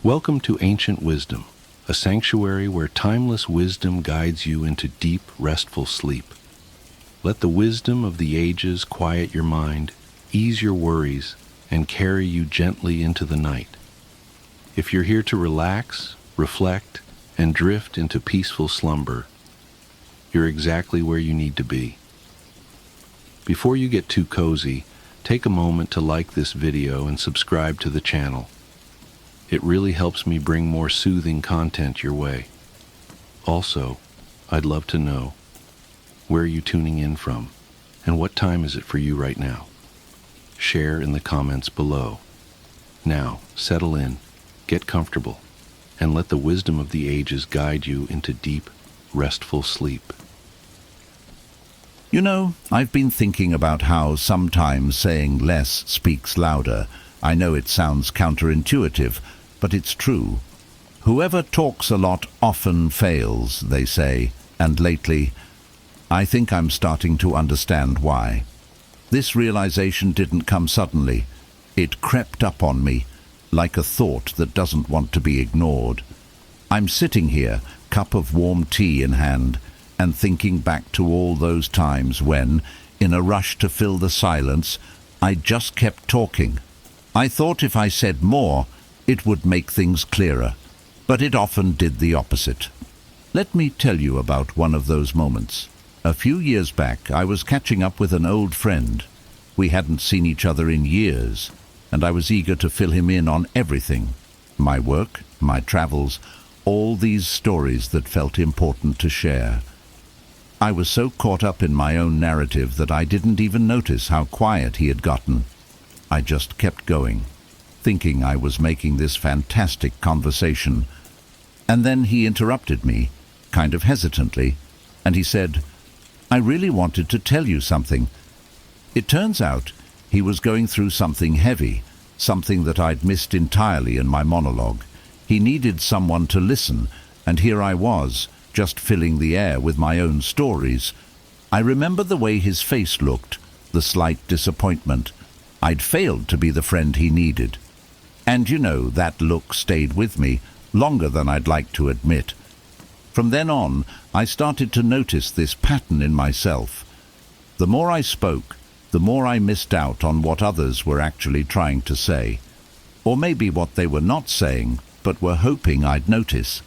Welcome to Ancient Wisdom, a sanctuary where timeless wisdom guides you into deep, restful sleep. Let the wisdom of the ages quiet your mind, ease your worries, and carry you gently into the night. If you're here to relax, reflect, and drift into peaceful slumber, you're exactly where you need to be. Before you get too cozy, take a moment to like this video and subscribe to the channel. It really helps me bring more soothing content your way. Also, I'd love to know, where are you tuning in from, and what time is it for you right now? Share in the comments below. Now, settle in, get comfortable, and let the wisdom of the ages guide you into deep, restful sleep. You know, I've been thinking about how sometimes saying less speaks louder. I know it sounds counterintuitive, but it's true. Whoever talks a lot often fails, they say, and lately, I think I'm starting to understand why. This realization didn't come suddenly. It crept up on me, like a thought that doesn't want to be ignored. I'm sitting here, cup of warm tea in hand, and thinking back to all those times when, in a rush to fill the silence, I just kept talking. I thought if I said more, it would make things clearer, but it often did the opposite. Let me tell you about one of those moments. A few years back, I was catching up with an old friend. We hadn't seen each other in years, and I was eager to fill him in on everything. My work, my travels, all these stories that felt important to share. I was so caught up in my own narrative that I didn't even notice how quiet he had gotten. I just kept going, thinking I was making this fantastic conversation. And then he interrupted me, kind of hesitantly, and he said, "I really wanted to tell you something." It turns out he was going through something heavy, something that I'd missed entirely in my monologue. He needed someone to listen, and here I was, just filling the air with my own stories. I remember the way his face looked, the slight disappointment. I'd failed to be the friend he needed. And you know, that look stayed with me longer than I'd like to admit. From then on, I started to notice this pattern in myself. The more I spoke, the more I missed out on what others were actually trying to say. Or maybe what they were not saying, but were hoping I'd notice.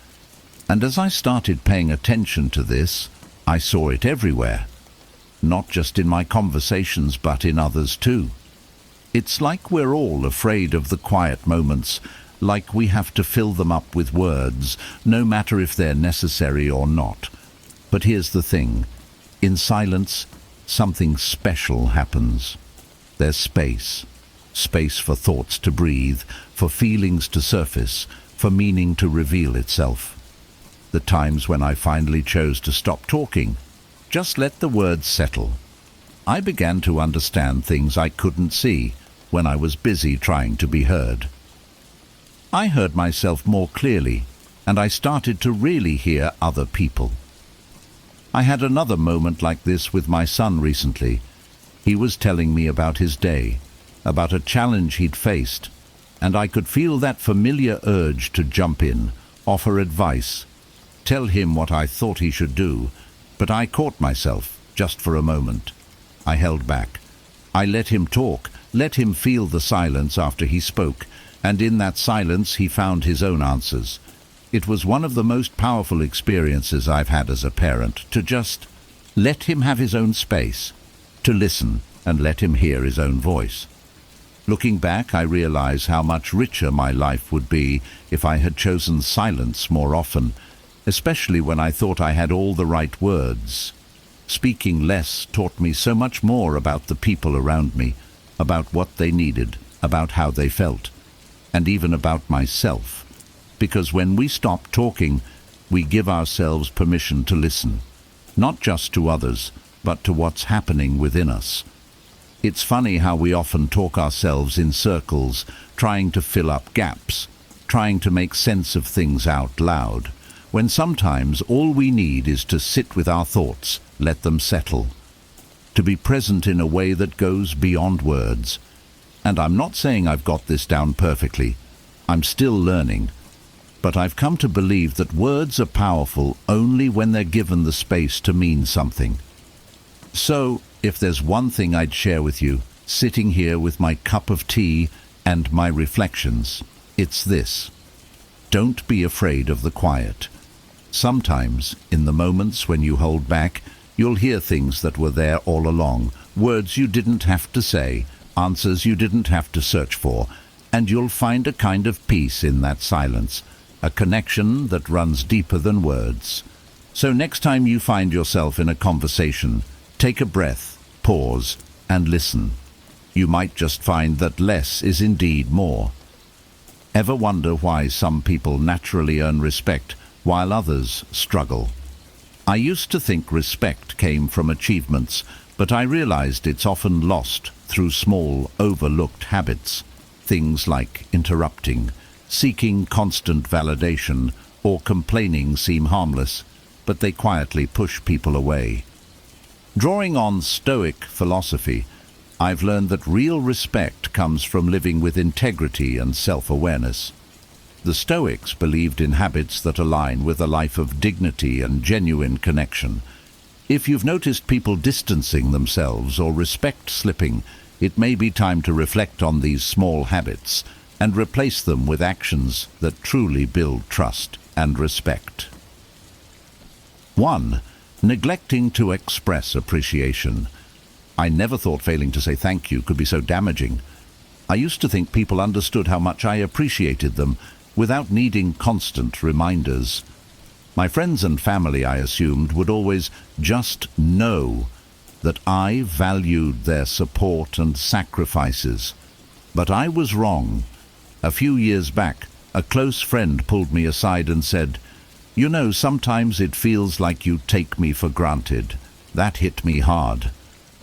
And as I started paying attention to this, I saw it everywhere. Not just in my conversations, but in others too. It's like we're all afraid of the quiet moments, like we have to fill them up with words, no matter if they're necessary or not. But here's the thing. In silence, something special happens. There's space. Space for thoughts to breathe, for feelings to surface, for meaning to reveal itself. The times when I finally chose to stop talking, just let the words settle. I began to understand things I couldn't see when I was busy trying to be heard. I heard myself more clearly, and I started to really hear other people. I had another moment like this with my son recently. He was telling me about his day, about a challenge he'd faced, and I could feel that familiar urge to jump in, offer advice, tell him what I thought he should do, but I caught myself just for a moment. I held back. I let him talk, let him feel the silence after he spoke, and in that silence he found his own answers. It was one of the most powerful experiences I've had as a parent, to just let him have his own space, to listen and let him hear his own voice. Looking back, I realize how much richer my life would be if I had chosen silence more often, especially when I thought I had all the right words. Speaking less taught me so much more about the people around me, about what they needed, about how they felt, and even about myself. Because when we stop talking, we give ourselves permission to listen, not just to others, but to what's happening within us. It's funny how we often talk ourselves in circles, trying to fill up gaps, trying to make sense of things out loud, when sometimes all we need is to sit with our thoughts, let them settle, to be present in a way that goes beyond words. And I'm not saying I've got this down perfectly. I'm still learning, but I've come to believe that words are powerful only when they're given the space to mean something. So, if there's one thing I'd share with you, sitting here with my cup of tea and my reflections, it's this. Don't be afraid of the quiet. Sometimes, in the moments when you hold back, you'll hear things that were there all along, words you didn't have to say, answers you didn't have to search for, and you'll find a kind of peace in that silence, a connection that runs deeper than words. So next time you find yourself in a conversation, take a breath, pause, and listen. You might just find that less is indeed more. Ever wonder why some people naturally earn respect while others struggle? I used to think respect came from achievements, but I realized it's often lost through small, overlooked habits. Things like interrupting, seeking constant validation, or complaining seem harmless, but they quietly push people away. Drawing on Stoic philosophy, I've learned that real respect comes from living with integrity and self-awareness. The Stoics believed in habits that align with a life of dignity and genuine connection. If you've noticed people distancing themselves or respect slipping, it may be time to reflect on these small habits and replace them with actions that truly build trust and respect. 1. Neglecting to express appreciation. I never thought failing to say thank you could be so damaging. I used to think people understood how much I appreciated them without needing constant reminders. My friends and family, I assumed, would always just know that I valued their support and sacrifices. But I was wrong. A few years back, a close friend pulled me aside and said, "You know, sometimes it feels like you take me for granted." That hit me hard.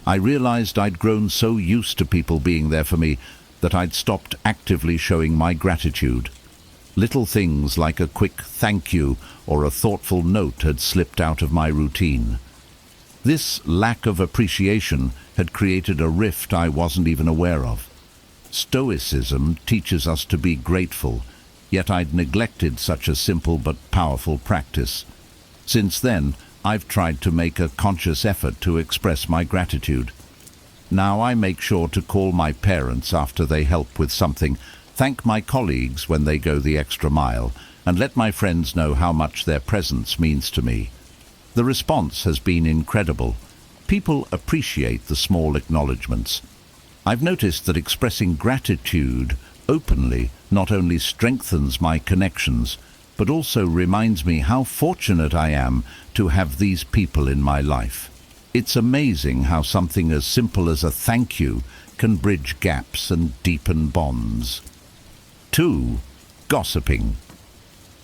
I realized I'd grown so used to people being there for me that I'd stopped actively showing my gratitude. Little things like a quick thank you or a thoughtful note had slipped out of my routine. This lack of appreciation had created a rift I wasn't even aware of. Stoicism teaches us to be grateful, yet I'd neglected such a simple but powerful practice. Since then, I've tried to make a conscious effort to express my gratitude. Now I make sure to call my parents after they help with something, thank my colleagues when they go the extra mile, and let my friends know how much their presence means to me. The response has been incredible. People appreciate the small acknowledgements. I've noticed that expressing gratitude openly not only strengthens my connections, but also reminds me how fortunate I am to have these people in my life. It's amazing how something as simple as a thank you can bridge gaps and deepen bonds. 2. Gossiping.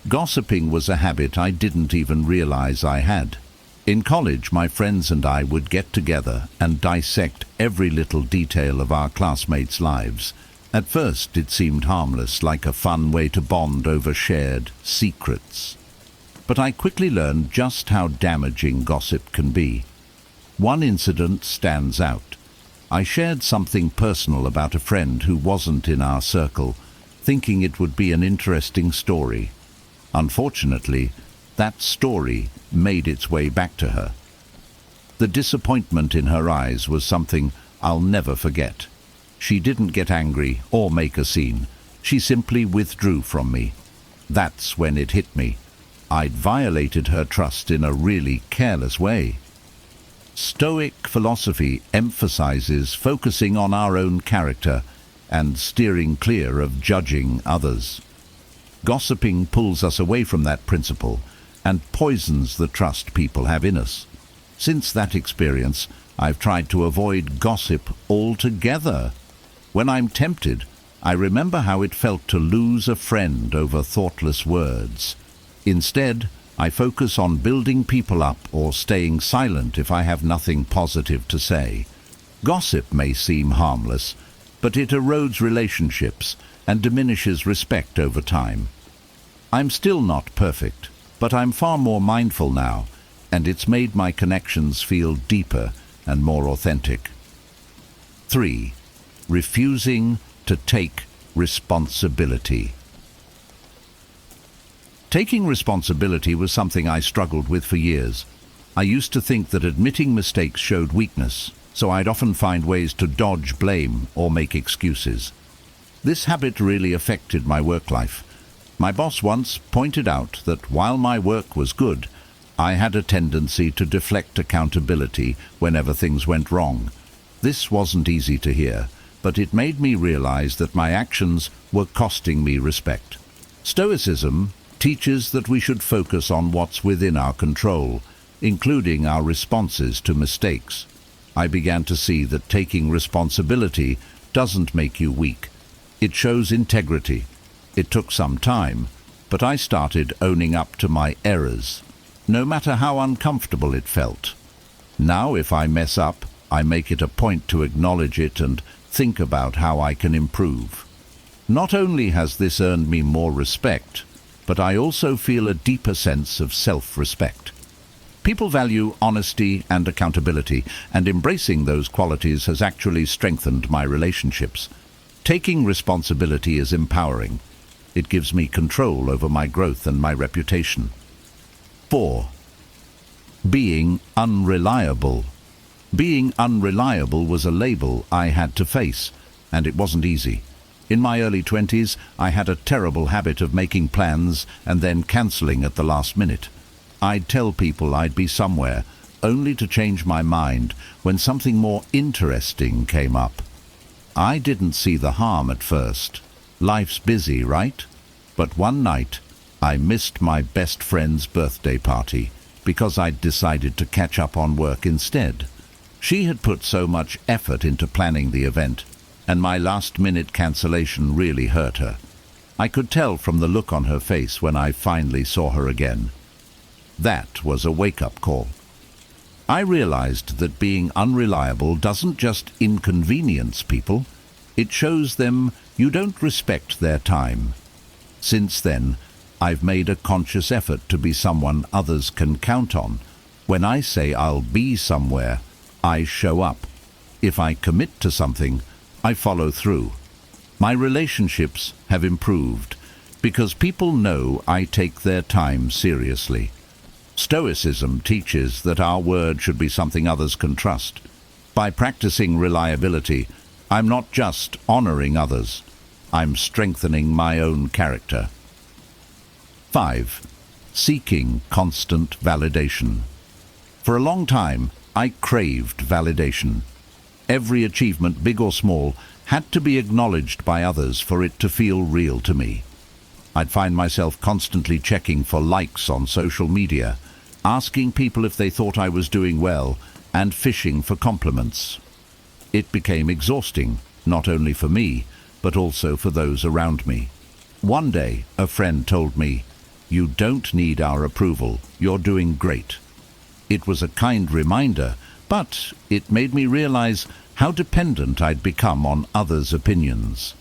Gossiping was a habit I didn't even realize I had. In college, my friends and I would get together and dissect every little detail of our classmates' lives. At first, it seemed harmless, like a fun way to bond over shared secrets. But I quickly learned just how damaging gossip can be. One incident stands out. I shared something personal about a friend who wasn't in our circle, thinking it would be an interesting story. Unfortunately, that story made its way back to her. The disappointment in her eyes was something I'll never forget. She didn't get angry or make a scene. She simply withdrew from me. That's when it hit me. I'd violated her trust in a really careless way. Stoic philosophy emphasizes focusing on our own character and steering clear of judging others. Gossiping pulls us away from that principle and poisons the trust people have in us. Since that experience, I've tried to avoid gossip altogether. When I'm tempted, I remember how it felt to lose a friend over thoughtless words. Instead, I focus on building people up or staying silent if I have nothing positive to say. Gossip may seem harmless, but it erodes relationships and diminishes respect over time. I'm still not perfect, but I'm far more mindful now, and it's made my connections feel deeper and more authentic. 3. Refusing to take responsibility. Taking responsibility was something I struggled with for years. I used to think that admitting mistakes showed weakness, so I'd often find ways to dodge blame or make excuses. This habit really affected my work life. My boss once pointed out that while my work was good, I had a tendency to deflect accountability whenever things went wrong. This wasn't easy to hear, but it made me realize that my actions were costing me respect. Stoicism teaches that we should focus on what's within our control, including our responses to mistakes. I began to see that taking responsibility doesn't make you weak. It shows integrity. It took some time, but I started owning up to my errors, no matter how uncomfortable it felt. Now, if I mess up, I make it a point to acknowledge it and think about how I can improve. Not only has this earned me more respect, but I also feel a deeper sense of self-respect. People value honesty and accountability, and embracing those qualities has actually strengthened my relationships. Taking responsibility is empowering. It gives me control over my growth and my reputation. 4. Being unreliable. Being unreliable was a label I had to face, and it wasn't easy. In my early 20s, I had a terrible habit of making plans and then cancelling at the last minute. I'd tell people I'd be somewhere, only to change my mind when something more interesting came up. I didn't see the harm at first. Life's busy, right? But one night, I missed my best friend's birthday party because I'd decided to catch up on work instead. She had put so much effort into planning the event, and my last-minute cancellation really hurt her. I could tell from the look on her face when I finally saw her again. That was a wake-up call. I realized that being unreliable doesn't just inconvenience people, it shows them you don't respect their time. Since then, I've made a conscious effort to be someone others can count on. When I say I'll be somewhere, I show up. If I commit to something, I follow through. My relationships have improved because people know I take their time seriously. Stoicism teaches that our word should be something others can trust. By practicing reliability, I'm not just honoring others, I'm strengthening my own character. 5. Seeking constant validation. For a long time, I craved validation. Every achievement, big or small, had to be acknowledged by others for it to feel real to me. I'd find myself constantly checking for likes on social media, asking people if they thought I was doing well, and fishing for compliments. It became exhausting, not only for me, but also for those around me. One day, a friend told me, "You don't need our approval, you're doing great." It was a kind reminder, but it made me realize how dependent I'd become on others' opinions.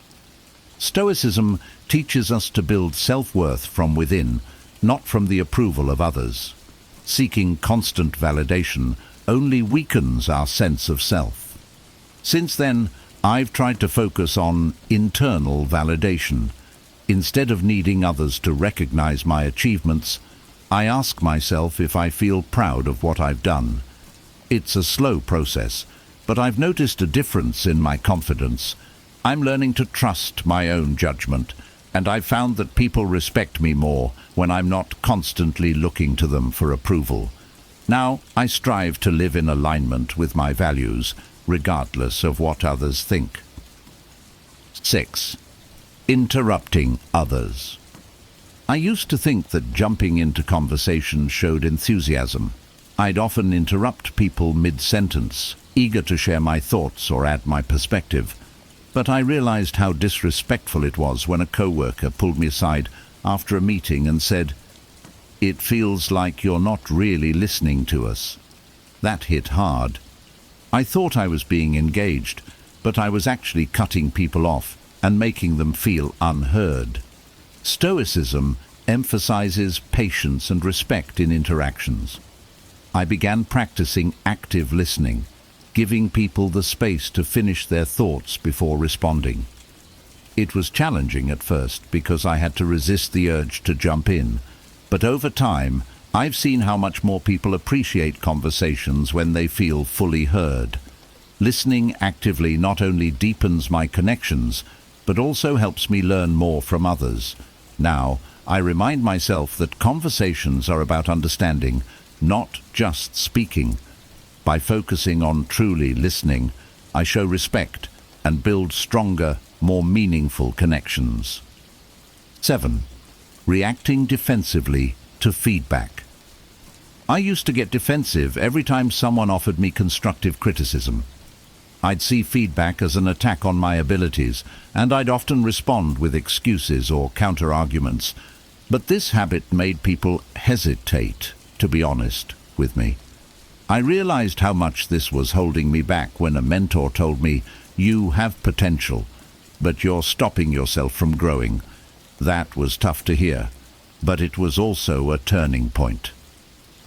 Stoicism teaches us to build self-worth from within, not from the approval of others. Seeking constant validation only weakens our sense of self. Since then, I've tried to focus on internal validation. Instead of needing others to recognize my achievements, I ask myself if I feel proud of what I've done. It's a slow process, but I've noticed a difference in my confidence. I'm learning to trust my own judgment, and I've found that people respect me more when I'm not constantly looking to them for approval. Now, I strive to live in alignment with my values, regardless of what others think. 6. Interrupting others. I used to think that jumping into conversation showed enthusiasm. I'd often interrupt people mid-sentence, eager to share my thoughts or add my perspective. But I realized how disrespectful it was when a coworker pulled me aside after a meeting and said, "It feels like you're not really listening to us." That hit hard. I thought I was being engaged, but I was actually cutting people off and making them feel unheard. Stoicism emphasizes patience and respect in interactions. I began practicing active listening, giving people the space to finish their thoughts before responding. It was challenging at first because I had to resist the urge to jump in, But over time, I've seen how much more people appreciate conversations when they feel fully heard. Listening actively not only deepens my connections, but also helps me learn more from others. Now, I remind myself that conversations are about understanding, not just speaking. By focusing on truly listening, I show respect and build stronger, more meaningful connections. 7. Reacting defensively to feedback. I used to get defensive every time someone offered me constructive criticism. I'd see feedback as an attack on my abilities, and I'd often respond with excuses or counter-arguments. But this habit made people hesitate, to be honest, with me. I realized how much this was holding me back when a mentor told me, "You have potential, but you're stopping yourself from growing." That was tough to hear, but it was also a turning point.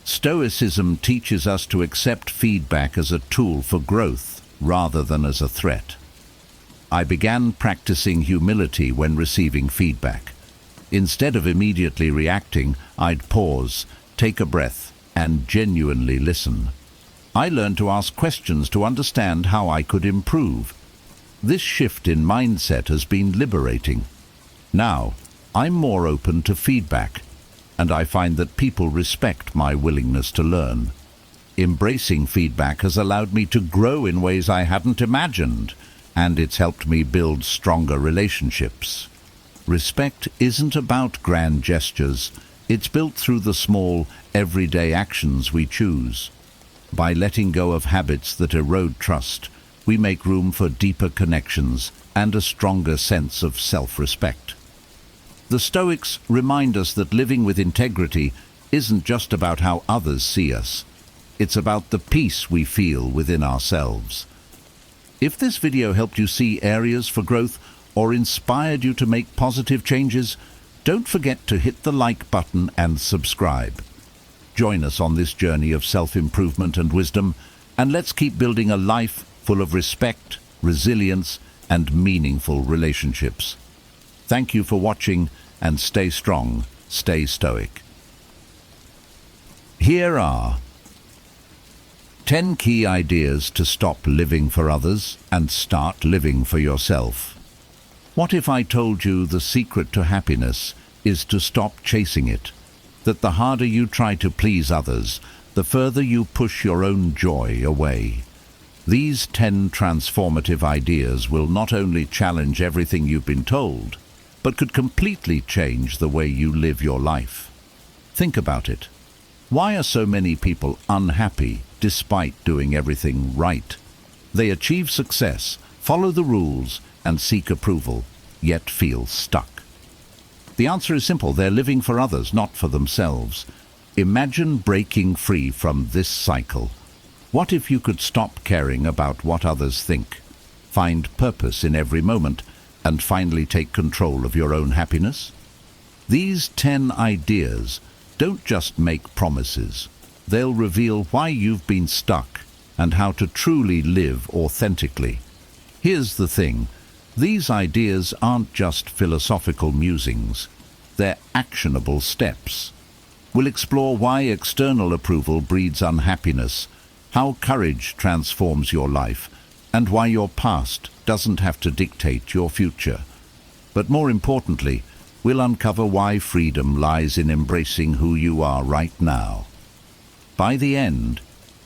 Stoicism teaches us to accept feedback as a tool for growth rather than as a threat. I began practicing humility when receiving feedback. Instead of immediately reacting, I'd pause, take a breath, and genuinely listen. I learned to ask questions to understand how I could improve. This shift in mindset has been liberating. Now, I'm more open to feedback, and I find that people respect my willingness to learn. Embracing feedback has allowed me to grow in ways I hadn't imagined, and it's helped me build stronger relationships. Respect isn't about grand gestures. It's built through the small, everyday actions we choose. By letting go of habits that erode trust, we make room for deeper connections and a stronger sense of self-respect. The Stoics remind us that living with integrity isn't just about how others see us. It's about the peace we feel within ourselves. If this video helped you see areas for growth or inspired you to make positive changes, don't forget to hit the like button and subscribe. Join us on this journey of self-improvement and wisdom, and let's keep building a life full of respect, resilience, and meaningful relationships. Thank you for watching, and stay strong, stay stoic. Here are 10 key ideas to stop living for others and start living for yourself. What if I told you the secret to happiness is to stop chasing it? That the harder you try to please others, the further you push your own joy away. These 10 transformative ideas will not only challenge everything you've been told, but could completely change the way you live your life. Think about it. Why are so many people unhappy despite doing everything right? They achieve success, follow the rules, and seek approval, yet feel stuck. The answer is simple. They're living for others, not for themselves. Imagine breaking free from this cycle. What if you could stop caring about what others think, find purpose in every moment, and finally take control of your own happiness? These 10 ideas don't just make promises. They'll reveal why you've been stuck and how to truly live authentically. Here's the thing. These ideas aren't just philosophical musings. They're actionable steps. We'll explore why external approval breeds unhappiness, how courage transforms your life, and why your past doesn't have to dictate your future. But more importantly, we'll uncover why freedom lies in embracing who you are right now. By the end,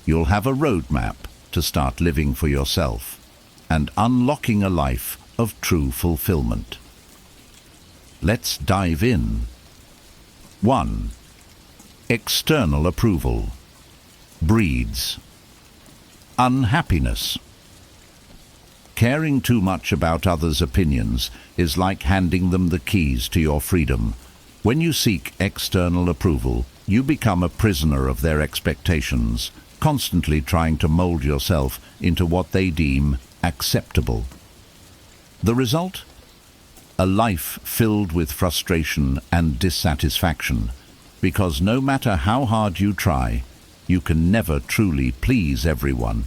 you'll have a roadmap to start living for yourself and unlocking a life of true fulfillment. Let's dive in. 1. External approval breeds unhappiness. Caring too much about others' opinions is like handing them the keys to your freedom. When you seek external approval, you become a prisoner of their expectations, constantly trying to mold yourself into what they deem acceptable. The result? A life filled with frustration and dissatisfaction, because no matter how hard you try, you can never truly please everyone.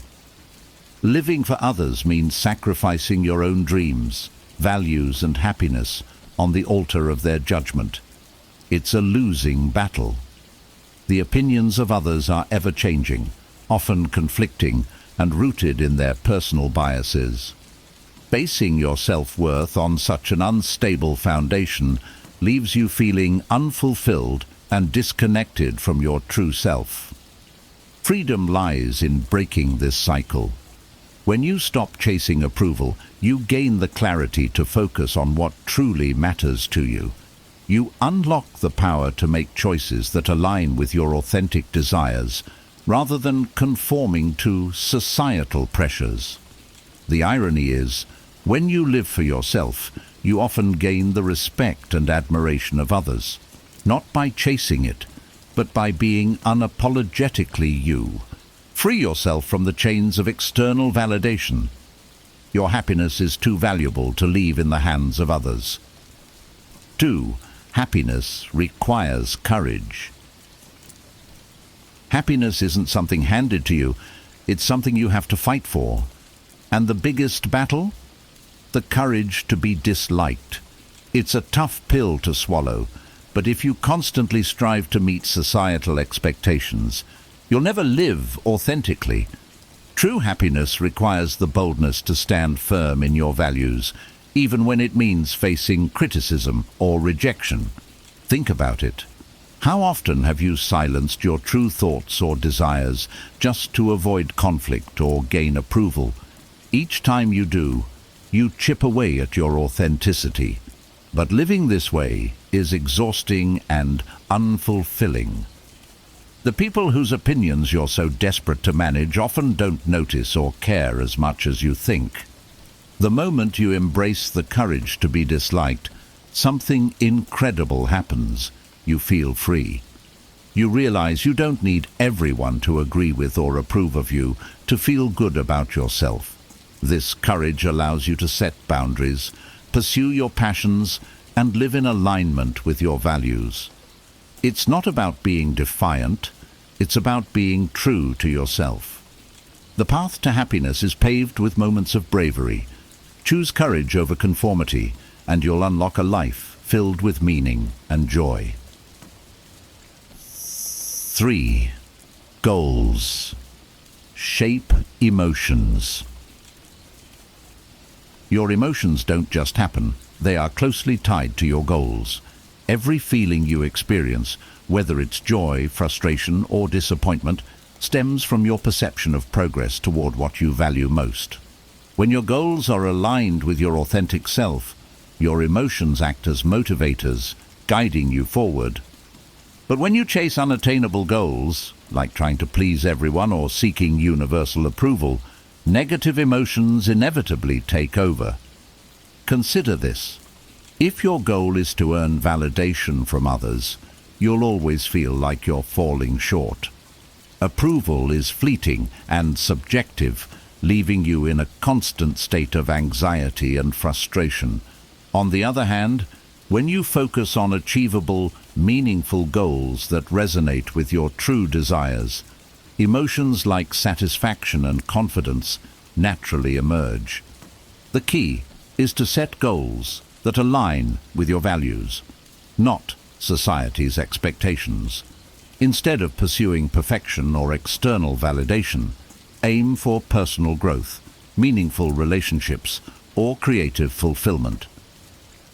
Living for others means sacrificing your own dreams, values, and happiness on the altar of their judgment. It's a losing battle. The opinions of others are ever-changing, often conflicting, and rooted in their personal biases. Basing your self-worth on such an unstable foundation leaves you feeling unfulfilled and disconnected from your true self. Freedom lies in breaking this cycle. When you stop chasing approval, you gain the clarity to focus on what truly matters to you. You unlock the power to make choices that align with your authentic desires, rather than conforming to societal pressures. The irony is, when you live for yourself, you often gain the respect and admiration of others, not by chasing it, but by being unapologetically you. Free yourself from the chains of external validation. Your happiness is too valuable to leave in the hands of others. 2. Happiness requires courage. Happiness isn't something handed to you, it's something you have to fight for. And the biggest battle? The courage to be disliked. It's a tough pill to swallow, but if you constantly strive to meet societal expectations, you'll never live authentically. True happiness requires the boldness to stand firm in your values, even when it means facing criticism or rejection. Think about it. How often have you silenced your true thoughts or desires just to avoid conflict or gain approval? Each time you do, you chip away at your authenticity. But living this way is exhausting and unfulfilling. The people whose opinions you're so desperate to manage often don't notice or care as much as you think. The moment you embrace the courage to be disliked, something incredible happens. You feel free. You realize you don't need everyone to agree with or approve of you to feel good about yourself. This courage allows you to set boundaries, pursue your passions, and live in alignment with your values. It's not about being defiant, it's about being true to yourself. The path to happiness is paved with moments of bravery. Choose courage over conformity, and you'll unlock a life filled with meaning and joy. 3. Goals. Shape emotions. Your emotions don't just happen, they are closely tied to your goals. Every feeling you experience, whether it's joy, frustration, or disappointment, stems from your perception of progress toward what you value most. When your goals are aligned with your authentic self, your emotions act as motivators, guiding you forward. But when you chase unattainable goals, like trying to please everyone or seeking universal approval, negative emotions inevitably take over. Consider this. If your goal is to earn validation from others, you'll always feel like you're falling short. Approval is fleeting and subjective, leaving you in a constant state of anxiety and frustration. On the other hand, when you focus on achievable, meaningful goals that resonate with your true desires, emotions like satisfaction and confidence naturally emerge. The key is to set goals that align with your values, not society's expectations. Instead of pursuing perfection or external validation, aim for personal growth, meaningful relationships, or creative fulfillment.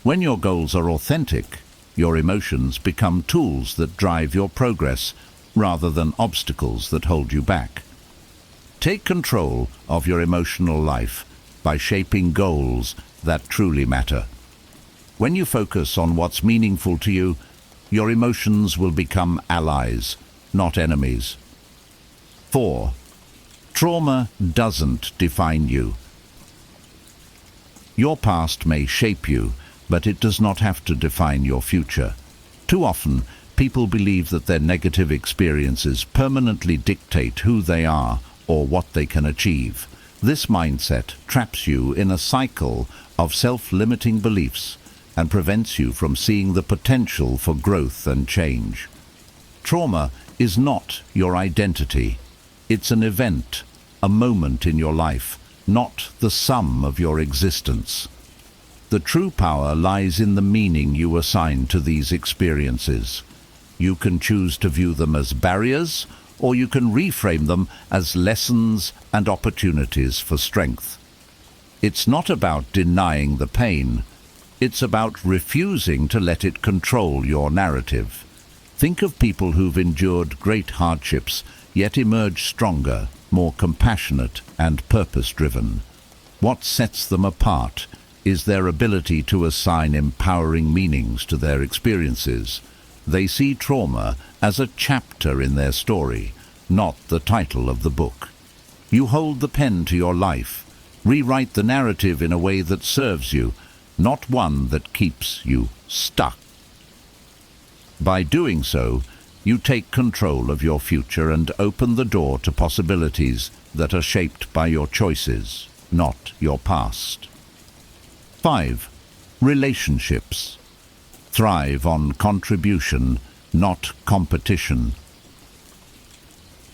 When your goals are authentic, your emotions become tools that drive your progress rather than obstacles that hold you back. Take control of your emotional life by shaping goals that truly matter. When you focus on what's meaningful to you, your emotions will become allies, not enemies. 4. Trauma doesn't define you. Your past may shape you, but it does not have to define your future. Too often, people believe that their negative experiences permanently dictate who they are or what they can achieve. This mindset traps you in a cycle of self-limiting beliefs and prevents you from seeing the potential for growth and change. Trauma is not your identity. It's an event, a moment in your life, not the sum of your existence. The true power lies in the meaning you assign to these experiences. You can choose to view them as barriers, or you can reframe them as lessons and opportunities for strength. It's not about denying the pain. It's about refusing to let it control your narrative. Think of people who've endured great hardships, yet emerged stronger, more compassionate and purpose-driven. What sets them apart is their ability to assign empowering meanings to their experiences. They see trauma as a chapter in their story, not the title of the book. You hold the pen to your life. Rewrite the narrative in a way that serves you, not one that keeps you stuck. By doing so, you take control of your future and open the door to possibilities that are shaped by your choices, not your past. 5. Relationships. Thrive on contribution, not competition.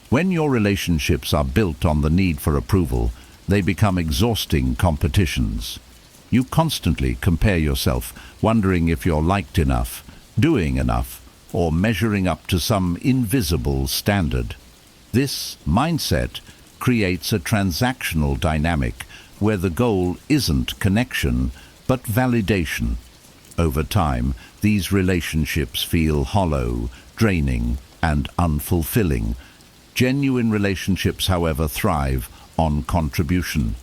When your relationships are built on the need for approval, they become exhausting competitions. You constantly compare yourself, wondering if you're liked enough, doing enough, or measuring up to some invisible standard. This mindset creates a transactional dynamic where the goal isn't connection, but validation. Over time, these relationships feel hollow, draining, and unfulfilling. Genuine relationships, however, thrive on contribution.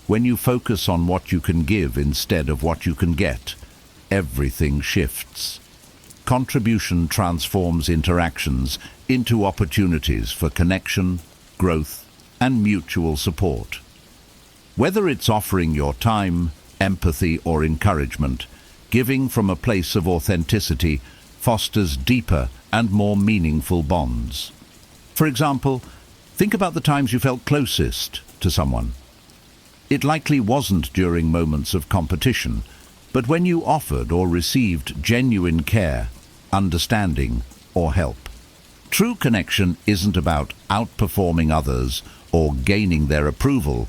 When you focus on what you can give instead of what you can get, everything shifts. Contribution transforms interactions into opportunities for connection, growth, and mutual support. Whether it's offering your time, empathy, or encouragement, giving from a place of authenticity fosters deeper and more meaningful bonds. For example, think about the times you felt closest to someone. It likely wasn't during moments of competition, but when you offered or received genuine care, understanding, or help. True connection isn't about outperforming others or gaining their approval.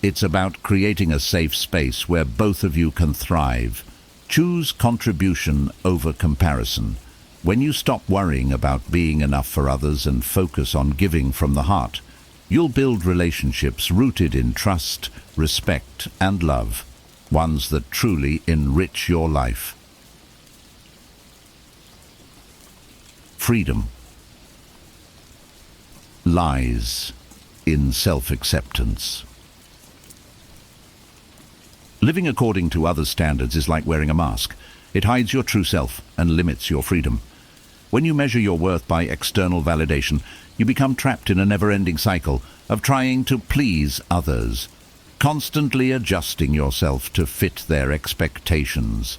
It's about creating a safe space where both of you can thrive. Choose contribution over comparison. When you stop worrying about being enough for others and focus on giving from the heart, you'll build relationships rooted in trust, respect, and love, ones that truly enrich your life. Freedom lies in self-acceptance. Living according to others' standards is like wearing a mask. It hides your true self and limits your freedom. When you measure your worth by external validation, you become trapped in a never-ending cycle of trying to please others, constantly adjusting yourself to fit their expectations.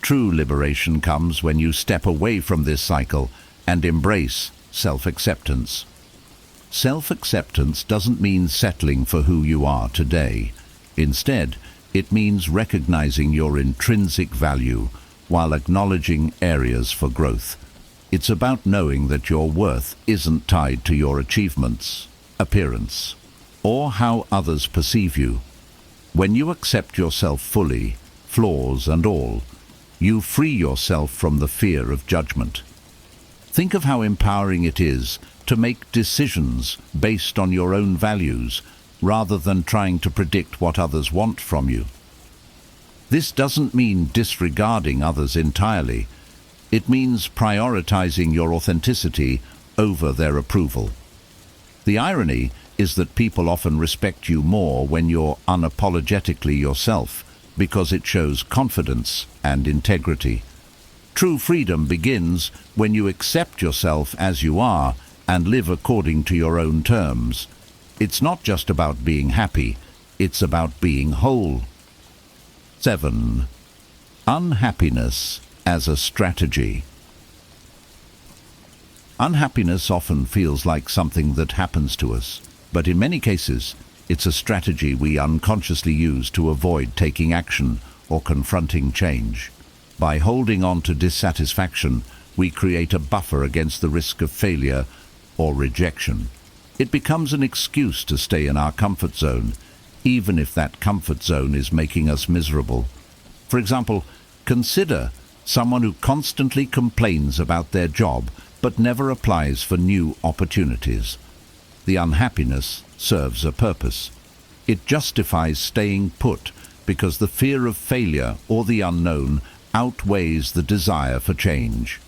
True liberation comes when you step away from this cycle and embrace self-acceptance. Self-acceptance doesn't mean settling for who you are today. Instead, it means recognizing your intrinsic value while acknowledging areas for growth. It's about knowing that your worth isn't tied to your achievements, appearance, or how others perceive you. When you accept yourself fully, flaws and all, you free yourself from the fear of judgment. Think of how empowering it is to make decisions based on your own values rather than trying to predict what others want from you. This doesn't mean disregarding others entirely. It means prioritizing your authenticity over their approval. The irony is that people often respect you more when you're unapologetically yourself, because it shows confidence and integrity. True freedom begins when you accept yourself as you are and live according to your own terms. It's not just about being happy, it's about being whole. 7. Unhappiness as a strategy. Unhappiness often feels like something that happens to us, but in many cases, it's a strategy we unconsciously use to avoid taking action or confronting change. By holding on to dissatisfaction, we create a buffer against the risk of failure or rejection. It becomes an excuse to stay in our comfort zone, even if that comfort zone is making us miserable. For example, consider someone who constantly complains about their job but never applies for new opportunities. The unhappiness serves a purpose. It justifies staying put because the fear of failure or the unknown outweighs the desire for change.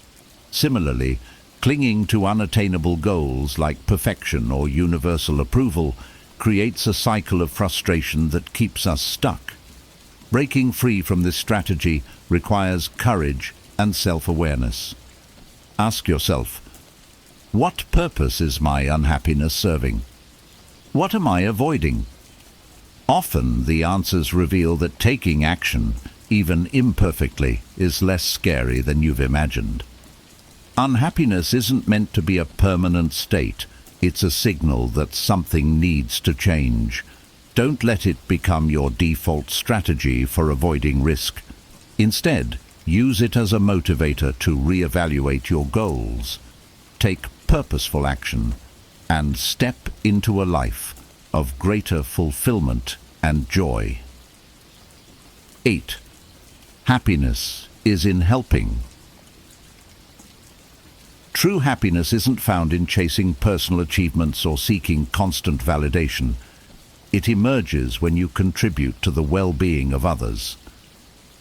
Similarly, clinging to unattainable goals like perfection or universal approval creates a cycle of frustration that keeps us stuck. Breaking free from this strategy requires courage and self-awareness. Ask yourself, what purpose is my unhappiness serving? What am I avoiding? Often the answers reveal that taking action, even imperfectly, is less scary than you've imagined. Unhappiness isn't meant to be a permanent state. It's a signal that something needs to change. Don't let it become your default strategy for avoiding risk. Instead, use it as a motivator to reevaluate your goals. Take purposeful action and step into a life of greater fulfillment and joy. 8. Happiness is in helping. True happiness isn't found in chasing personal achievements or seeking constant validation. It emerges when you contribute to the well-being of others.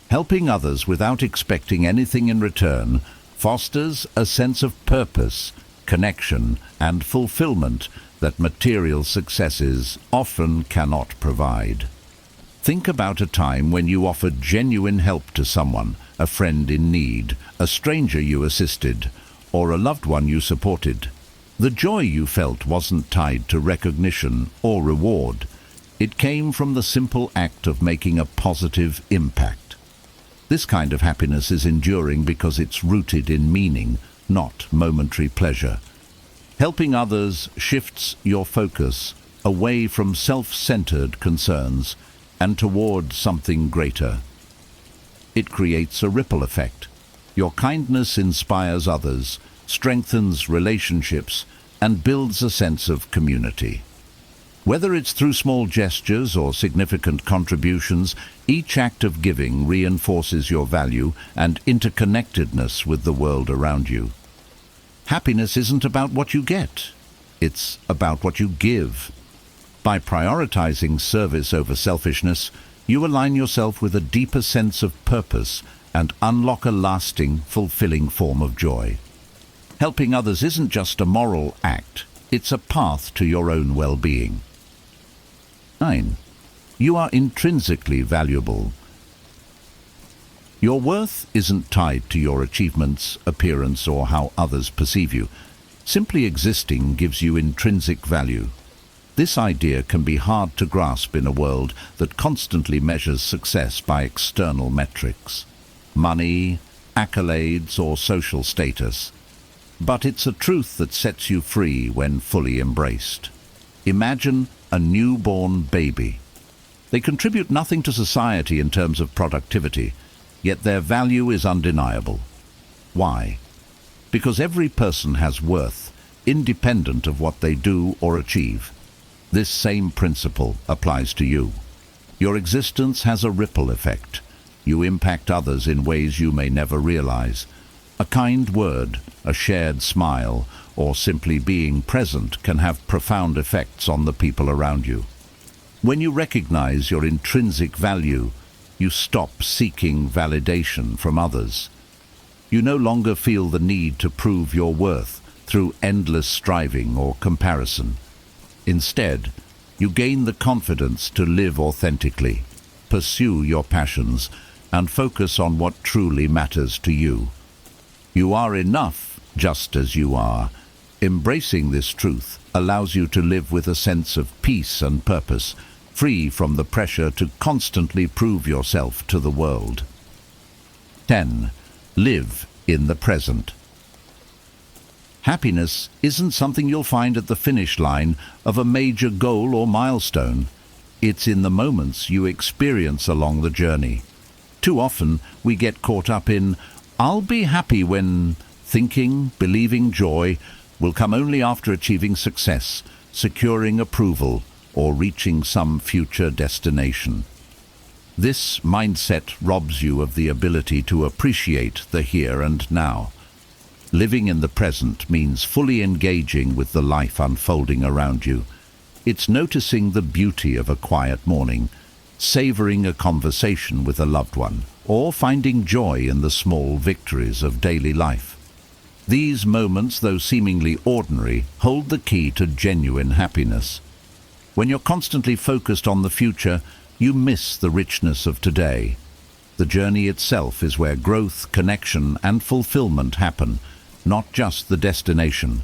Helping others without expecting anything in return fosters a sense of purpose, connection, and fulfillment that material successes often cannot provide. Think about a time when you offered genuine help to someone, a friend in need, a stranger you assisted, or a loved one you supported. The joy you felt wasn't tied to recognition or reward. It came from the simple act of making a positive impact. This kind of happiness is enduring because it's rooted in meaning, not momentary pleasure. Helping others shifts your focus away from self-centered concerns and toward something greater. It creates a ripple effect. Your kindness inspires others, strengthens relationships, and builds a sense of community. Whether it's through small gestures or significant contributions, each act of giving reinforces your value and interconnectedness with the world around you. Happiness isn't about what you get, it's about what you give. By prioritizing service over selfishness, you align yourself with a deeper sense of purpose and unlock a lasting, fulfilling form of joy. Helping others isn't just a moral act, it's a path to your own well-being. 9. You are intrinsically valuable. Your worth isn't tied to your achievements, appearance, or how others perceive you. Simply existing gives you intrinsic value. This idea can be hard to grasp in a world that constantly measures success by external metrics, money, accolades, or social status. But it's a truth that sets you free when fully embraced. Imagine a newborn baby. They contribute nothing to society in terms of productivity, yet their value is undeniable. Why? Because every person has worth, independent of what they do or achieve. This same principle applies to you. Your existence has a ripple effect. You impact others in ways you may never realize. A kind word, a shared smile, or simply being present can have profound effects on the people around you. When you recognize your intrinsic value, you stop seeking validation from others. You no longer feel the need to prove your worth through endless striving or comparison. Instead, you gain the confidence to live authentically, pursue your passions, and focus on what truly matters to you. You are enough just as you are. Embracing this truth allows you to live with a sense of peace and purpose, free from the pressure to constantly prove yourself to the world. 10. Live in the present. Happiness isn't something you'll find at the finish line of a major goal or milestone. It's in the moments you experience along the journey. Too often, we get caught up in, "I'll be happy when," thinking, believing joy will come only after achieving success, securing approval, or reaching some future destination. This mindset robs you of the ability to appreciate the here and now. Living in the present means fully engaging with the life unfolding around you. It's noticing the beauty of a quiet morning, savoring a conversation with a loved one, or finding joy in the small victories of daily life. These moments, though seemingly ordinary, hold the key to genuine happiness. When you're constantly focused on the future, you miss the richness of today. The journey itself is where growth, connection, and fulfillment happen, not just the destination.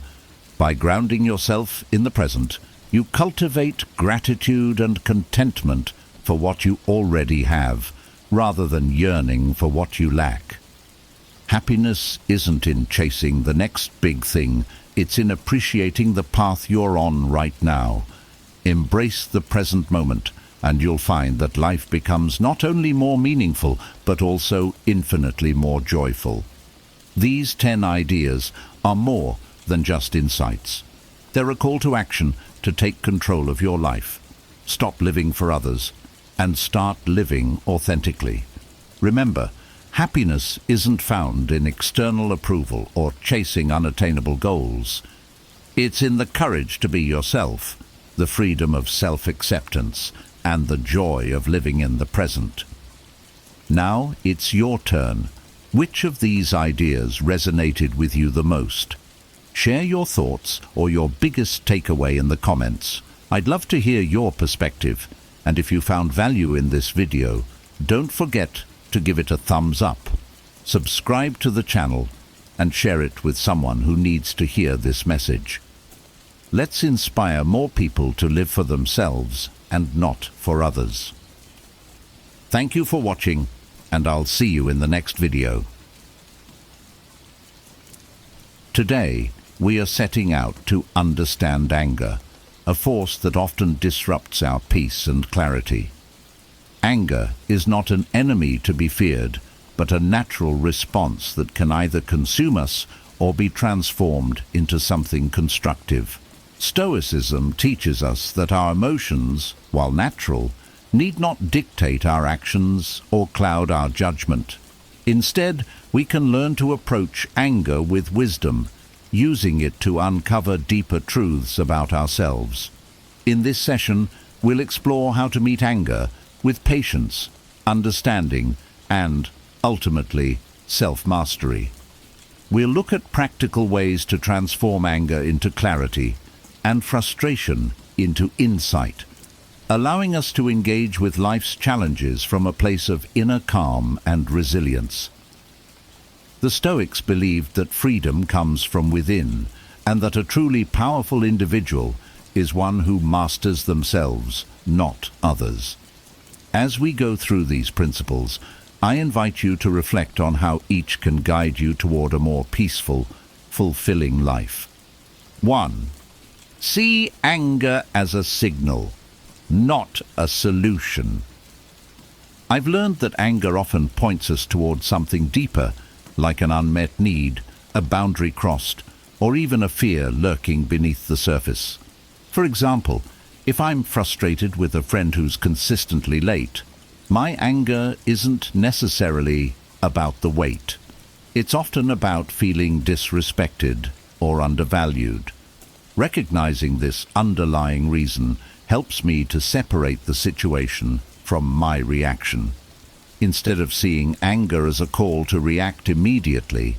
By grounding yourself in the present, you cultivate gratitude and contentment for what you already have, rather than yearning for what you lack. Happiness isn't in chasing the next big thing, it's in appreciating the path you're on right now. Embrace the present moment, and you'll find that life becomes not only more meaningful, but also infinitely more joyful. These 10 ideas are more than just insights. They're a call to action to take control of your life. Stop living for others and start living authentically. Remember, happiness isn't found in external approval or chasing unattainable goals. It's in the courage to be yourself, the freedom of self-acceptance, and the joy of living in the present. Now it's your turn. Which of these ideas resonated with you the most? Share your thoughts or your biggest takeaway in the comments. I'd love to hear your perspective, and if you found value in this video, don't forget to give it a thumbs up. Subscribe to the channel and share it with someone who needs to hear this message. Let's inspire more people to live for themselves and not for others. Thank you for watching, and I'll see you in the next video. Today, we are setting out to understand anger, a force that often disrupts our peace and clarity. Anger is not an enemy to be feared, but a natural response that can either consume us or be transformed into something constructive. Stoicism teaches us that our emotions, while natural, need not dictate our actions or cloud our judgment. Instead, we can learn to approach anger with wisdom, using it to uncover deeper truths about ourselves. In this session, we'll explore how to meet anger with patience, understanding, and, ultimately, self-mastery. We'll look at practical ways to transform anger into clarity and frustration into insight, allowing us to engage with life's challenges from a place of inner calm and resilience. The Stoics believed that freedom comes from within, and that a truly powerful individual is one who masters themselves, not others. As we go through these principles, I invite you to reflect on how each can guide you toward a more peaceful, fulfilling life. 1. See anger as a signal, not a solution. I've learned that anger often points us towards something deeper, like an unmet need, a boundary crossed, or even a fear lurking beneath the surface. For example, if I'm frustrated with a friend who's consistently late, my anger isn't necessarily about the wait. It's often about feeling disrespected or undervalued. Recognizing this underlying reason helps me to separate the situation from my reaction. Instead of seeing anger as a call to react immediately,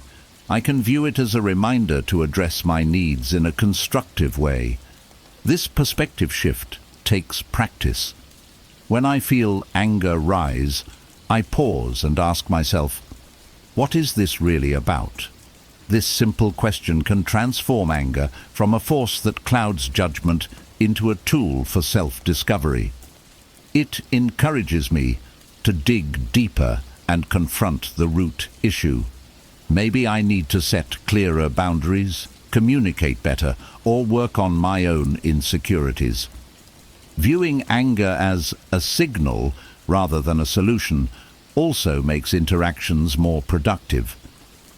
I can view it as a reminder to address my needs in a constructive way. This perspective shift takes practice. When I feel anger rise, I pause and ask myself, what is this really about? This simple question can transform anger from a force that clouds judgment into a tool for self-discovery. It encourages me to dig deeper and confront the root issue. Maybe I need to set clearer boundaries, communicate better, or work on my own insecurities. Viewing anger as a signal rather than a solution also makes interactions more productive.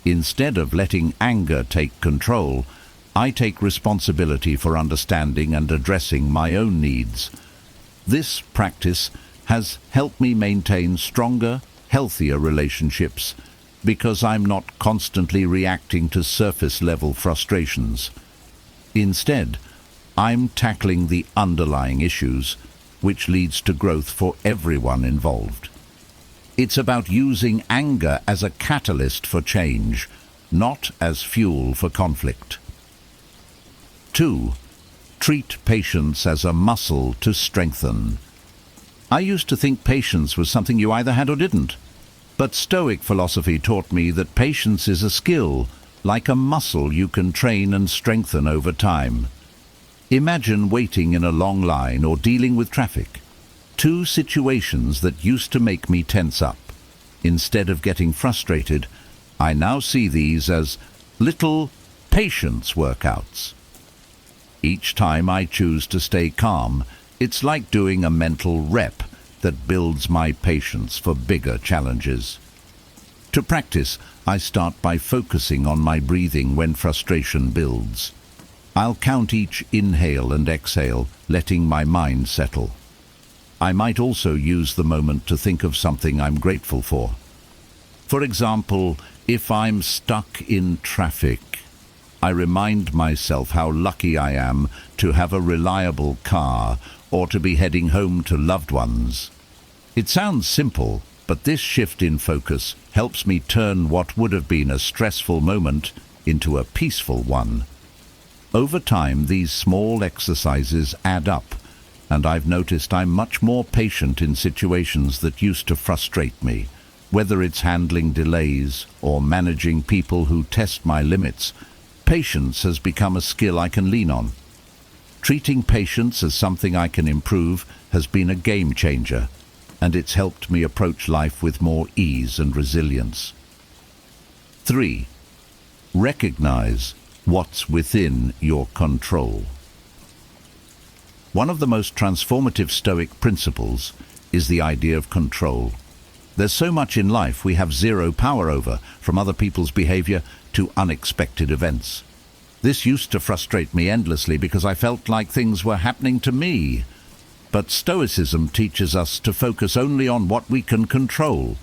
Instead of letting anger take control, I take responsibility for understanding and addressing my own needs. This practice has helped me maintain stronger, healthier relationships because I'm not constantly reacting to surface-level frustrations. Instead, I'm tackling the underlying issues, which leads to growth for everyone involved. It's about using anger as a catalyst for change, not as fuel for conflict. 2. Treat patience as a muscle to strengthen. I used to think patience was something you either had or didn't. But Stoic philosophy taught me that patience is a skill, like a muscle you can train and strengthen over time. Imagine waiting in a long line or dealing with traffic. Two situations that used to make me tense up. Instead of getting frustrated, I now see these as little patience workouts. Each time I choose to stay calm, it's like doing a mental rep that builds my patience for bigger challenges. To practice, I start by focusing on my breathing when frustration builds. I'll count each inhale and exhale, letting my mind settle. I might also use the moment to think of something I'm grateful for. For example, if I'm stuck in traffic, I remind myself how lucky I am to have a reliable car or to be heading home to loved ones. It sounds simple, but this shift in focus helps me turn what would have been a stressful moment into a peaceful one. Over time, these small exercises add up, and I've noticed I'm much more patient in situations that used to frustrate me. Whether it's handling delays or managing people who test my limits, patience has become a skill I can lean on. Treating patience as something I can improve has been a game changer, and it's helped me approach life with more ease and resilience. 3. Recognize what's within your control. One of the most transformative Stoic principles is the idea of control. There's so much in life we have zero power over, from other people's behavior to unexpected events. This used to frustrate me endlessly because I felt like things were happening to me. But Stoicism teaches us to focus only on what we can control: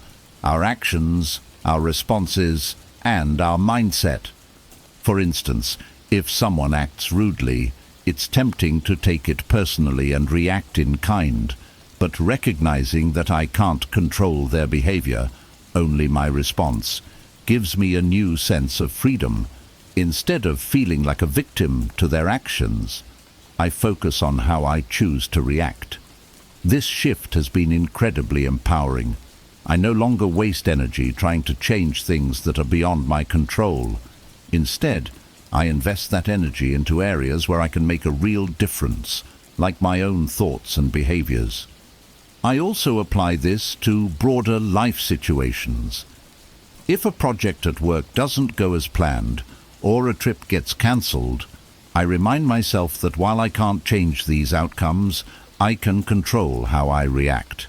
our actions, our responses, and our mindset. For instance, if someone acts rudely, it's tempting to take it personally and react in kind. But recognizing that I can't control their behavior, only my response, gives me a new sense of freedom. Instead of feeling like a victim to their actions, I focus on how I choose to react. This shift has been incredibly empowering. I no longer waste energy trying to change things that are beyond my control. Instead, I invest that energy into areas where I can make a real difference, like my own thoughts and behaviors. I also apply this to broader life situations. If a project at work doesn't go as planned, or a trip gets cancelled, I remind myself that while I can't change these outcomes, I can control how I react.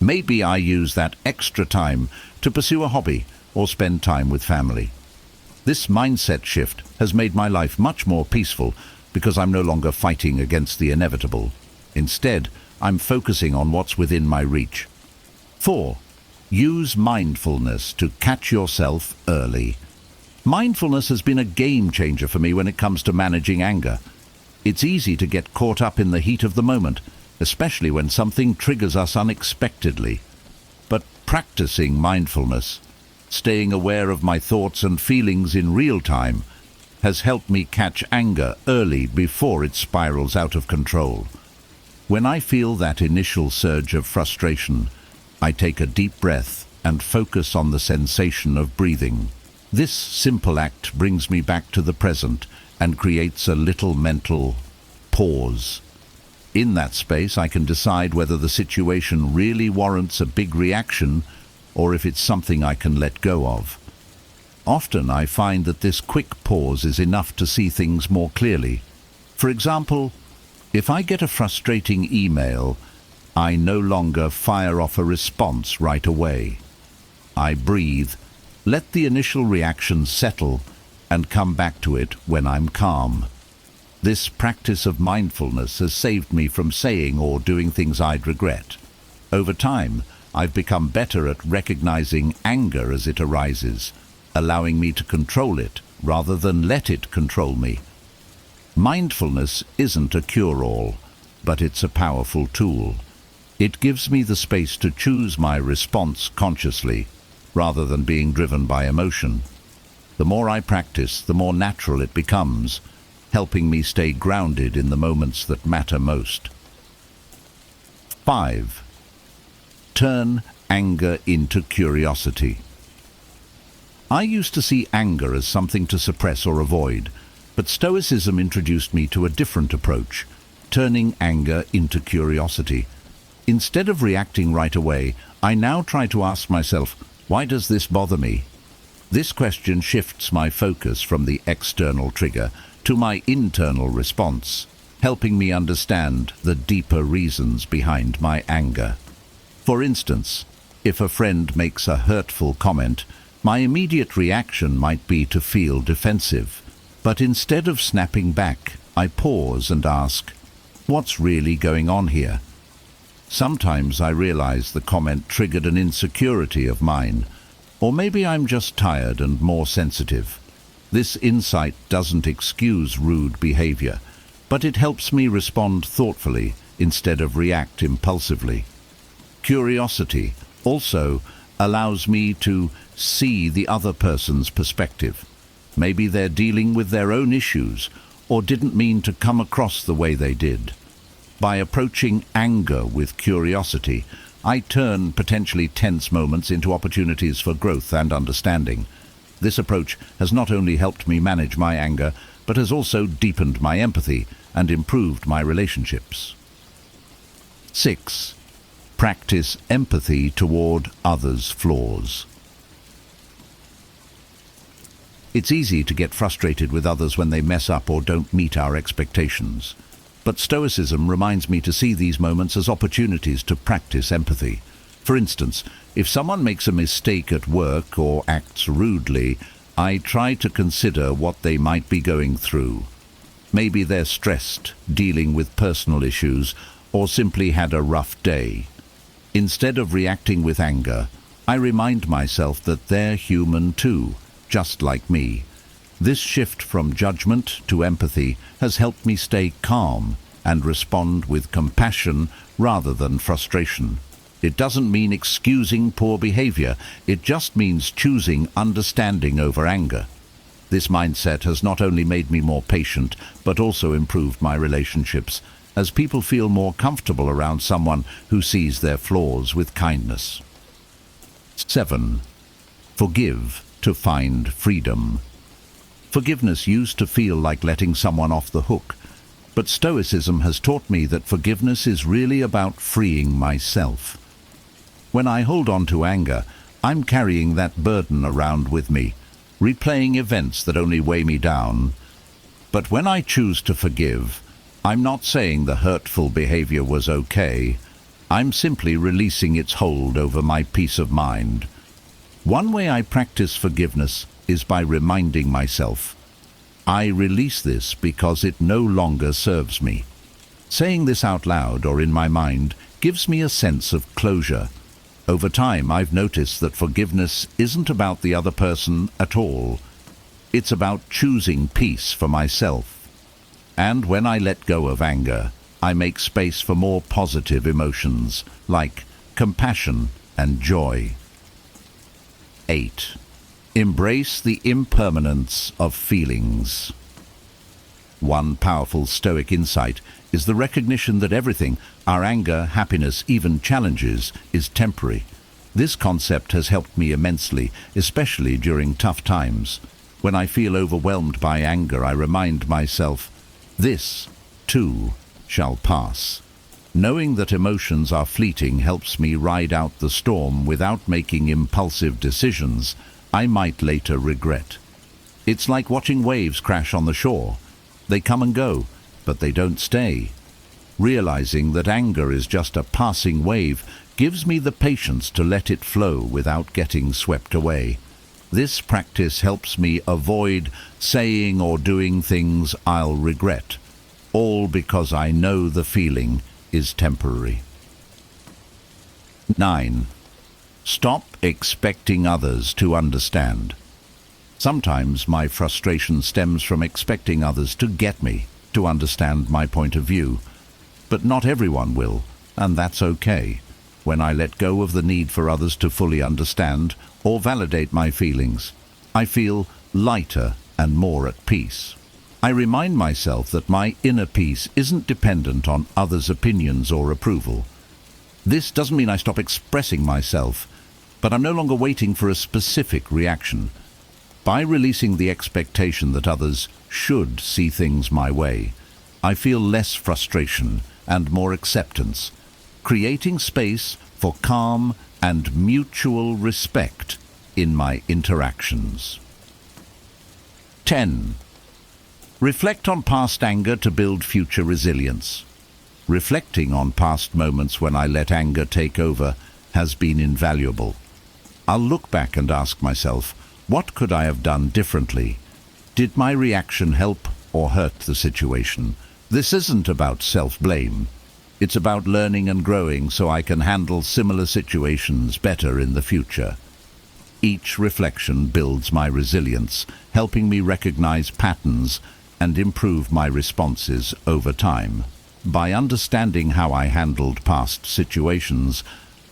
Maybe I use that extra time to pursue a hobby or spend time with family. This mindset shift has made my life much more peaceful because I'm no longer fighting against the inevitable. Instead, I'm focusing on what's within my reach. 4. Use mindfulness to catch yourself early. Mindfulness has been a game changer for me when it comes to managing anger. It's easy to get caught up in the heat of the moment, especially when something triggers us unexpectedly. But practicing mindfulness, staying aware of my thoughts and feelings in real time, has helped me catch anger early before it spirals out of control. When I feel that initial surge of frustration, I take a deep breath and focus on the sensation of breathing. This simple act brings me back to the present and creates a little mental pause. In that space, I can decide whether the situation really warrants a big reaction or if it's something I can let go of. Often I find that this quick pause is enough to see things more clearly. For example, if I get a frustrating email, I no longer fire off a response right away. I breathe, let the initial reaction settle, and come back to it when I'm calm. This practice of mindfulness has saved me from saying or doing things I'd regret. Over time, I've become better at recognizing anger as it arises, allowing me to control it rather than let it control me. Mindfulness isn't a cure-all, but it's a powerful tool. It gives me the space to choose my response consciously, rather than being driven by emotion. The more I practice, the more natural it becomes, helping me stay grounded in the moments that matter most. 5. Turn anger into curiosity. I used to see anger as something to suppress or avoid, but Stoicism introduced me to a different approach, turning anger into curiosity. Instead of reacting right away, I now try to ask myself, why does this bother me? This question shifts my focus from the external trigger to my internal response, helping me understand the deeper reasons behind my anger. For instance, if a friend makes a hurtful comment, my immediate reaction might be to feel defensive. But instead of snapping back, I pause and ask, what's really going on here? Sometimes I realize the comment triggered an insecurity of mine, or maybe I'm just tired and more sensitive. This insight doesn't excuse rude behavior, but it helps me respond thoughtfully instead of react impulsively. Curiosity also allows me to see the other person's perspective. Maybe they're dealing with their own issues or didn't mean to come across the way they did. By approaching anger with curiosity, I turn potentially tense moments into opportunities for growth and understanding. This approach has not only helped me manage my anger, but has also deepened my empathy and improved my relationships. 6. Practice empathy toward others' flaws. It's easy to get frustrated with others when they mess up or don't meet our expectations. But Stoicism reminds me to see these moments as opportunities to practice empathy. For instance, if someone makes a mistake at work or acts rudely, I try to consider what they might be going through. Maybe they're stressed, dealing with personal issues, or simply had a rough day. Instead of reacting with anger, I remind myself that they're human too, just like me. This shift from judgment to empathy has helped me stay calm and respond with compassion rather than frustration. It doesn't mean excusing poor behavior, it just means choosing understanding over anger. This mindset has not only made me more patient, but also improved my relationships, as people feel more comfortable around someone who sees their flaws with kindness. 7. Forgive to find freedom. Forgiveness used to feel like letting someone off the hook, but Stoicism has taught me that forgiveness is really about freeing myself. When I hold on to anger, I'm carrying that burden around with me, replaying events that only weigh me down. But when I choose to forgive, I'm not saying the hurtful behavior was okay. I'm simply releasing its hold over my peace of mind. One way I practice forgiveness is by reminding myself, I release this because it no longer serves me. Saying this out loud or in my mind gives me a sense of closure. Over time, I've noticed that forgiveness isn't about the other person at all. It's about choosing peace for myself. And when I let go of anger, I make space for more positive emotions, like compassion and joy. 8. Embrace the impermanence of feelings. One powerful Stoic insight is the recognition that everything, our anger, happiness, even challenges, is temporary. This concept has helped me immensely, especially during tough times. When I feel overwhelmed by anger, I remind myself, this, too, shall pass. Knowing that emotions are fleeting helps me ride out the storm without making impulsive decisions I might later regret. It's like watching waves crash on the shore. They come and go, but they don't stay. Realizing that anger is just a passing wave gives me the patience to let it flow without getting swept away. This practice helps me avoid saying or doing things I'll regret, all because I know the feeling is temporary. 9. Stop expecting others to understand. Sometimes my frustration stems from expecting others to get me, to understand my point of view. But not everyone will, and that's okay. When I let go of the need for others to fully understand or validate my feelings, I feel lighter and more at peace. I remind myself that my inner peace isn't dependent on others' opinions or approval. This doesn't mean I stop expressing myself, but I'm no longer waiting for a specific reaction. By releasing the expectation that others should see things my way, I feel less frustration and more acceptance, creating space for calm and mutual respect in my interactions. 10. Reflect on past anger to build future resilience. Reflecting on past moments when I let anger take over has been invaluable. I'll look back and ask myself, what could I have done differently? Did my reaction help or hurt the situation? This isn't about self-blame. It's about learning and growing so I can handle similar situations better in the future. Each reflection builds my resilience, helping me recognize patterns and improve my responses over time. By understanding how I handled past situations,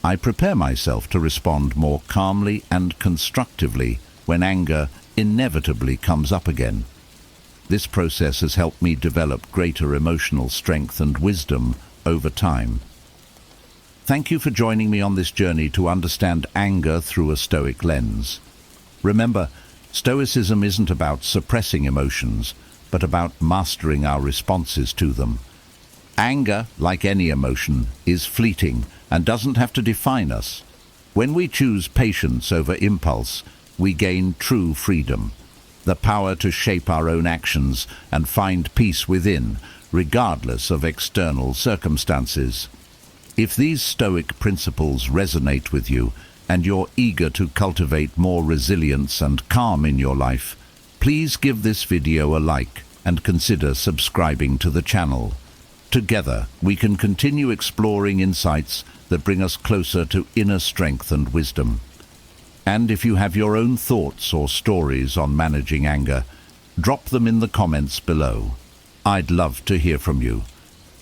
I prepare myself to respond more calmly and constructively when anger inevitably comes up again. This process has helped me develop greater emotional strength and wisdom over time. Thank you for joining me on this journey to understand anger through a Stoic lens. Remember, Stoicism isn't about suppressing emotions, but about mastering our responses to them. Anger, like any emotion, is fleeting and doesn't have to define us. When we choose patience over impulse, we gain true freedom, the power to shape our own actions and find peace within, regardless of external circumstances. If these Stoic principles resonate with you and you're eager to cultivate more resilience and calm in your life, please give this video a like and consider subscribing to the channel. Together, we can continue exploring insights that bring us closer to inner strength and wisdom. And if you have your own thoughts or stories on managing anger, drop them in the comments below. I'd love to hear from you.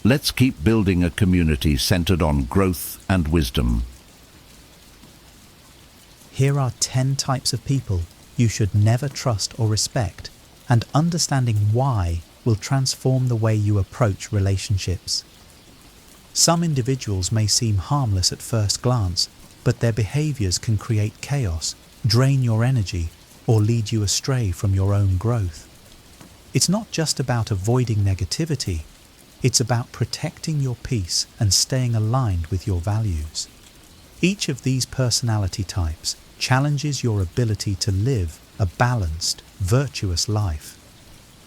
Let's keep building a community centered on growth and wisdom. Here are 10 types of people you should never trust or respect, and understanding why will transform the way you approach relationships. Some individuals may seem harmless at first glance, but their behaviors can create chaos, drain your energy, or lead you astray from your own growth. It's not just about avoiding negativity, it's about protecting your peace and staying aligned with your values. Each of these personality types challenges your ability to live a balanced, virtuous life.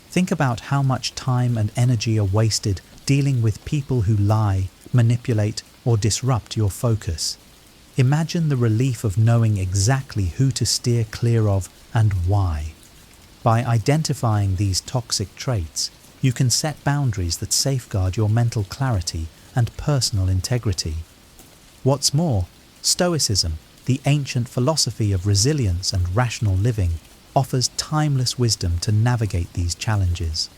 Think about how much time and energy are wasted dealing with people who lie, manipulate, or disrupt your focus. Imagine the relief of knowing exactly who to steer clear of and why. By identifying these toxic traits, you can set boundaries that safeguard your mental clarity and personal integrity. What's more, Stoicism, the ancient philosophy of resilience and rational living, offers timeless wisdom to navigate these challenges.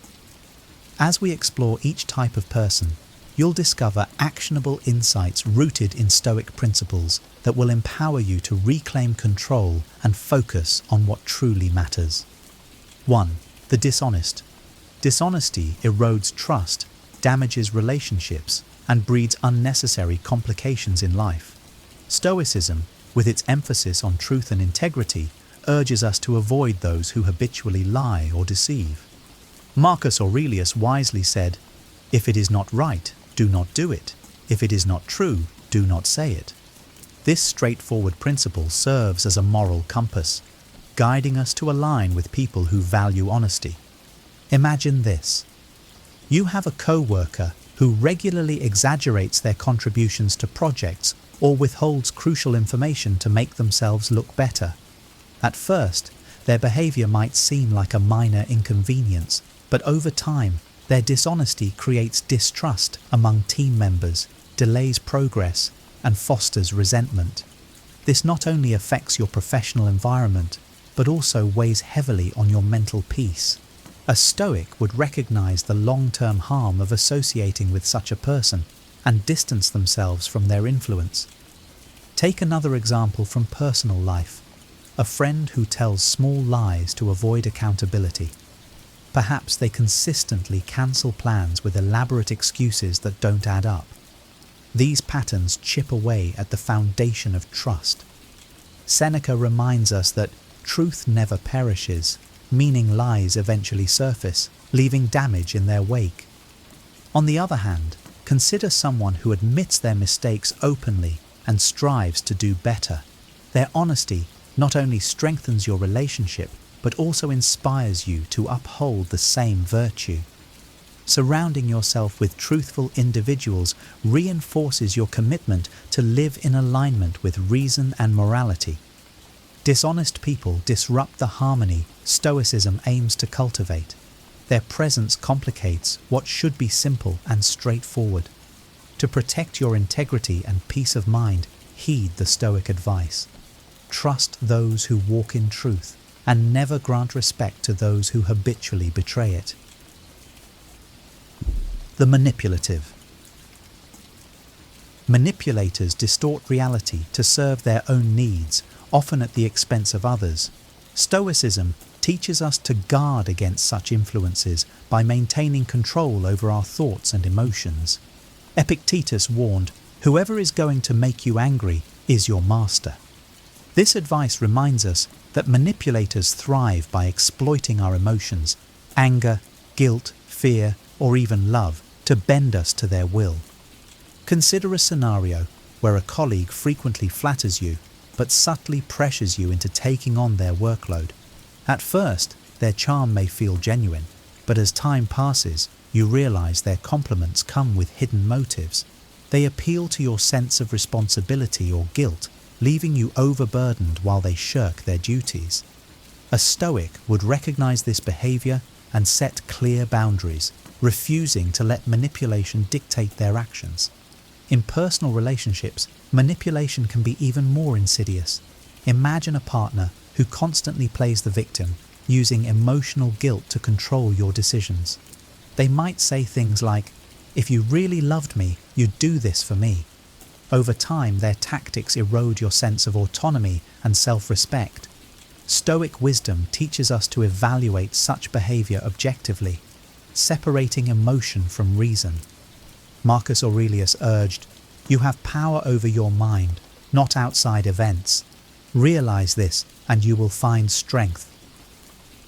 As we explore each type of person, you'll discover actionable insights rooted in Stoic principles that will empower you to reclaim control and focus on what truly matters. 1. The dishonest. Dishonesty erodes trust, damages relationships, and breeds unnecessary complications in life. Stoicism, with its emphasis on truth and integrity, urges us to avoid those who habitually lie or deceive. Marcus Aurelius wisely said, "If it is not right, do not do it. If it is not true, do not say it." This straightforward principle serves as a moral compass, guiding us to align with people who value honesty. Imagine this. You have a co-worker who regularly exaggerates their contributions to projects or withholds crucial information to make themselves look better. At first, their behavior might seem like a minor inconvenience, but over time, their dishonesty creates distrust among team members, delays progress, and fosters resentment. This not only affects your professional environment, but also weighs heavily on your mental peace. A Stoic would recognize the long-term harm of associating with such a person and distance themselves from their influence. Take another example from personal life. A friend who tells small lies to avoid accountability. Perhaps they consistently cancel plans with elaborate excuses that don't add up. These patterns chip away at the foundation of trust. Seneca reminds us that truth never perishes, meaning lies eventually surface, leaving damage in their wake. On the other hand, consider someone who admits their mistakes openly and strives to do better. Their honesty not only strengthens your relationship, but also inspires you to uphold the same virtue. Surrounding yourself with truthful individuals reinforces your commitment to live in alignment with reason and morality. Dishonest people disrupt the harmony Stoicism aims to cultivate. Their presence complicates what should be simple and straightforward. To protect your integrity and peace of mind, heed the Stoic advice. Trust those who walk in truth, and never grant respect to those who habitually betray it. The manipulative. Manipulators distort reality to serve their own needs, often at the expense of others. Stoicism teaches us to guard against such influences by maintaining control over our thoughts and emotions. Epictetus warned, "Whoever is going to make you angry is your master." This advice reminds us that manipulators thrive by exploiting our emotions, anger, guilt, fear, or even love, to bend us to their will. Consider a scenario where a colleague frequently flatters you, but subtly pressures you into taking on their workload. At first, their charm may feel genuine, but as time passes, you realize their compliments come with hidden motives. They appeal to your sense of responsibility or guilt, leaving you overburdened while they shirk their duties. A Stoic would recognize this behavior and set clear boundaries, refusing to let manipulation dictate their actions. In personal relationships, manipulation can be even more insidious. Imagine a partner who constantly plays the victim, using emotional guilt to control your decisions. They might say things like, "If you really loved me, you'd do this for me." Over time, their tactics erode your sense of autonomy and self-respect. Stoic wisdom teaches us to evaluate such behavior objectively, separating emotion from reason. Marcus Aurelius urged, "You have power over your mind, not outside events. Realize this, and you will find strength."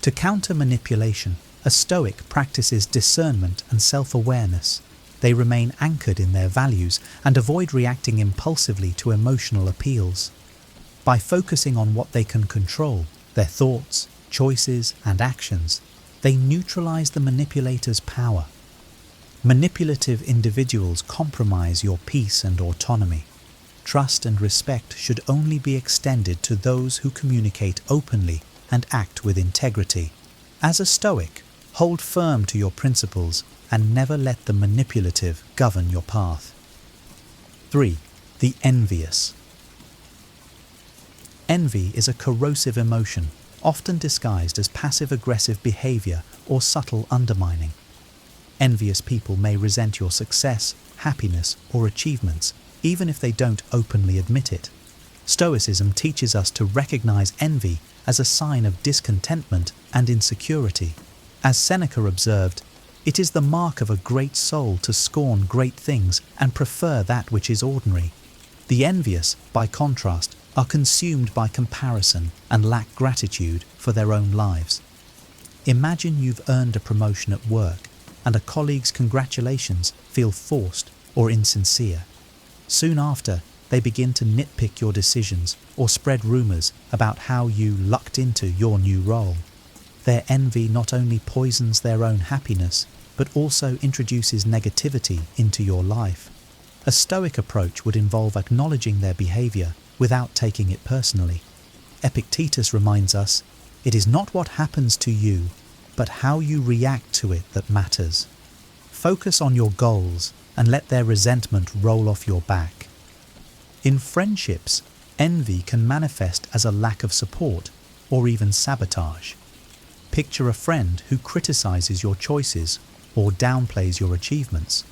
To counter manipulation, a Stoic practices discernment and self-awareness. They remain anchored in their values and avoid reacting impulsively to emotional appeals. By focusing on what they can control, their thoughts, choices, and actions, they neutralize the manipulator's power. Manipulative individuals compromise your peace and autonomy. Trust and respect should only be extended to those who communicate openly and act with integrity. As a Stoic, hold firm to your principles and never let the manipulative govern your path. 3. The envious. Envy is a corrosive emotion, often disguised as passive-aggressive behavior or subtle undermining. Envious people may resent your success, happiness, or achievements, even if they don't openly admit it. Stoicism teaches us to recognize envy as a sign of discontentment and insecurity. As Seneca observed, "It is the mark of a great soul to scorn great things and prefer that which is ordinary." The envious, by contrast, are consumed by comparison and lack gratitude for their own lives. Imagine you've earned a promotion at work, and a colleague's congratulations feel forced or insincere. Soon after, they begin to nitpick your decisions or spread rumors about how you lucked into your new role. Their envy not only poisons their own happiness, but also introduces negativity into your life. A Stoic approach would involve acknowledging their behavior without taking it personally. Epictetus reminds us, it is not what happens to you, but how you react to it that matters. Focus on your goals and let their resentment roll off your back. In friendships, envy can manifest as a lack of support or even sabotage. Picture a friend who criticizes your choices or downplays your achievements.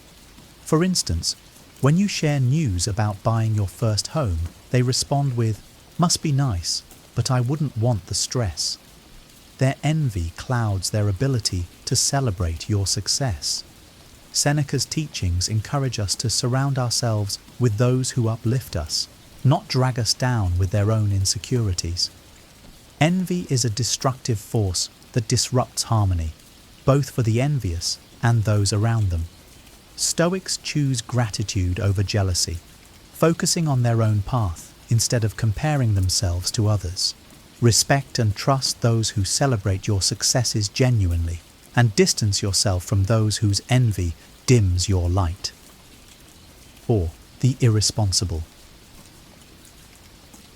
For instance, when you share news about buying your first home, they respond with, "Must be nice, but I wouldn't want the stress." Their envy clouds their ability to celebrate your success. Seneca's teachings encourage us to surround ourselves with those who uplift us, not drag us down with their own insecurities. Envy is a destructive force that disrupts harmony, both for the envious and those around them. Stoics choose gratitude over jealousy, focusing on their own path instead of comparing themselves to others. Respect and trust those who celebrate your successes genuinely, and distance yourself from those whose envy dims your light. 4. The irresponsible.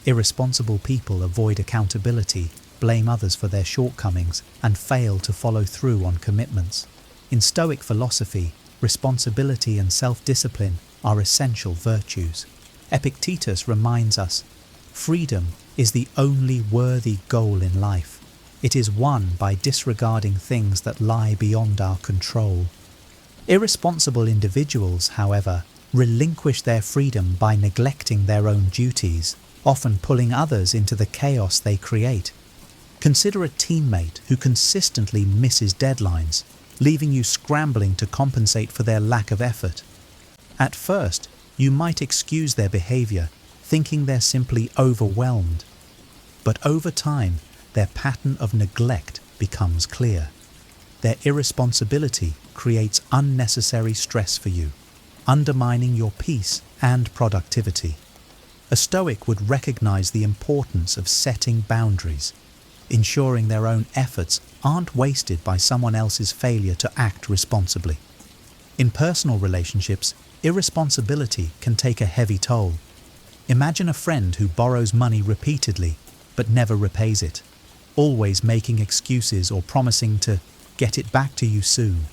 Irresponsible people avoid accountability, blame others for their shortcomings, and fail to follow through on commitments. In Stoic philosophy, responsibility and self-discipline are essential virtues. Epictetus reminds us, freedom is the only worthy goal in life. It is won by disregarding things that lie beyond our control. Irresponsible individuals, however, relinquish their freedom by neglecting their own duties, often pulling others into the chaos they create. Consider a teammate who consistently misses deadlines, leaving you scrambling to compensate for their lack of effort. At first, you might excuse their behavior, thinking they're simply overwhelmed. But over time, their pattern of neglect becomes clear. Their irresponsibility creates unnecessary stress for you, undermining your peace and productivity. A Stoic would recognize the importance of setting boundaries, ensuring their own efforts aren't wasted by someone else's failure to act responsibly. In personal relationships, irresponsibility can take a heavy toll. Imagine a friend who borrows money repeatedly but never repays it, always making excuses or promising to get it back to you soon.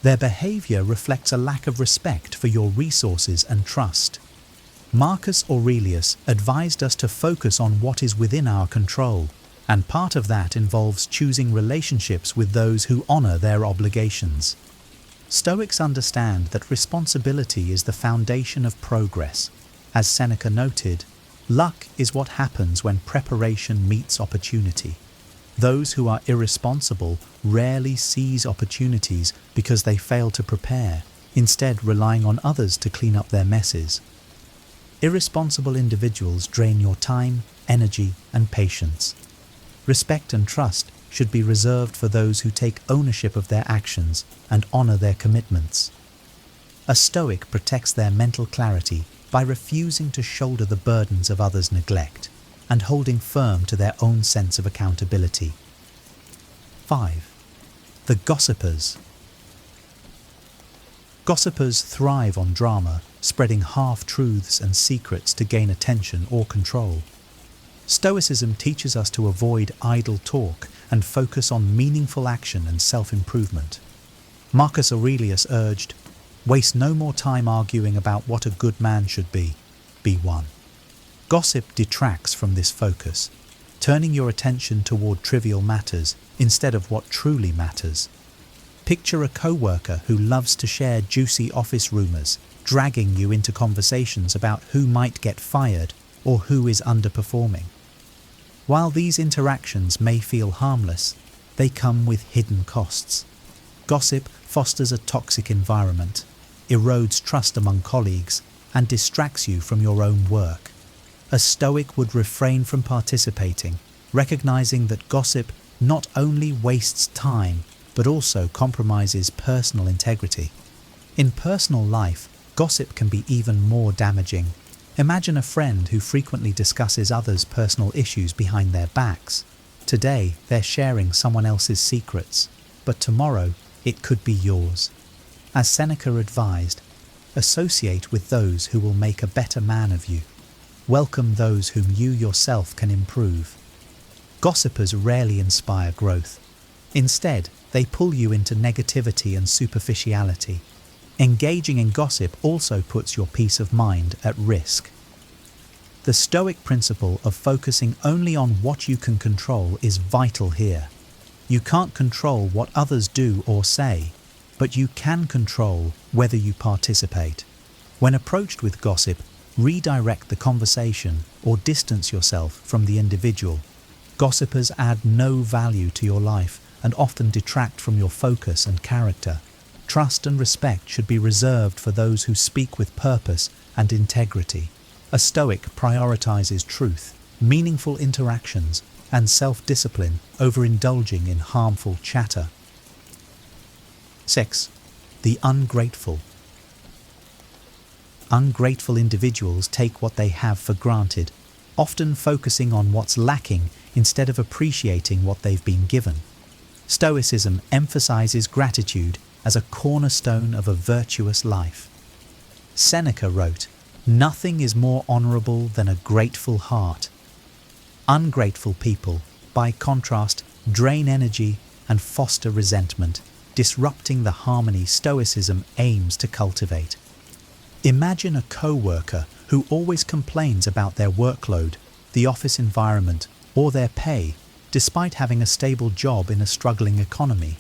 Their behavior reflects a lack of respect for your resources and trust. Marcus Aurelius advised us to focus on what is within our control, and part of that involves choosing relationships with those who honor their obligations. Stoics understand that responsibility is the foundation of progress. As Seneca noted, luck is what happens when preparation meets opportunity. Those who are irresponsible rarely seize opportunities because they fail to prepare, instead relying on others to clean up their messes. Irresponsible individuals drain your time, energy, and patience. Respect and trust should be reserved for those who take ownership of their actions and honor their commitments. A Stoic protects their mental clarity by refusing to shoulder the burdens of others' neglect and holding firm to their own sense of accountability. 5. The gossipers. Gossipers thrive on drama, spreading half-truths and secrets to gain attention or control. Stoicism teaches us to avoid idle talk and focus on meaningful action and self-improvement. Marcus Aurelius urged, "Waste no more time arguing about what a good man should be. Be one." Gossip detracts from this focus, turning your attention toward trivial matters instead of what truly matters. Picture a co-worker who loves to share juicy office rumors, dragging you into conversations about who might get fired or who is underperforming. While these interactions may feel harmless, they come with hidden costs. Gossip fosters a toxic environment, erodes trust among colleagues, and distracts you from your own work. A Stoic would refrain from participating, recognizing that gossip not only wastes time, but also compromises personal integrity. In personal life, gossip can be even more damaging. Imagine a friend who frequently discusses others' personal issues behind their backs. Today, they're sharing someone else's secrets, but tomorrow, it could be yours. As Seneca advised, associate with those who will make a better man of you. welcome those whom you yourself can improve. Gossipers rarely inspire growth. Instead, they pull you into negativity and superficiality. Engaging in gossip also puts your peace of mind at risk. The Stoic principle of focusing only on what you can control is vital here. You can't control what others do or say, but you can control whether you participate. When approached with gossip, redirect the conversation or distance yourself from the individual. Gossipers add no value to your life and often detract from your focus and character. Trust and respect should be reserved for those who speak with purpose and integrity. A Stoic prioritizes truth, meaningful interactions, and self-discipline over indulging in harmful chatter. 6. The ungrateful. Ungrateful individuals take what they have for granted, often focusing on what's lacking instead of appreciating what they've been given. Stoicism emphasizes gratitude as a cornerstone of a virtuous life. Seneca wrote, "Nothing is more honorable than a grateful heart." Ungrateful people, by contrast, drain energy and foster resentment, disrupting the harmony Stoicism aims to cultivate. Imagine a co-worker who always complains about their workload, the office environment, or their pay, despite having a stable job in a struggling economy.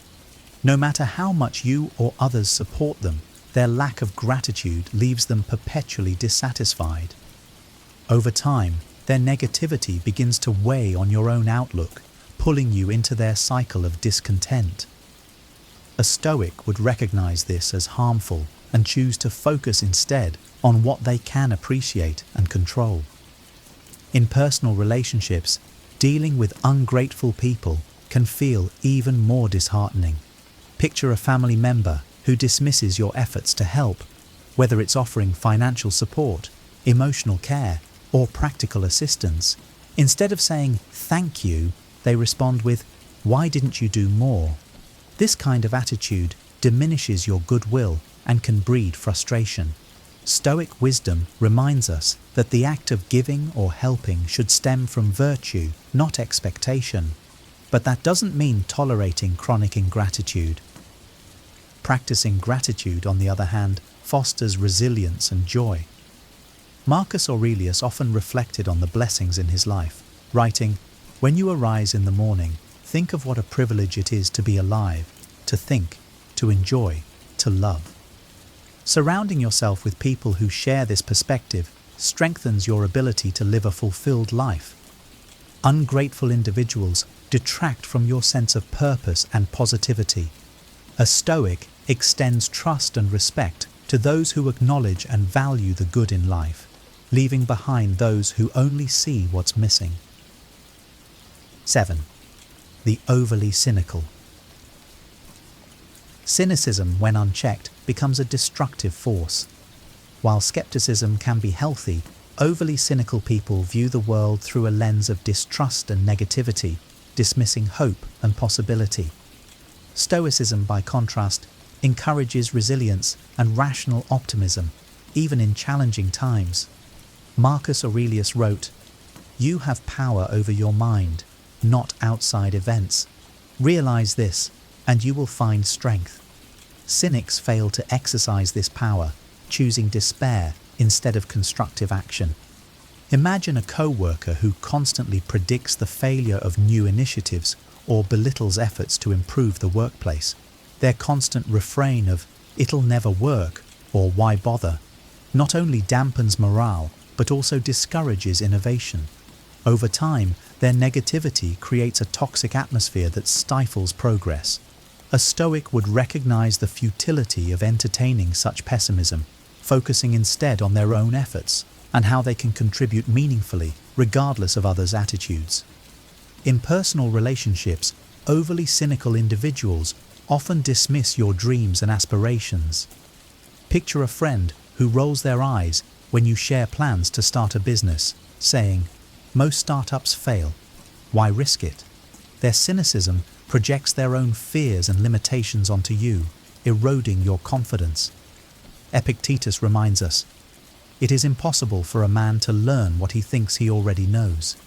No matter how much you or others support them, their lack of gratitude leaves them perpetually dissatisfied. Over time, their negativity begins to weigh on your own outlook, pulling you into their cycle of discontent. A Stoic would recognize this as harmful and choose to focus instead on what they can appreciate and control. In personal relationships, dealing with ungrateful people can feel even more disheartening. Picture a family member who dismisses your efforts to help, whether it's offering financial support, emotional care, or practical assistance. Instead of saying, "Thank you," they respond with, "Why didn't you do more?" This kind of attitude diminishes your goodwill and can breed frustration. Stoic wisdom reminds us that the act of giving or helping should stem from virtue, not expectation. But that doesn't mean tolerating chronic ingratitude. Practicing gratitude, on the other hand, fosters resilience and joy. Marcus Aurelius often reflected on the blessings in his life, writing, "When you arise in the morning, think of what a privilege it is to be alive, to think, to enjoy, to love." Surrounding yourself with people who share this perspective strengthens your ability to live a fulfilled life. Ungrateful individuals detract from your sense of purpose and positivity. A Stoic extends trust and respect to those who acknowledge and value the good in life, leaving behind those who only see what's missing. 7. The overly cynical. Cynicism, when unchecked, becomes a destructive force. While skepticism can be healthy, overly cynical people view the world through a lens of distrust and negativity, dismissing hope and possibility. Stoicism, by contrast, encourages resilience and rational optimism, even in challenging times. Marcus Aurelius wrote, "You have power over your mind, not outside events. Realize this, and you will find strength." Cynics fail to exercise this power, choosing despair instead of constructive action. Imagine a co-worker who constantly predicts the failure of new initiatives or belittles efforts to improve the workplace. Their constant refrain of "it'll never work" or "why bother" not only dampens morale, but also discourages innovation. Over time, their negativity creates a toxic atmosphere that stifles progress. A Stoic would recognize the futility of entertaining such pessimism, focusing instead on their own efforts and how they can contribute meaningfully, regardless of others' attitudes. In personal relationships, overly cynical individuals often dismiss your dreams and aspirations. Picture a friend who rolls their eyes when you share plans to start a business, saying, "Most startups fail. Why risk it?" Their cynicism projects their own fears and limitations onto you, eroding your confidence. Epictetus reminds us, it is impossible for a man to learn what he thinks he already knows.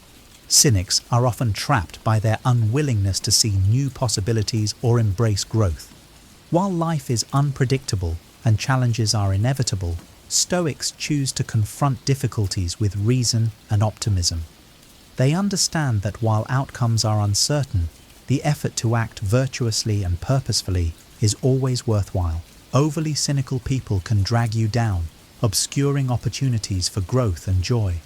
Cynics are often trapped by their unwillingness to see new possibilities or embrace growth. While life is unpredictable and challenges are inevitable, Stoics choose to confront difficulties with reason and optimism. They understand that while outcomes are uncertain, the effort to act virtuously and purposefully is always worthwhile. Overly cynical people can drag you down, obscuring opportunities for growth and joy.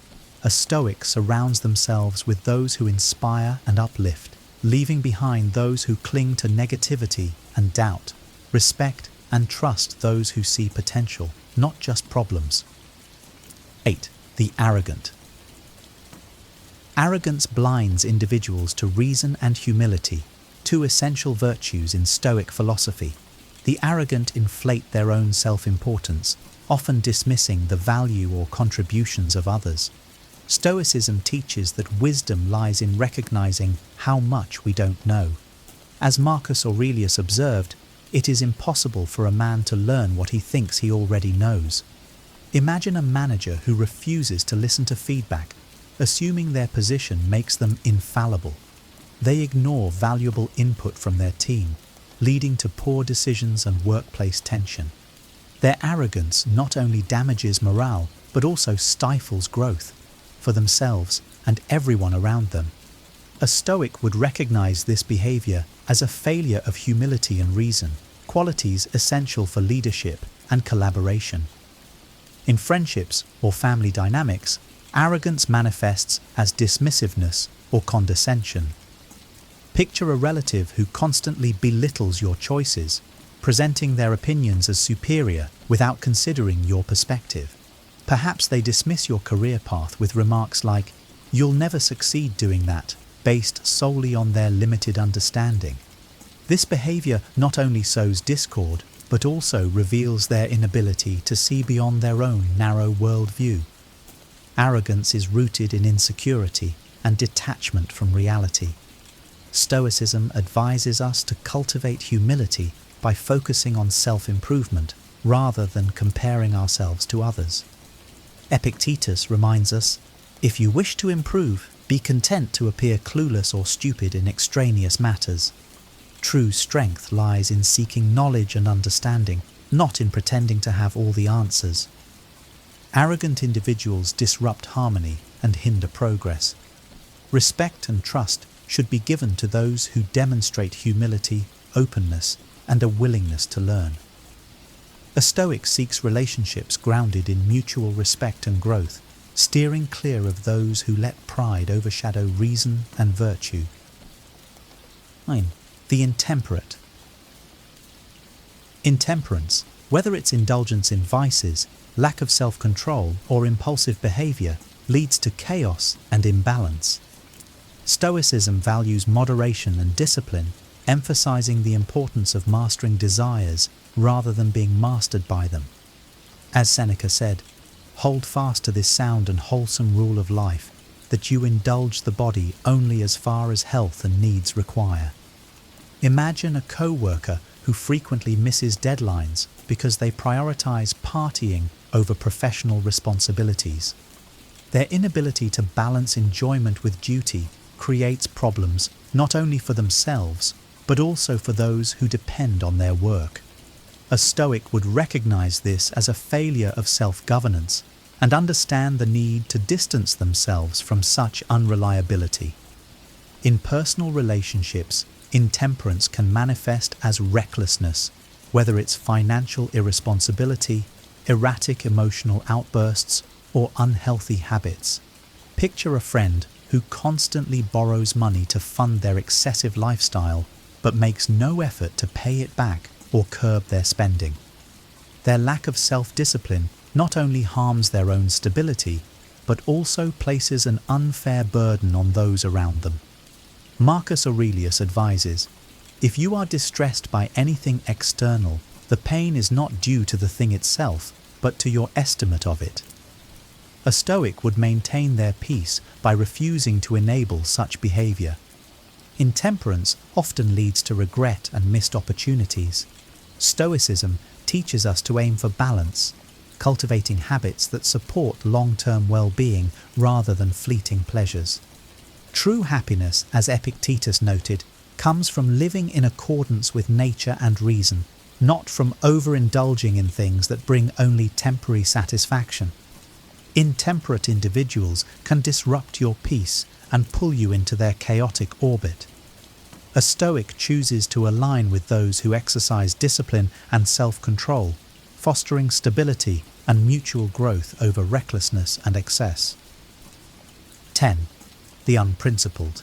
A Stoic surrounds themselves with those who inspire and uplift, leaving behind those who cling to negativity and doubt. Respect and trust those who see potential, not just problems. 8. The arrogant. Arrogance blinds individuals to reason and humility, two essential virtues in Stoic philosophy. The arrogant inflate their own self-importance, often dismissing the value or contributions of others. Stoicism teaches that wisdom lies in recognizing how much we don't know. As Marcus Aurelius observed, it is impossible for a man to learn what he thinks he already knows. Imagine a manager who refuses to listen to feedback, assuming their position makes them infallible. They ignore valuable input from their team, leading to poor decisions and workplace tension. Their arrogance not only damages morale, but also stifles growth for themselves and everyone around them. A Stoic would recognize this behavior as a failure of humility and reason, qualities essential for leadership and collaboration. In friendships or family dynamics, arrogance manifests as dismissiveness or condescension. Picture a relative who constantly belittles your choices, presenting their opinions as superior without considering your perspective. Perhaps they dismiss your career path with remarks like, "You'll never succeed doing that," based solely on their limited understanding. This behavior not only sows discord, but also reveals their inability to see beyond their own narrow worldview. Arrogance is rooted in insecurity and detachment from reality. Stoicism advises us to cultivate humility by focusing on self-improvement rather than comparing ourselves to others. Epictetus reminds us, "If you wish to improve, be content to appear clueless or stupid in extraneous matters." True strength lies in seeking knowledge and understanding, not in pretending to have all the answers. Arrogant individuals disrupt harmony and hinder progress. Respect and trust should be given to those who demonstrate humility, openness, and a willingness to learn. A Stoic seeks relationships grounded in mutual respect and growth, steering clear of those who let pride overshadow reason and virtue. 9. The intemperate. Intemperance, whether it's indulgence in vices, lack of self-control, or impulsive behavior, leads to chaos and imbalance. Stoicism values moderation and discipline, emphasizing the importance of mastering desires rather than being mastered by them. As Seneca said, "Hold fast to this sound and wholesome rule of life, that you indulge the body only as far as health and needs require." Imagine a co-worker who frequently misses deadlines because they prioritize partying over professional responsibilities. Their inability to balance enjoyment with duty creates problems not only for themselves, but also for those who depend on their work. A Stoic would recognize this as a failure of self-governance and understand the need to distance themselves from such unreliability. In personal relationships, intemperance can manifest as recklessness, whether it's financial irresponsibility, erratic emotional outbursts, or unhealthy habits. Picture a friend who constantly borrows money to fund their excessive lifestyle, but makes no effort to pay it back or curb their spending. Their lack of self-discipline not only harms their own stability, but also places an unfair burden on those around them. Marcus Aurelius advises, "If you are distressed by anything external, the pain is not due to the thing itself, but to your estimate of it." A Stoic would maintain their peace by refusing to enable such behavior. Intemperance often leads to regret and missed opportunities. Stoicism teaches us to aim for balance, cultivating habits that support long-term well-being rather than fleeting pleasures. True happiness, as Epictetus noted, comes from living in accordance with nature and reason, not from overindulging in things that bring only temporary satisfaction. Intemperate individuals can disrupt your peace and pull you into their chaotic orbit. A Stoic chooses to align with those who exercise discipline and self-control, fostering stability and mutual growth over recklessness and excess. 10. The unprincipled.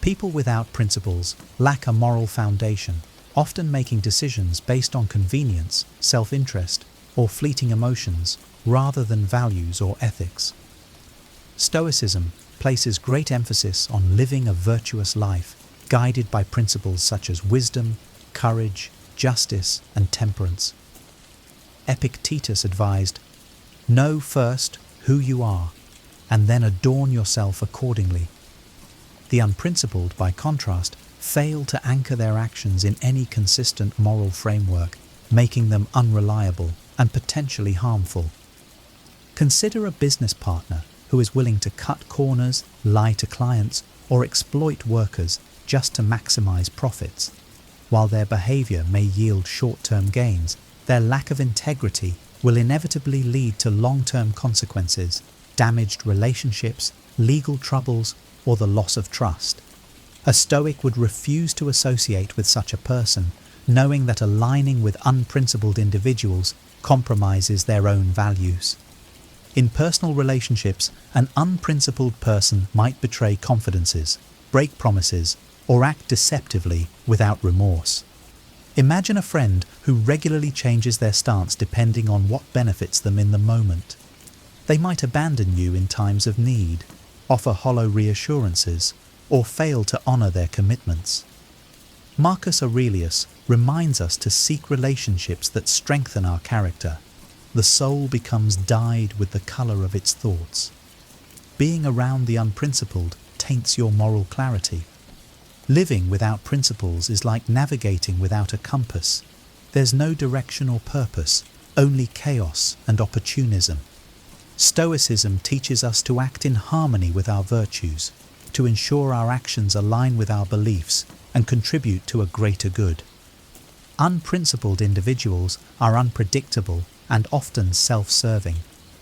People without principles lack a moral foundation, often making decisions based on convenience, self-interest, or fleeting emotions rather than values or ethics. Stoicism places great emphasis on living a virtuous life, guided by principles such as wisdom, courage, justice, and temperance. Epictetus advised, "Know first who you are, and then adorn yourself accordingly." The unprincipled, by contrast, fail to anchor their actions in any consistent moral framework, making them unreliable and potentially harmful. Consider a business partner who is willing to cut corners, lie to clients, or exploit workers just to maximize profits. While their behavior may yield short-term gains, their lack of integrity will inevitably lead to long-term consequences, damaged relationships, legal troubles, or the loss of trust. A Stoic would refuse to associate with such a person, knowing that aligning with unprincipled individuals compromises their own values. In personal relationships, an unprincipled person might betray confidences, break promises, or act deceptively without remorse. Imagine a friend who regularly changes their stance depending on what benefits them in the moment. They might abandon you in times of need, offer hollow reassurances, or fail to honor their commitments. Marcus Aurelius reminds us to seek relationships that strengthen our character. The soul becomes dyed with the color of its thoughts. Being around the unprincipled taints your moral clarity. Living without principles is like navigating without a compass. There's no direction or purpose, only chaos and opportunism. Stoicism teaches us to act in harmony with our virtues, to ensure our actions align with our beliefs and contribute to a greater good. Unprincipled individuals are unpredictable and often self-serving,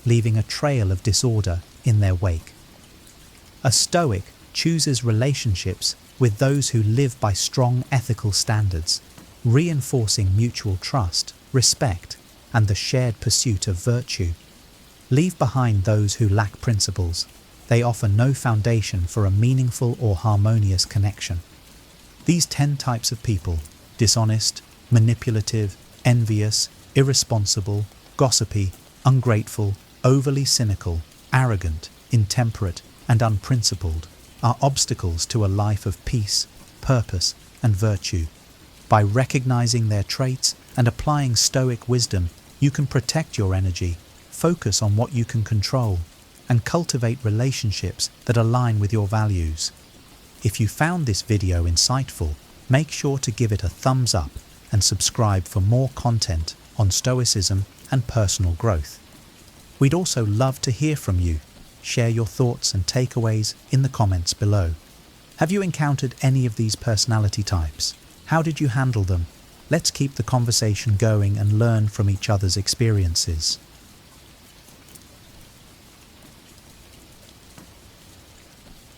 leaving a trail of disorder in their wake. A Stoic chooses relationships with those who live by strong ethical standards, reinforcing mutual trust, respect, and the shared pursuit of virtue. Leave behind those who lack principles. They offer no foundation for a meaningful or harmonious connection. These 10 types of people, dishonest, manipulative, envious, irresponsible, gossipy, ungrateful, overly cynical, arrogant, intemperate, and unprincipled, are obstacles to a life of peace, purpose, and virtue. By recognizing their traits and applying Stoic wisdom, you can protect your energy, focus on what you can control, and cultivate relationships that align with your values. If you found this video insightful, make sure to give it a thumbs up and subscribe for more content on Stoicism and personal growth. We'd also love to hear from you. Share your thoughts and takeaways in the comments below. Have you encountered any of these personality types? How did you handle them? Let's keep the conversation going and learn from each other's experiences.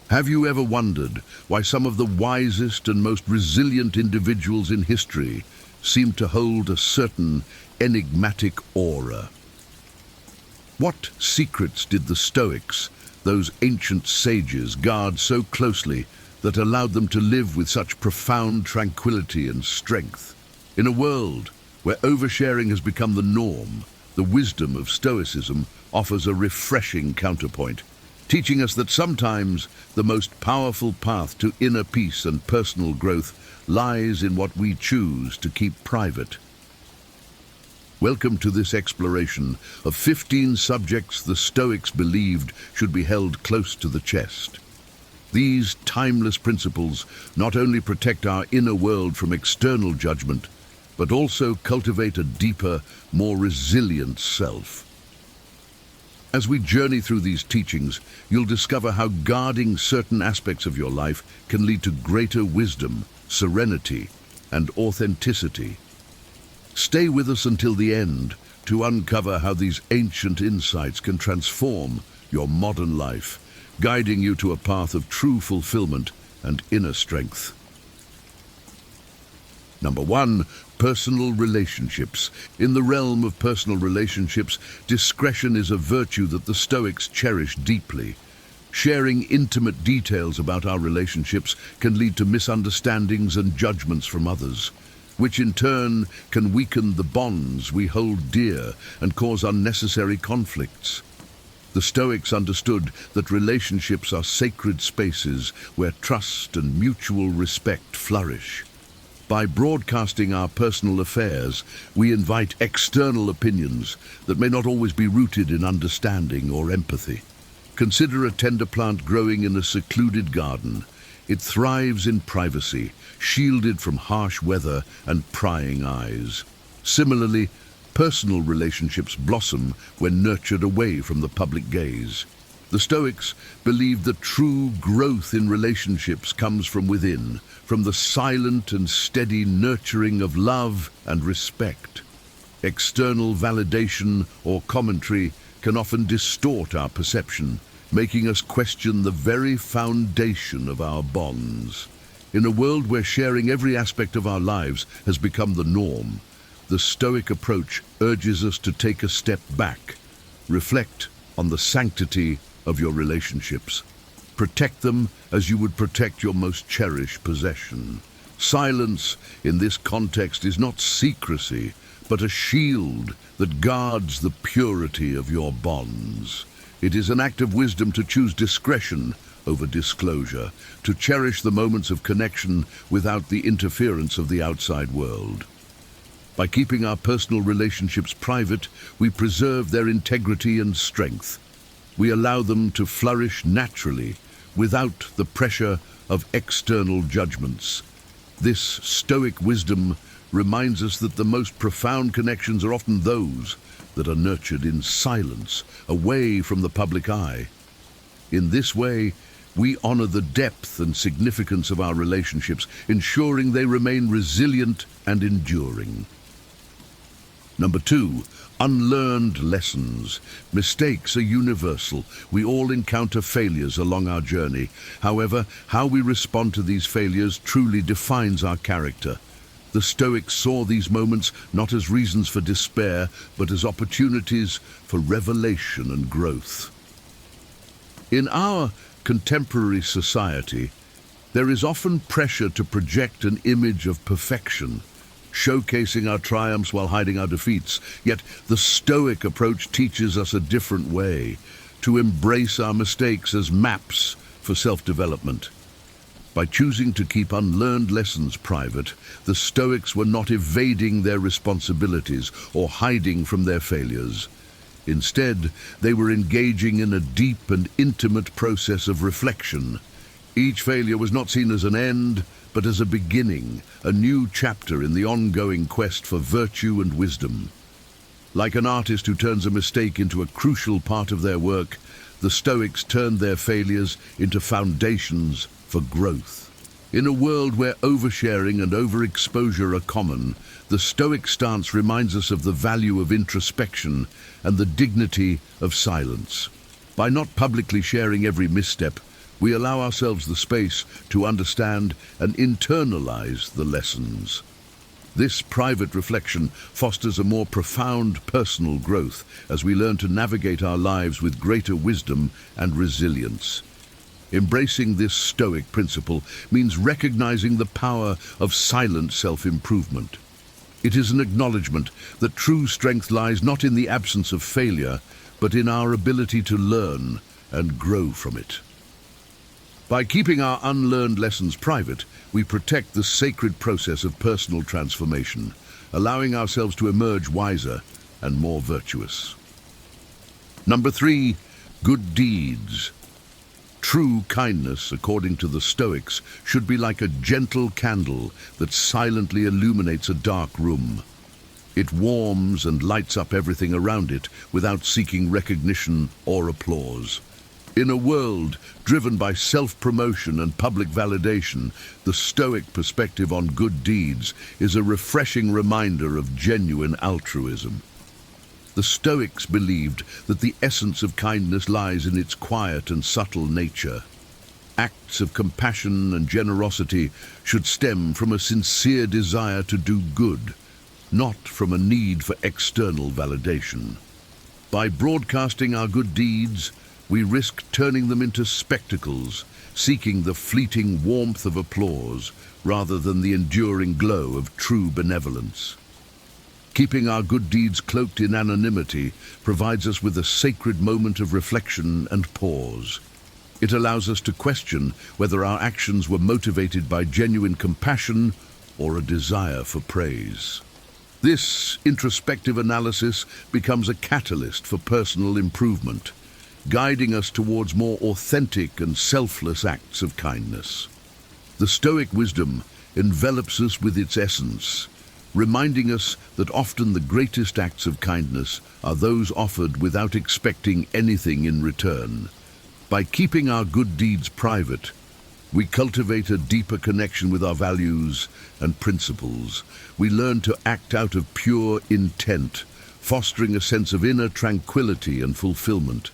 Have you ever wondered why some of the wisest and most resilient individuals in history seem to hold a certain enigmatic aura? What secrets did the Stoics, those ancient sages, guard so closely that allowed them to live with such profound tranquility and strength? In a world where oversharing has become the norm, the wisdom of Stoicism offers a refreshing counterpoint, teaching us that sometimes the most powerful path to inner peace and personal growth lies in what we choose to keep private. Welcome to this exploration of 15 subjects the Stoics believed should be held close to the chest. These timeless principles not only protect our inner world from external judgment, but also cultivate a deeper, more resilient self. As we journey through these teachings, you'll discover how guarding certain aspects of your life can lead to greater wisdom, serenity, and authenticity. Stay with us until the end to uncover how these ancient insights can transform your modern life, guiding you to a path of true fulfillment and inner strength. Number 1, personal relationships. In the realm of personal relationships, discretion is a virtue that the Stoics cherish deeply. Sharing intimate details about our relationships can lead to misunderstandings and judgments from others, which in turn can weaken the bonds we hold dear and cause unnecessary conflicts. The Stoics understood that relationships are sacred spaces where trust and mutual respect flourish. By broadcasting our personal affairs, we invite external opinions that may not always be rooted in understanding or empathy. Consider a tender plant growing in a secluded garden. It thrives in privacy, shielded from harsh weather and prying eyes. Similarly, personal relationships blossom when nurtured away from the public gaze. The Stoics believed that true growth in relationships comes from within, from the silent and steady nurturing of love and respect. External validation or commentary can often distort our perception, making us question the very foundation of our bonds. In a world where sharing every aspect of our lives has become the norm, the Stoic approach urges us to take a step back, reflect on the sanctity of your relationships. Protect them as you would protect your most cherished possession. Silence in this context is not secrecy, but a shield that guards the purity of your bonds. It is an act of wisdom to choose discretion over disclosure, to cherish the moments of connection without the interference of the outside world. By keeping our personal relationships private, we preserve their integrity and strength. We allow them to flourish naturally, without the pressure of external judgments. This Stoic wisdom reminds us that the most profound connections are often those that are nurtured in silence, away from the public eye. In this way, we honor the depth and significance of our relationships, ensuring they remain resilient and enduring. Number 2, unlearned lessons. Mistakes are universal. We all encounter failures along our journey. However, how we respond to these failures truly defines our character. The Stoics saw these moments not as reasons for despair, but as opportunities for revelation and growth. In our contemporary society, there is often pressure to project an image of perfection, showcasing our triumphs while hiding our defeats. Yet the Stoic approach teaches us a different way, to embrace our mistakes as maps for self-development. By choosing to keep unlearned lessons private, the Stoics were not evading their responsibilities or hiding from their failures. Instead, they were engaging in a deep and intimate process of reflection. Each failure was not seen as an end, but as a beginning, a new chapter in the ongoing quest for virtue and wisdom. Like an artist who turns a mistake into a crucial part of their work, the Stoics turned their failures into foundations for growth. In a world where oversharing and overexposure are common, the Stoic stance reminds us of the value of introspection and the dignity of silence. By not publicly sharing every misstep, we allow ourselves the space to understand and internalize the lessons. This private reflection fosters a more profound personal growth as we learn to navigate our lives with greater wisdom and resilience. Embracing this Stoic principle means recognizing the power of silent self-improvement. It is an acknowledgement that true strength lies not in the absence of failure, but in our ability to learn and grow from it. By keeping our unlearned lessons private, we protect the sacred process of personal transformation, allowing ourselves to emerge wiser and more virtuous. Number 3, good deeds. True kindness, according to the Stoics, should be like a gentle candle that silently illuminates a dark room. It warms and lights up everything around it without seeking recognition or applause. In a world driven by self-promotion and public validation, the Stoic perspective on good deeds is a refreshing reminder of genuine altruism. The Stoics believed that the essence of kindness lies in its quiet and subtle nature. Acts of compassion and generosity should stem from a sincere desire to do good, not from a need for external validation. By broadcasting our good deeds, we risk turning them into spectacles, seeking the fleeting warmth of applause rather than the enduring glow of true benevolence. Keeping our good deeds cloaked in anonymity provides us with a sacred moment of reflection and pause. It allows us to question whether our actions were motivated by genuine compassion or a desire for praise. This introspective analysis becomes a catalyst for personal improvement, guiding us towards more authentic and selfless acts of kindness. The Stoic wisdom envelops us with its essence, reminding us that often the greatest acts of kindness are those offered without expecting anything in return. By keeping our good deeds private, we cultivate a deeper connection with our values and principles. We learn to act out of pure intent, fostering a sense of inner tranquility and fulfillment.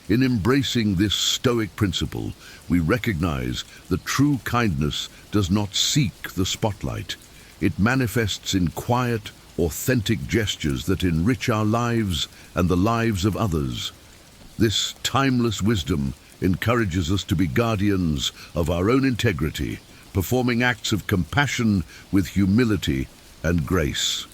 In embracing this Stoic principle, we recognize that true kindness does not seek the spotlight. It manifests in quiet, authentic gestures that enrich our lives and the lives of others. This timeless wisdom encourages us to be guardians of our own integrity, performing acts of compassion with humility and grace.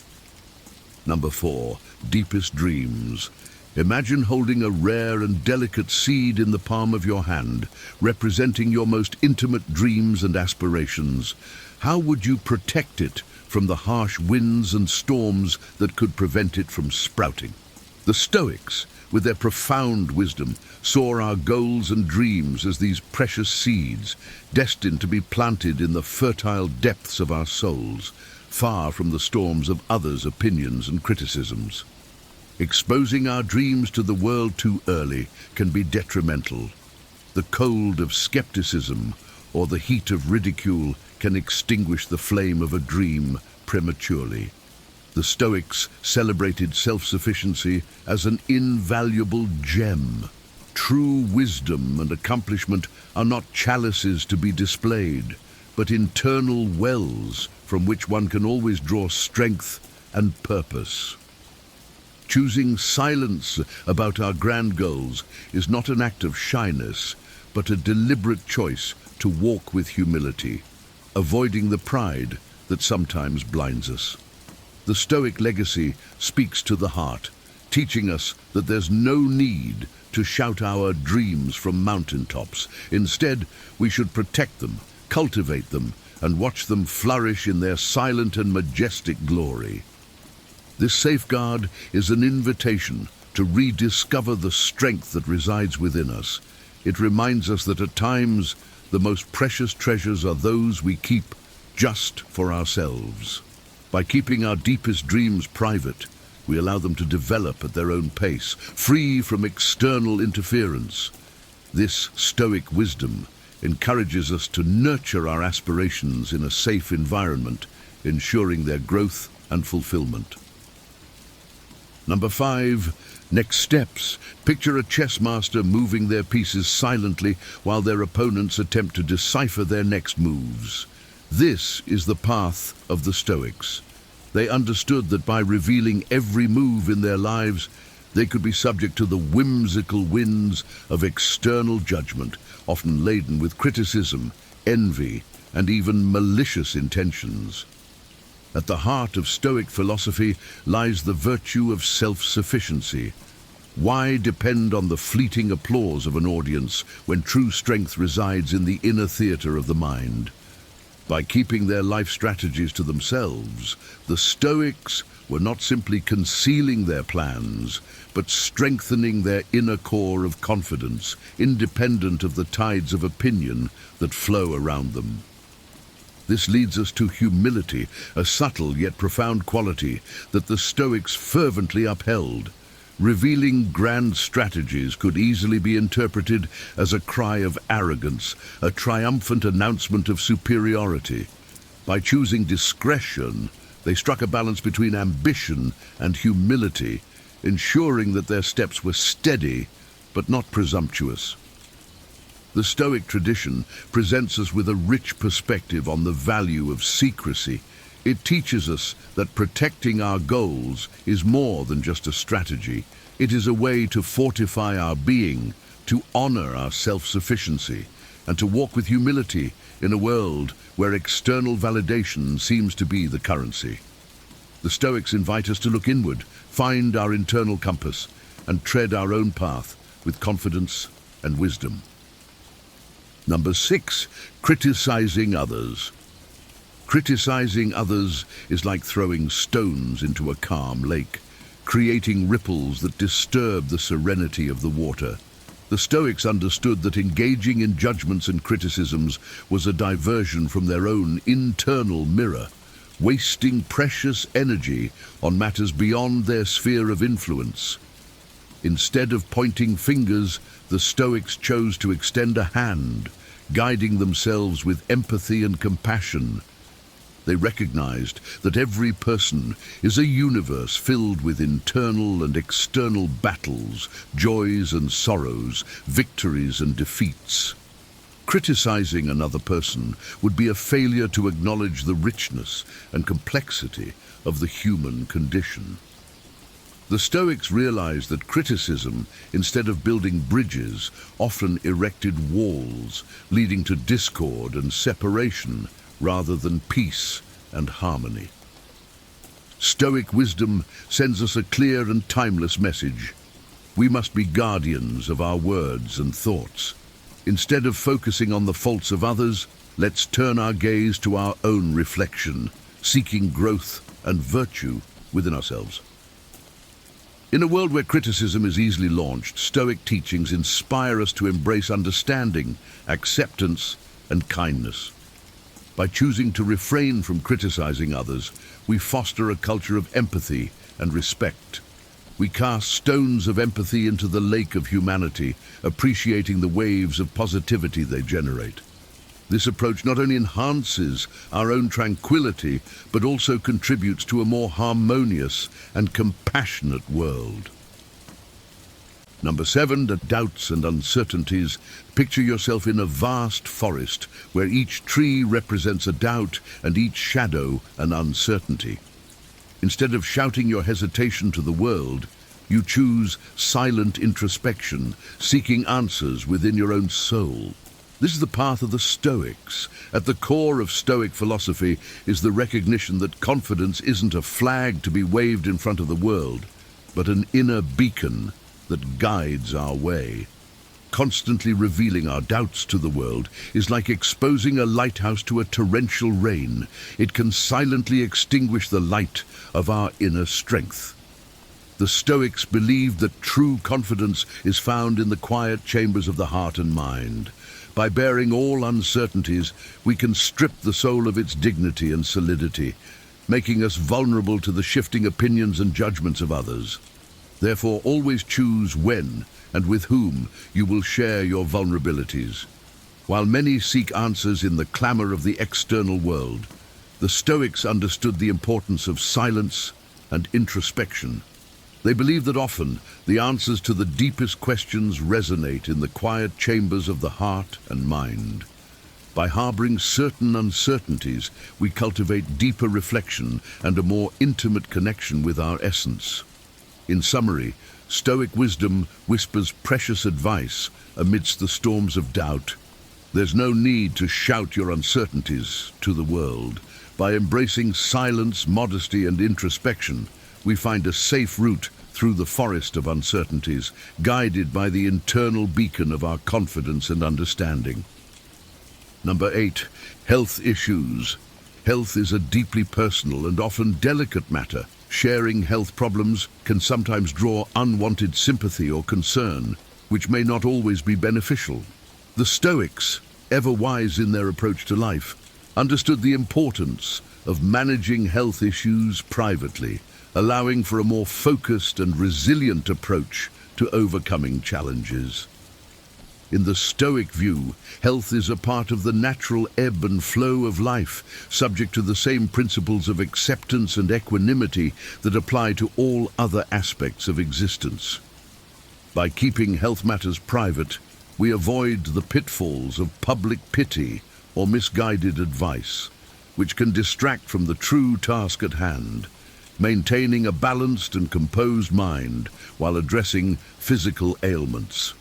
Number 4, deepest dreams. Imagine holding a rare and delicate seed in the palm of your hand, representing your most intimate dreams and aspirations. How would you protect it from the harsh winds and storms that could prevent it from sprouting? The Stoics, with their profound wisdom, saw our goals and dreams as these precious seeds, destined to be planted in the fertile depths of our souls, far from the storms of others' opinions and criticisms. Exposing our dreams to the world too early can be detrimental. The cold of skepticism or the heat of ridicule can extinguish the flame of a dream prematurely. The Stoics celebrated self-sufficiency as an invaluable gem. True wisdom and accomplishment are not chalices to be displayed, but internal wells from which one can always draw strength and purpose. Choosing silence about our grand goals is not an act of shyness, but a deliberate choice to walk with humility, avoiding the pride that sometimes blinds us. The Stoic legacy speaks to the heart, teaching us that there's no need to shout our dreams from mountaintops. Instead, we should protect them, cultivate them, and watch them flourish in their silent and majestic glory. This safeguard is an invitation to rediscover the strength that resides within us. It reminds us that at times, the most precious treasures are those we keep just for ourselves. By keeping our deepest dreams private, we allow them to develop at their own pace, free from external interference. This Stoic wisdom encourages us to nurture our aspirations in a safe environment, ensuring their growth and fulfillment. Number 5, next steps. Picture a chess master moving their pieces silently while their opponents attempt to decipher their next moves. This is the path of the Stoics. They understood that by revealing every move in their lives, they could be subject to the whimsical winds of external judgment, often laden with criticism, envy, and even malicious intentions. At the heart of Stoic philosophy lies the virtue of self-sufficiency. Why depend on the fleeting applause of an audience when true strength resides in the inner theater of the mind? By keeping their life strategies to themselves, the Stoics were not simply concealing their plans, but strengthening their inner core of confidence, independent of the tides of opinion that flow around them. This leads us to humility, a subtle yet profound quality that the Stoics fervently upheld. Revealing grand strategies could easily be interpreted as a cry of arrogance, a triumphant announcement of superiority. By choosing discretion, they struck a balance between ambition and humility, ensuring that their steps were steady but not presumptuous. The Stoic tradition presents us with a rich perspective on the value of secrecy. It teaches us that protecting our goals is more than just a strategy. It is a way to fortify our being, to honor our self-sufficiency, and to walk with humility in a world where external validation seems to be the currency. The Stoics invite us to look inward, find our internal compass, and tread our own path with confidence and wisdom. Number 6, criticizing others. Criticizing others is like throwing stones into a calm lake, creating ripples that disturb the serenity of the water. The Stoics understood that engaging in judgments and criticisms was a diversion from their own internal mirror, wasting precious energy on matters beyond their sphere of influence. Instead of pointing fingers, the Stoics chose to extend a hand, guiding themselves with empathy and compassion. They recognized that every person is a universe filled with internal and external battles, joys and sorrows, victories and defeats. Criticizing another person would be a failure to acknowledge the richness and complexity of the human condition. The Stoics realized that criticism, instead of building bridges, often erected walls, leading to discord and separation rather than peace and harmony. Stoic wisdom sends us a clear and timeless message. We must be guardians of our words and thoughts. Instead of focusing on the faults of others, let's turn our gaze to our own reflection, seeking growth and virtue within ourselves. In a world where criticism is easily launched, Stoic teachings inspire us to embrace understanding, acceptance, and kindness. By choosing to refrain from criticizing others, we foster a culture of empathy and respect. We cast stones of empathy into the lake of humanity, appreciating the waves of positivity they generate. This approach not only enhances our own tranquility, but also contributes to a more harmonious and compassionate world. Number 7, the doubts and uncertainties. Picture yourself in a vast forest where each tree represents a doubt and each shadow an uncertainty. Instead of shouting your hesitation to the world, you choose silent introspection, seeking answers within your own soul. This is the path of the Stoics. At the core of Stoic philosophy is the recognition that confidence isn't a flag to be waved in front of the world, but an inner beacon that guides our way. Constantly revealing our doubts to the world is like exposing a lighthouse to a torrential rain. It can silently extinguish the light of our inner strength. The Stoics believed that true confidence is found in the quiet chambers of the heart and mind. By bearing all uncertainties, we can strip the soul of its dignity and solidity, making us vulnerable to the shifting opinions and judgments of others. Therefore, always choose when and with whom you will share your vulnerabilities. While many seek answers in the clamor of the external world, the Stoics understood the importance of silence and introspection. They believed that often the answers to the deepest questions resonate in the quiet chambers of the heart and mind. By harboring certain uncertainties, we cultivate deeper reflection and a more intimate connection with our essence. In summary, Stoic wisdom whispers precious advice amidst the storms of doubt. There's no need to shout your uncertainties to the world. By embracing silence, modesty, and introspection, we find a safe route through the forest of uncertainties, guided by the internal beacon of our confidence and understanding. Number 8. Health issues. Health is a deeply personal and often delicate matter. Sharing health problems can sometimes draw unwanted sympathy or concern, which may not always be beneficial. The Stoics, ever wise in their approach to life, understood the importance of managing health issues privately, allowing for a more focused and resilient approach to overcoming challenges. In the Stoic view, health is a part of the natural ebb and flow of life, subject to the same principles of acceptance and equanimity that apply to all other aspects of existence. By keeping health matters private, we avoid the pitfalls of public pity or misguided advice, which can distract from the true task at hand, maintaining a balanced and composed mind while addressing physical ailments.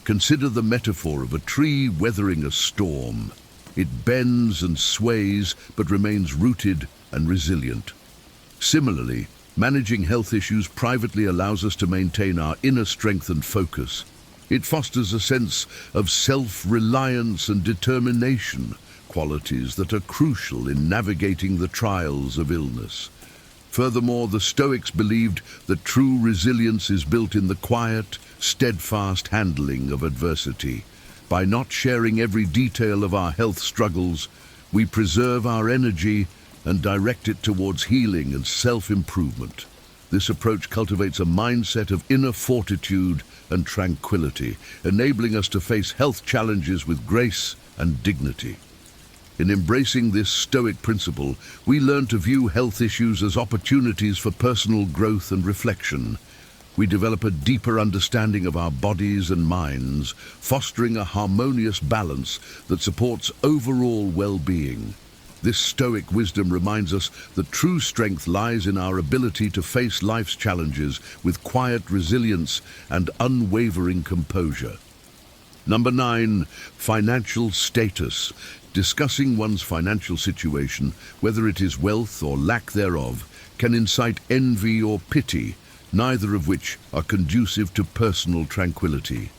Consider the metaphor of a tree weathering a storm. It bends and sways, but remains rooted and resilient. Similarly, managing health issues privately allows us to maintain our inner strength and focus. It fosters a sense of self-reliance and determination, qualities that are crucial in navigating the trials of illness. Furthermore, the Stoics believed that true resilience is built in the quiet, steadfast handling of adversity. By not sharing every detail of our health struggles, we preserve our energy and direct it towards healing and self-improvement. This approach cultivates a mindset of inner fortitude and tranquility, enabling us to face health challenges with grace and dignity. In embracing this Stoic principle, we learn to view health issues as opportunities for personal growth and reflection. We develop a deeper understanding of our bodies and minds, fostering a harmonious balance that supports overall well-being. This Stoic wisdom reminds us that true strength lies in our ability to face life's challenges with quiet resilience and unwavering composure. Number 9, financial status. Discussing one's financial situation, whether it is wealth or lack thereof, can incite envy or pity, neither of which are conducive to personal tranquility.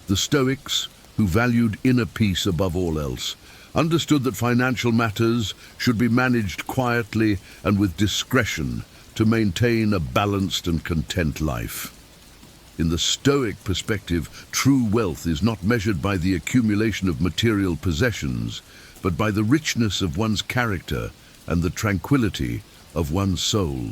The Stoics, who valued inner peace above all else, understood that financial matters should be managed quietly and with discretion to maintain a balanced and content life. In the Stoic perspective, true wealth is not measured by the accumulation of material possessions, but by the richness of one's character and the tranquility of one's soul.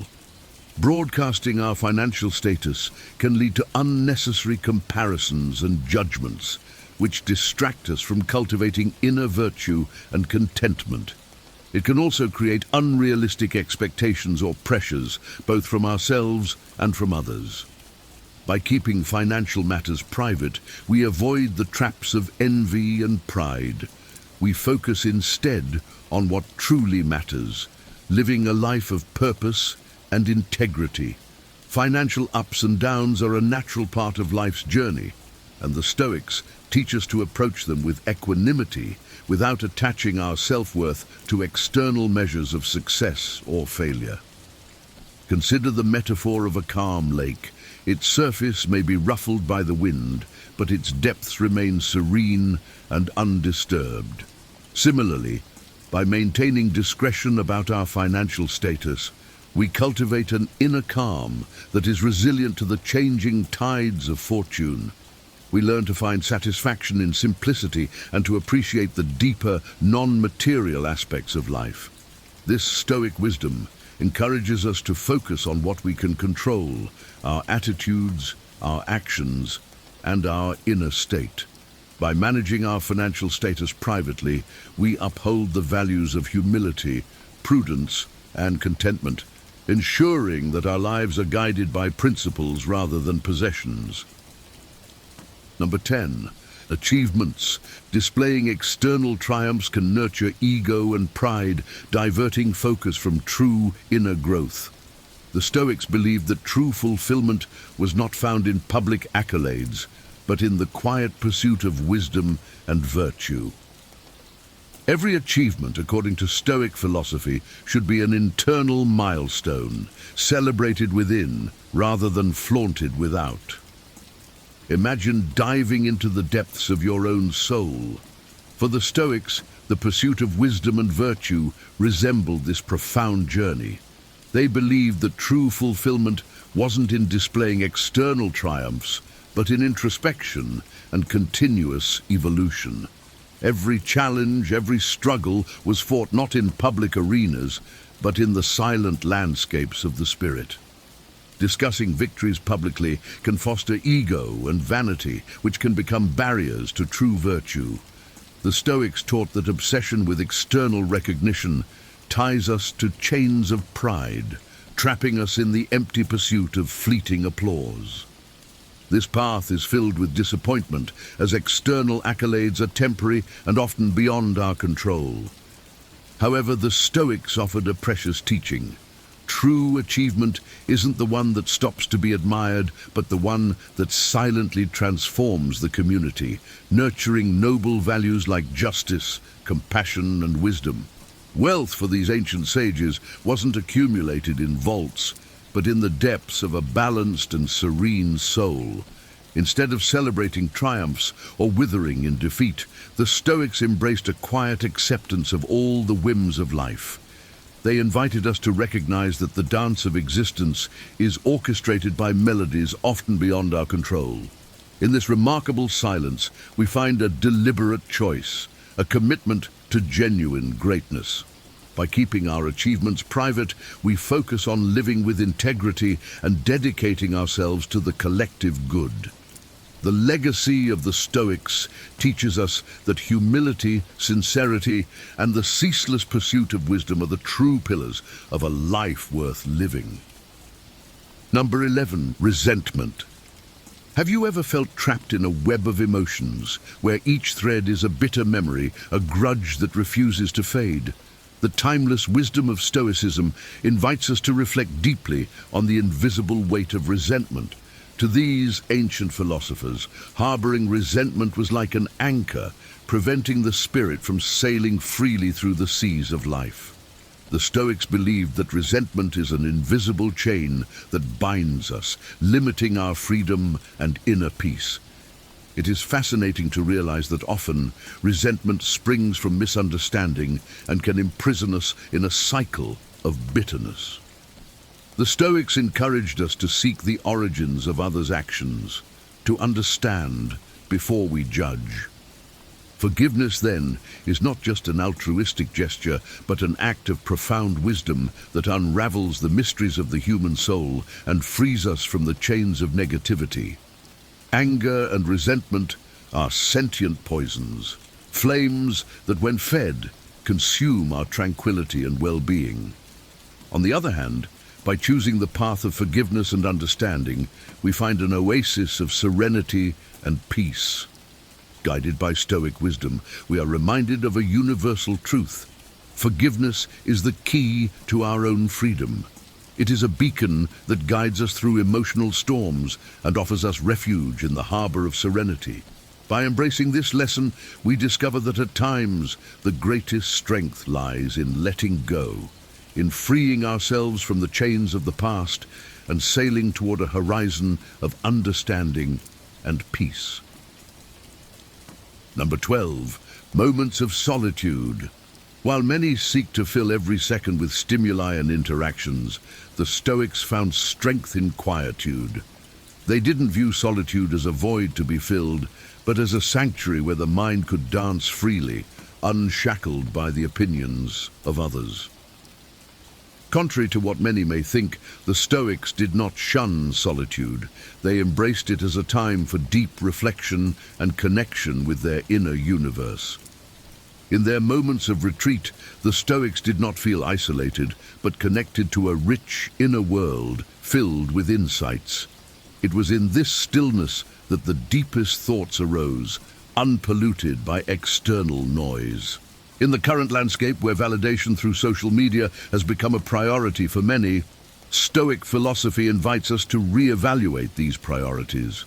Broadcasting our financial status can lead to unnecessary comparisons and judgments, which distract us from cultivating inner virtue and contentment. It can also create unrealistic expectations or pressures, both from ourselves and from others. By keeping financial matters private, we avoid the traps of envy and pride. We focus instead on what truly matters, living a life of purpose and integrity. Financial ups and downs are a natural part of life's journey, and the Stoics teach us to approach them with equanimity without attaching our self-worth to external measures of success or failure. Consider the metaphor of a calm lake. Its surface may be ruffled by the wind, but its depths remain serene and undisturbed. Similarly, by maintaining discretion about our financial status, we cultivate an inner calm that is resilient to the changing tides of fortune. We learn to find satisfaction in simplicity and to appreciate the deeper, non-material aspects of life. This Stoic wisdom encourages us to focus on what we can control, our attitudes, our actions, and our inner state. By managing our financial status privately, we uphold the values of humility, prudence, and contentment, ensuring that our lives are guided by principles rather than possessions. Number 10. Achievements. Displaying external triumphs can nurture ego and pride, diverting focus from true inner growth. The Stoics believed that true fulfillment was not found in public accolades, but in the quiet pursuit of wisdom and virtue. Every achievement, according to Stoic philosophy, should be an internal milestone, celebrated within rather than flaunted without. Imagine diving into the depths of your own soul. For the Stoics, the pursuit of wisdom and virtue resembled this profound journey. They believed that true fulfillment wasn't in displaying external triumphs, but in introspection and continuous evolution. Every challenge, every struggle was fought not in public arenas, but in the silent landscapes of the spirit. Discussing victories publicly can foster ego and vanity, which can become barriers to true virtue. The Stoics taught that obsession with external recognition ties us to chains of pride, trapping us in the empty pursuit of fleeting applause. This path is filled with disappointment, as external accolades are temporary and often beyond our control. However, the Stoics offered a precious teaching. True achievement isn't the one that stops to be admired, but the one that silently transforms the community, nurturing noble values like justice, compassion, and wisdom. Wealth for these ancient sages wasn't accumulated in vaults, but in the depths of a balanced and serene soul. Instead of celebrating triumphs or withering in defeat, the Stoics embraced a quiet acceptance of all the whims of life. They invited us to recognize that the dance of existence is orchestrated by melodies often beyond our control. In this remarkable silence, we find a deliberate choice, a commitment to genuine greatness. By keeping our achievements private, we focus on living with integrity and dedicating ourselves to the collective good. The legacy of the Stoics teaches us that humility, sincerity, and the ceaseless pursuit of wisdom are the true pillars of a life worth living. Number 11, resentment. Have you ever felt trapped in a web of emotions, where each thread is a bitter memory, a grudge that refuses to fade? The timeless wisdom of Stoicism invites us to reflect deeply on the invisible weight of resentment. To these ancient philosophers, harboring resentment was like an anchor, preventing the spirit from sailing freely through the seas of life. The Stoics believed that resentment is an invisible chain that binds us, limiting our freedom and inner peace. It is fascinating to realize that often resentment springs from misunderstanding and can imprison us in a cycle of bitterness. The Stoics encouraged us to seek the origins of others' actions, to understand before we judge. Forgiveness, then, is not just an altruistic gesture, but an act of profound wisdom that unravels the mysteries of the human soul and frees us from the chains of negativity. Anger and resentment are sentient poisons, flames that, when fed, consume our tranquility and well-being. On the other hand, by choosing the path of forgiveness and understanding, we find an oasis of serenity and peace. Guided by Stoic wisdom, we are reminded of a universal truth. Forgiveness is the key to our own freedom. It is a beacon that guides us through emotional storms and offers us refuge in the harbor of serenity. By embracing this lesson, we discover that at times the greatest strength lies in letting go, in freeing ourselves from the chains of the past and sailing toward a horizon of understanding and peace. Number 12, moments of solitude. While many seek to fill every second with stimuli and interactions, the Stoics found strength in quietude. They didn't view solitude as a void to be filled, but as a sanctuary where the mind could dance freely, unshackled by the opinions of others. Contrary to what many may think, the Stoics did not shun solitude. They embraced it as a time for deep reflection and connection with their inner universe. In their moments of retreat, the Stoics did not feel isolated, but connected to a rich inner world filled with insights. It was in this stillness that the deepest thoughts arose, unpolluted by external noise. In the current landscape, where validation through social media has become a priority for many, Stoic philosophy invites us to re-evaluate these priorities.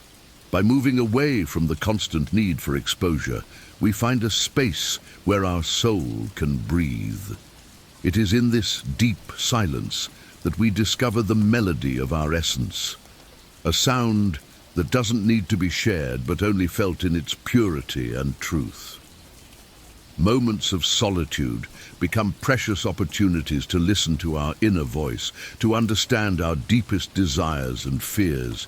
By moving away from the constant need for exposure, we find a space where our soul can breathe. It is in this deep silence that we discover the melody of our essence, a sound that doesn't need to be shared but only felt in its purity and truth. Moments of solitude become precious opportunities to listen to our inner voice, to understand our deepest desires and fears,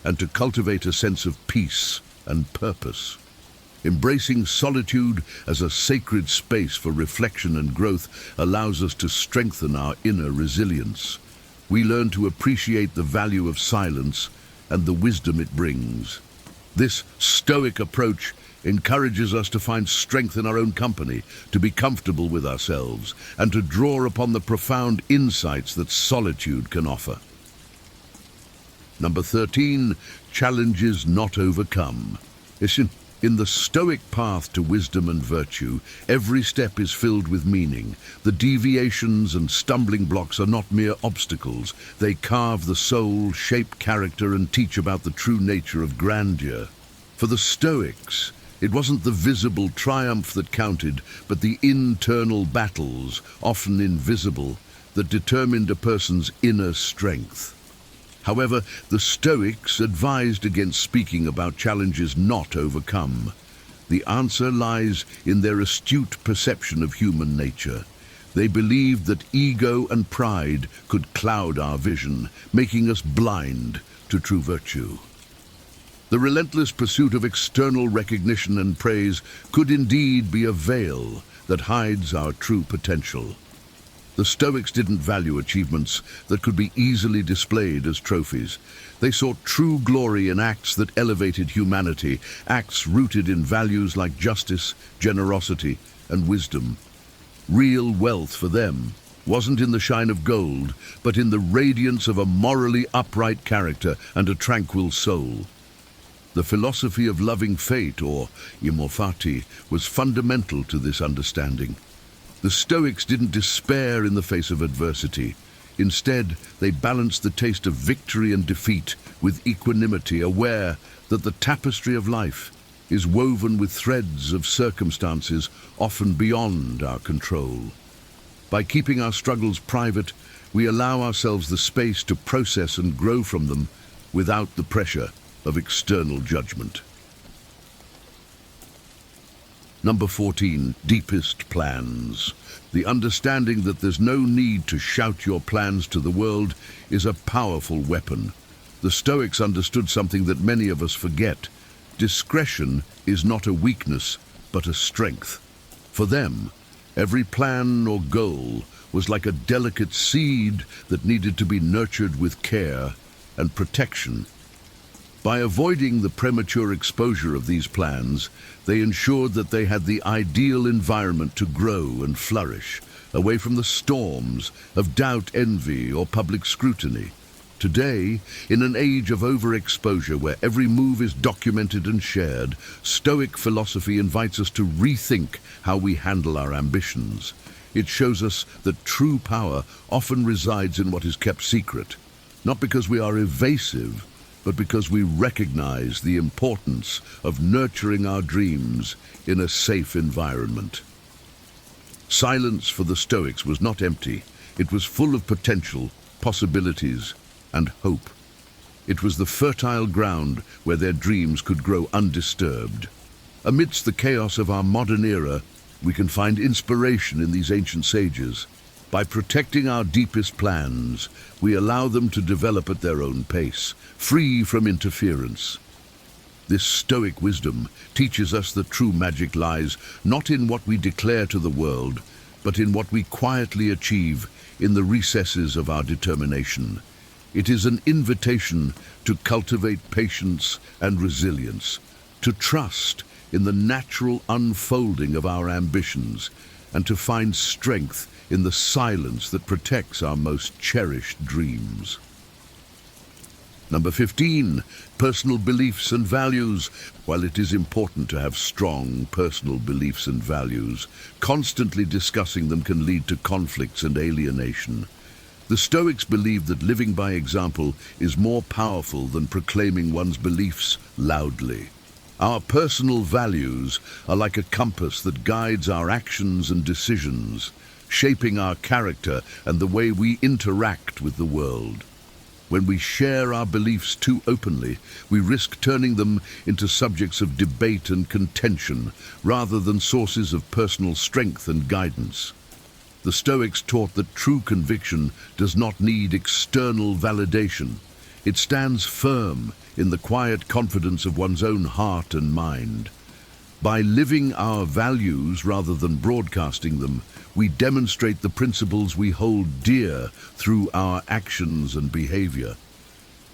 and to cultivate a sense of peace and purpose. Embracing solitude as a sacred space for reflection and growth allows us to strengthen our inner resilience. We learn to appreciate the value of silence and the wisdom it brings. This Stoic approach encourages us to find strength in our own company, to be comfortable with ourselves, and to draw upon the profound insights that solitude can offer. Number 13, challenges not overcome. In the Stoic path to wisdom and virtue, every step is filled with meaning. The deviations and stumbling blocks are not mere obstacles. They carve the soul, shape character, and teach about the true nature of grandeur. For the Stoics, it wasn't the visible triumph that counted, but the internal battles, often invisible, that determined a person's inner strength. However, the Stoics advised against speaking about challenges not overcome. The answer lies in their astute perception of human nature. They believed that ego and pride could cloud our vision, making us blind to true virtue. The relentless pursuit of external recognition and praise could indeed be a veil that hides our true potential. The Stoics didn't value achievements that could be easily displayed as trophies. They sought true glory in acts that elevated humanity, acts rooted in values like justice, generosity, and wisdom. Real wealth for them wasn't in the shine of gold, but in the radiance of a morally upright character and a tranquil soul. The philosophy of loving fate, or amor fati, was fundamental to this understanding. The Stoics didn't despair in the face of adversity. Instead, they balanced the taste of victory and defeat with equanimity, aware that the tapestry of life is woven with threads of circumstances often beyond our control. By keeping our struggles private, we allow ourselves the space to process and grow from them without the pressure of external judgment. Number 14, deepest plans. The understanding that there's no need to shout your plans to the world is a powerful weapon. The Stoics understood something that many of us forget. Discretion is not a weakness, but a strength. For them, every plan or goal was like a delicate seed that needed to be nurtured with care and protection. By avoiding the premature exposure of these plans, they ensured that they had the ideal environment to grow and flourish, away from the storms of doubt, envy, or public scrutiny. Today, in an age of overexposure where every move is documented and shared, Stoic philosophy invites us to rethink how we handle our ambitions. It shows us that true power often resides in what is kept secret, not because we are evasive, but because we recognize the importance of nurturing our dreams in a safe environment. Silence for the Stoics was not empty. It was full of potential, possibilities, and hope. It was the fertile ground where their dreams could grow undisturbed. Amidst the chaos of our modern era, we can find inspiration in these ancient sages. By protecting our deepest plans, we allow them to develop at their own pace, free from interference. This Stoic wisdom teaches us that true magic lies not in what we declare to the world, but in what we quietly achieve in the recesses of our determination. It is an invitation to cultivate patience and resilience, to trust in the natural unfolding of our ambitions, and to find strength in the silence that protects our most cherished dreams. Number 15, personal beliefs and values. While it is important to have strong personal beliefs and values, constantly discussing them can lead to conflicts and alienation. The Stoics believed that living by example is more powerful than proclaiming one's beliefs loudly. Our personal values are like a compass that guides our actions and decisions, shaping our character and the way we interact with the world. When we share our beliefs too openly, we risk turning them into subjects of debate and contention, rather than sources of personal strength and guidance. The Stoics taught that true conviction does not need external validation. It stands firm in the quiet confidence of one's own heart and mind. By living our values rather than broadcasting them, we demonstrate the principles we hold dear through our actions and behavior.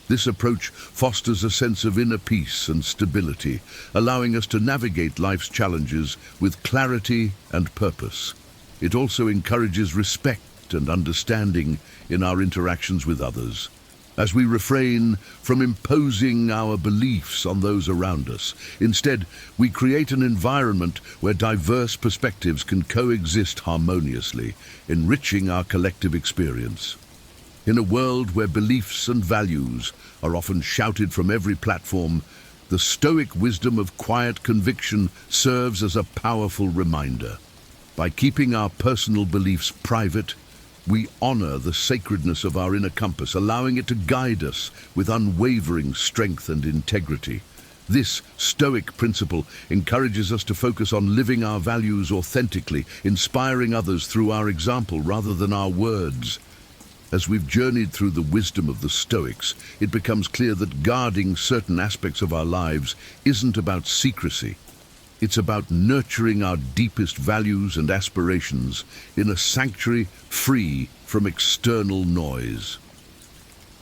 This approach fosters a sense of inner peace and stability, allowing us to navigate life's challenges with clarity and purpose. It also encourages respect and understanding in our interactions with others, as we refrain from imposing our beliefs on those around us. Instead, we create an environment where diverse perspectives can coexist harmoniously, enriching our collective experience. In a world where beliefs and values are often shouted from every platform, the Stoic wisdom of quiet conviction serves as a powerful reminder. By keeping our personal beliefs private, we honor the sacredness of our inner compass, allowing it to guide us with unwavering strength and integrity. This Stoic principle encourages us to focus on living our values authentically, inspiring others through our example rather than our words. As we've journeyed through the wisdom of the Stoics, it becomes clear that guarding certain aspects of our lives isn't about secrecy. It's about nurturing our deepest values and aspirations in a sanctuary free from external noise.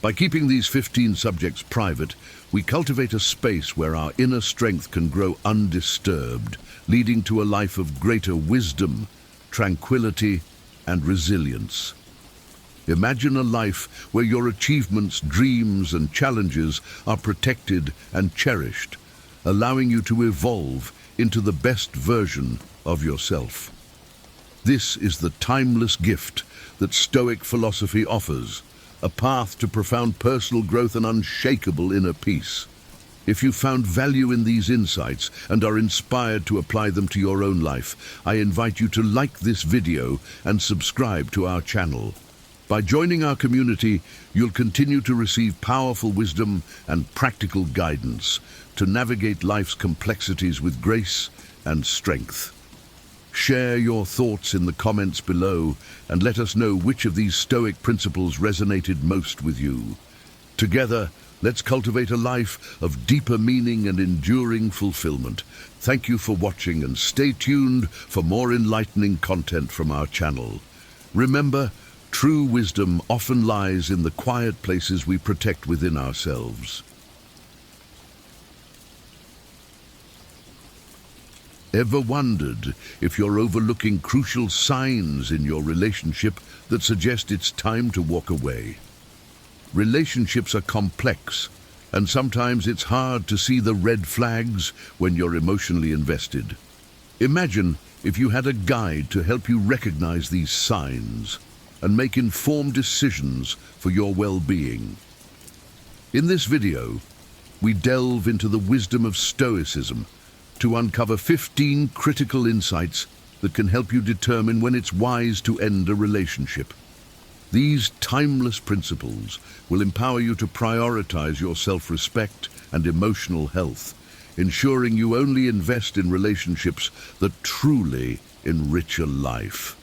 By keeping these 15 subjects private, we cultivate a space where our inner strength can grow undisturbed, leading to a life of greater wisdom, tranquility, and resilience. Imagine a life where your achievements, dreams, and challenges are protected and cherished, allowing you to evolve into the best version of yourself. This is the timeless gift that Stoic philosophy offers, a path to profound personal growth and unshakable inner peace. If you found value in these insights and are inspired to apply them to your own life, I invite you to like this video and subscribe to our channel. By joining our community, you'll continue to receive powerful wisdom and practical guidance to navigate life's complexities with grace and strength. Share your thoughts in the comments below and let us know which of these Stoic principles resonated most with you. Together, let's cultivate a life of deeper meaning and enduring fulfillment. Thank you for watching and stay tuned for more enlightening content from our channel. Remember, true wisdom often lies in the quiet places we protect within ourselves. Ever wondered if you're overlooking crucial signs in your relationship that suggest it's time to walk away? Relationships are complex, and sometimes it's hard to see the red flags when you're emotionally invested. Imagine if you had a guide to help you recognize these signs and make informed decisions for your well-being. In this video, we delve into the wisdom of Stoicism to uncover 15 critical insights that can help you determine when it's wise to end a relationship. These timeless principles will empower you to prioritize your self-respect and emotional health, ensuring you only invest in relationships that truly enrich your life.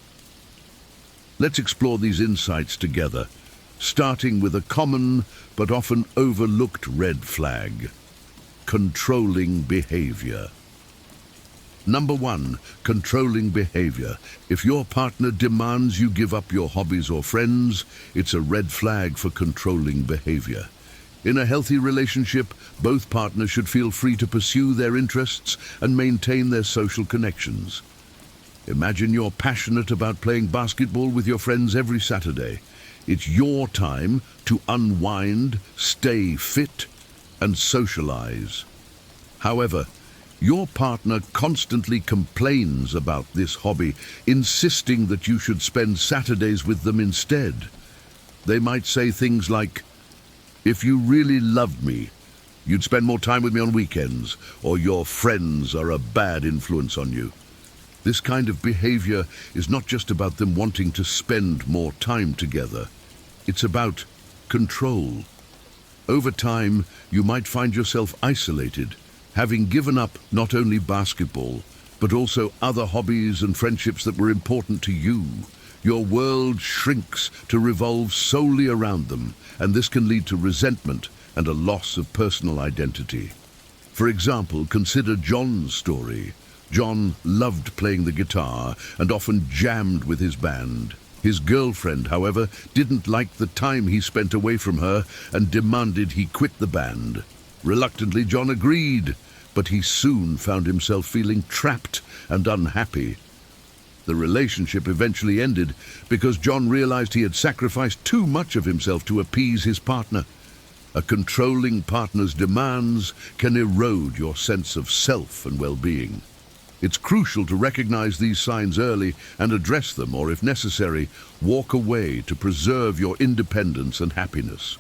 Let's explore these insights together, starting with a common but often overlooked red flag: controlling behavior. Number 1, controlling behavior. If your partner demands you give up your hobbies or friends, it's a red flag for controlling behavior. In a healthy relationship, both partners should feel free to pursue their interests and maintain their social connections. Imagine you're passionate about playing basketball with your friends every Saturday. It's your time to unwind, stay fit, and socialize. However, your partner constantly complains about this hobby, insisting that you should spend Saturdays with them instead. They might say things like, "If you really loved me, you'd spend more time with me on weekends," or "Your friends are a bad influence on you." This kind of behavior is not just about them wanting to spend more time together. It's about control. Over time, you might find yourself isolated, having given up not only basketball, but also other hobbies and friendships that were important to you. Your world shrinks to revolve solely around them, and this can lead to resentment and a loss of personal identity. For example, consider John's story. John loved playing the guitar and often jammed with his band. His girlfriend, however, didn't like the time he spent away from her and demanded he quit the band. Reluctantly, John agreed, but he soon found himself feeling trapped and unhappy. The relationship eventually ended because John realized he had sacrificed too much of himself to appease his partner. A controlling partner's demands can erode your sense of self and well-being. It's crucial to recognize these signs early and address them, or if necessary, walk away to preserve your independence and happiness.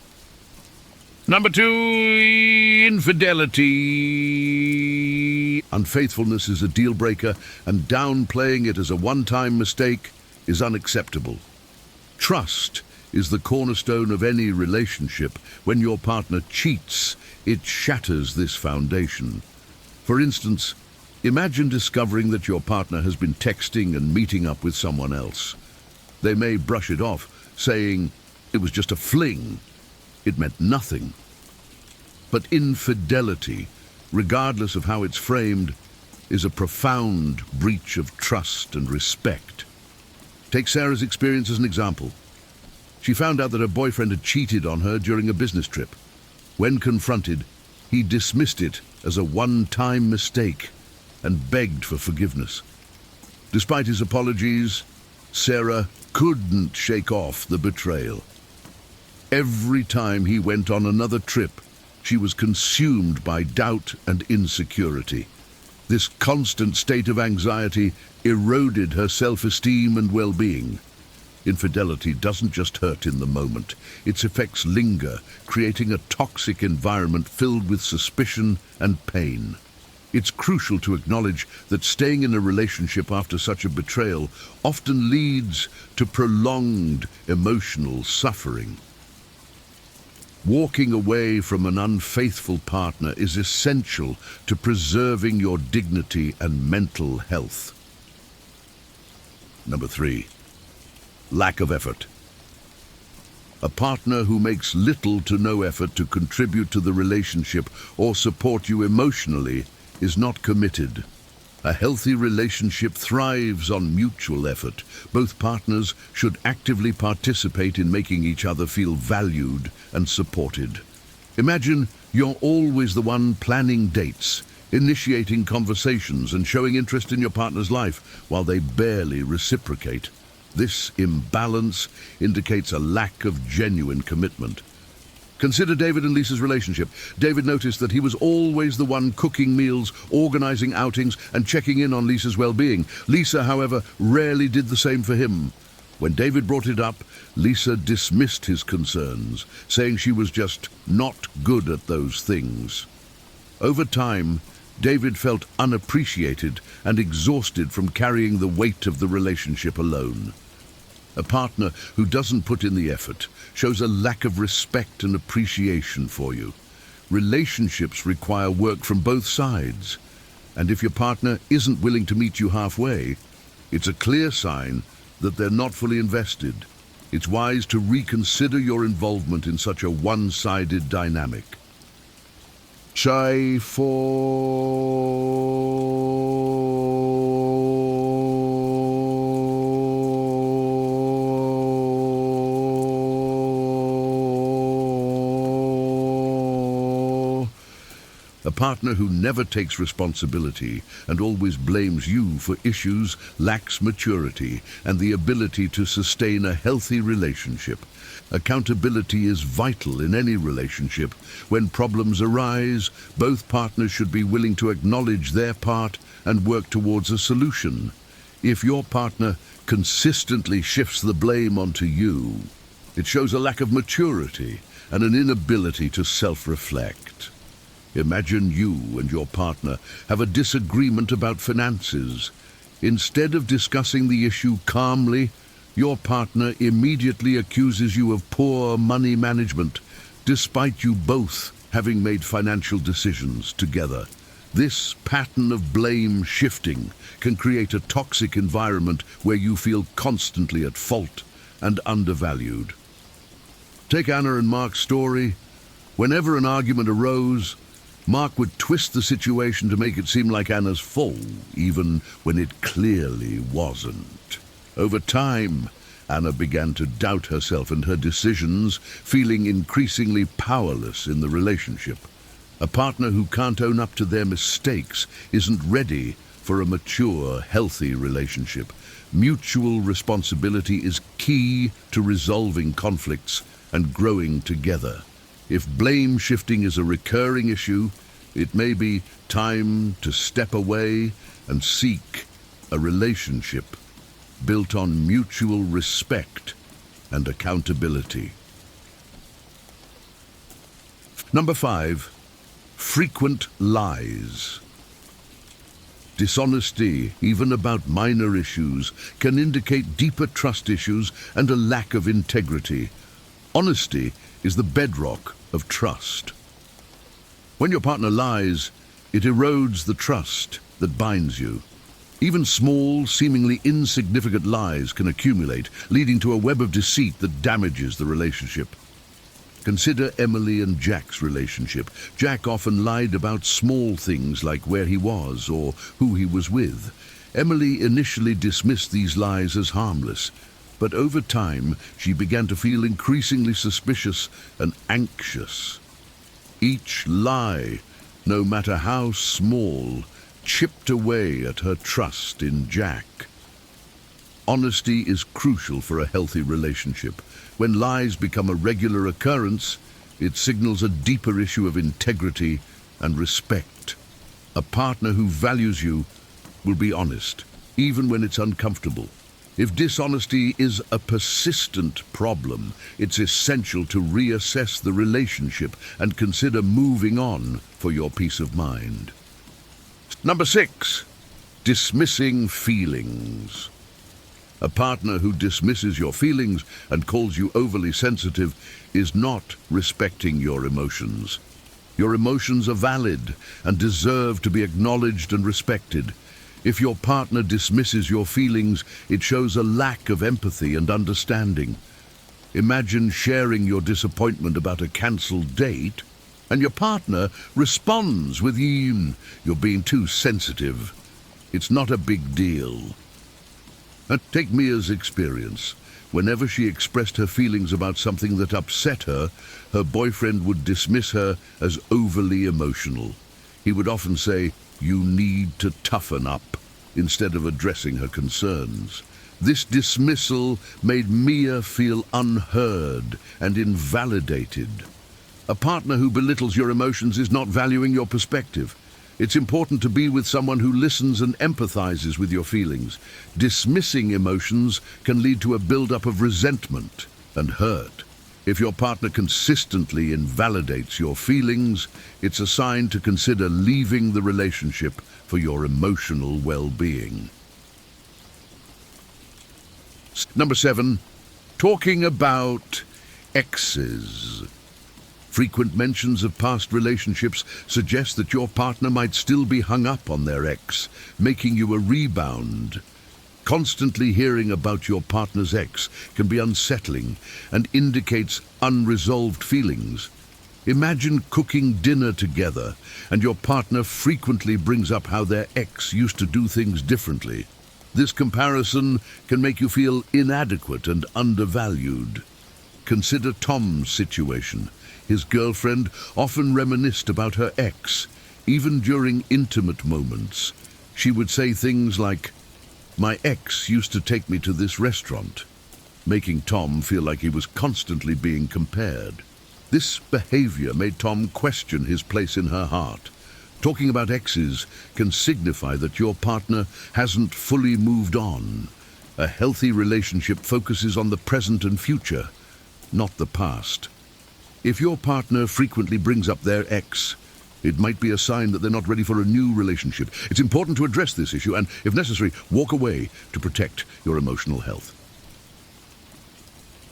Number 2, infidelity. Unfaithfulness is a deal breaker, and downplaying it as a one-time mistake is unacceptable. Trust is the cornerstone of any relationship. When your partner cheats, it shatters this foundation. For instance, imagine discovering that your partner has been texting and meeting up with someone else. They may brush it off, saying it was just a fling. It meant nothing. But infidelity, regardless of how it's framed, is a profound breach of trust and respect. Take Sarah's experience as an example. She found out that her boyfriend had cheated on her during a business trip. When confronted, he dismissed it as a one-time mistake and begged for forgiveness. Despite his apologies, Sarah couldn't shake off the betrayal. Every time he went on another trip, she was consumed by doubt and insecurity. This constant state of anxiety eroded her self-esteem and well-being. Infidelity doesn't just hurt in the moment. Its effects linger, creating a toxic environment filled with suspicion and pain. It's crucial to acknowledge that staying in a relationship after such a betrayal often leads to prolonged emotional suffering. Walking away from an unfaithful partner is essential to preserving your dignity and mental health. Number 3, lack of effort. A partner who makes little to no effort to contribute to the relationship or support you emotionally is not committed. A healthy relationship thrives on mutual effort. Both partners should actively participate in making each other feel valued and supported. Imagine you're always the one planning dates, initiating conversations, and showing interest in your partner's life while they barely reciprocate. This imbalance indicates a lack of genuine commitment. Consider David and Lisa's relationship. David noticed that he was always the one cooking meals, organizing outings, and checking in on Lisa's well-being. Lisa, however, rarely did the same for him. When David brought it up, Lisa dismissed his concerns, saying she was just not good at those things. Over time, David felt unappreciated and exhausted from carrying the weight of the relationship alone. A partner who doesn't put in the effort shows a lack of respect and appreciation for you. Relationships require work from both sides, and if your partner isn't willing to meet you halfway, it's a clear sign that they're not fully invested. It's wise to reconsider your involvement in such a one-sided dynamic. Chai A partner who never takes responsibility and always blames you for issues lacks maturity and the ability to sustain a healthy relationship. Accountability is vital in any relationship. When problems arise, both partners should be willing to acknowledge their part and work towards a solution. If your partner consistently shifts the blame onto you, it shows a lack of maturity and an inability to self-reflect. Imagine you and your partner have a disagreement about finances. Instead of discussing the issue calmly, your partner immediately accuses you of poor money management, despite you both having made financial decisions together. This pattern of blame shifting can create a toxic environment where you feel constantly at fault and undervalued. Take Anna and Mark's story. Whenever an argument arose, Mark would twist the situation to make it seem like Anna's fault, even when it clearly wasn't. Over time, Anna began to doubt herself and her decisions, feeling increasingly powerless in the relationship. A partner who can't own up to their mistakes isn't ready for a mature, healthy relationship. Mutual responsibility is key to resolving conflicts and growing together. If blame shifting is a recurring issue, it may be time to step away and seek a relationship built on mutual respect and accountability. Number 5, frequent lies. Dishonesty, even about minor issues, can indicate deeper trust issues and a lack of integrity. Honesty is the bedrock of trust. When your partner lies, it erodes the trust that binds you. Even small, seemingly insignificant lies can accumulate, leading to a web of deceit that damages the relationship. Consider Emily and Jack's relationship. Jack often lied about small things like where he was or who he was with. Emily initially dismissed these lies as harmless, but over time she began to feel increasingly suspicious and anxious. Each lie, no matter how small, chipped away at her trust in Jack. Honesty is crucial for a healthy relationship. When lies become a regular occurrence, it signals a deeper issue of integrity and respect. A partner who values you will be honest, even when it's uncomfortable. If dishonesty is a persistent problem, it's essential to reassess the relationship and consider moving on for your peace of mind. Number 6, dismissing feelings. A partner who dismisses your feelings and calls you overly sensitive is not respecting your emotions. Your emotions are valid and deserve to be acknowledged and respected. If your partner dismisses your feelings, it shows a lack of empathy and understanding. Imagine sharing your disappointment about a cancelled date, and your partner responds with, "You're being too sensitive. It's not a big deal." Take Mia's experience. Whenever she expressed her feelings about something that upset her, her boyfriend would dismiss her as overly emotional. He would often say, "You need to toughen up," instead of addressing her concerns. This dismissal made Mia feel unheard and invalidated. A partner who belittles your emotions is not valuing your perspective. It's important to be with someone who listens and empathizes with your feelings. Dismissing emotions can lead to a buildup of resentment and hurt. If your partner consistently invalidates your feelings, it's a sign to consider leaving the relationship for your emotional well-being. Number 7, talking about exes. Frequent mentions of past relationships suggest that your partner might still be hung up on their ex, making you a rebound. Constantly hearing about your partner's ex can be unsettling and indicates unresolved feelings. Imagine cooking dinner together and your partner frequently brings up how their ex used to do things differently. This comparison can make you feel inadequate and undervalued. Consider Tom's situation. His girlfriend often reminisced about her ex, even during intimate moments. She would say things like, "My ex used to take me to this restaurant," making Tom feel like he was constantly being compared. This behavior made Tom question his place in her heart. Talking about exes can signify that your partner hasn't fully moved on. A healthy relationship focuses on the present and future, not the past. If your partner frequently brings up their ex, it might be a sign that they're not ready for a new relationship. It's important to address this issue and, if necessary, walk away to protect your emotional health.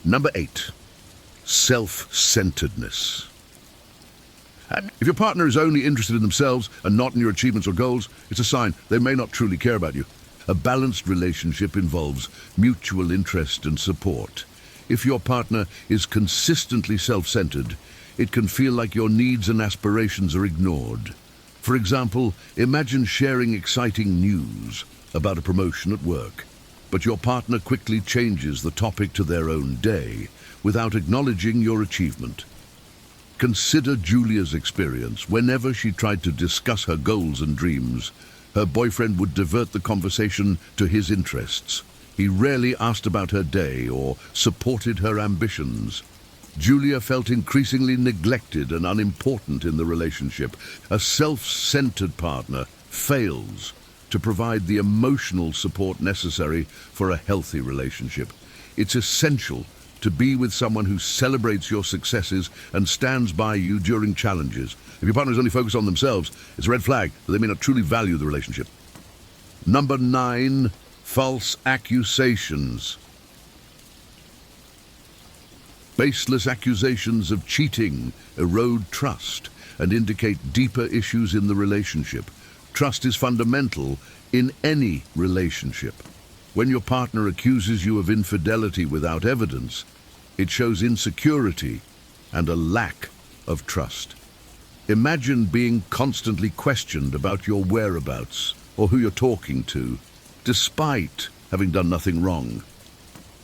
Number 8, self-centeredness. And if your partner is only interested in themselves and not in your achievements or goals, it's a sign they may not truly care about you. A balanced relationship involves mutual interest and support. If your partner is consistently self-centered, it can feel like your needs and aspirations are ignored. For example, imagine sharing exciting news about a promotion at work, but your partner quickly changes the topic to their own day without acknowledging your achievement. Consider Julia's experience. Whenever she tried to discuss her goals and dreams, her boyfriend would divert the conversation to his interests. He rarely asked about her day or supported her ambitions. Julia felt increasingly neglected and unimportant in the relationship. A self-centered partner fails to provide the emotional support necessary for a healthy relationship. It's essential to be with someone who celebrates your successes and stands by you during challenges. If your partner is only focused on themselves, it's a red flag that they may not truly value the relationship. Number 9, false accusations. Baseless accusations of cheating erode trust and indicate deeper issues in the relationship. Trust is fundamental in any relationship. When your partner accuses you of infidelity without evidence, it shows insecurity and a lack of trust. Imagine being constantly questioned about your whereabouts or who you're talking to, despite having done nothing wrong.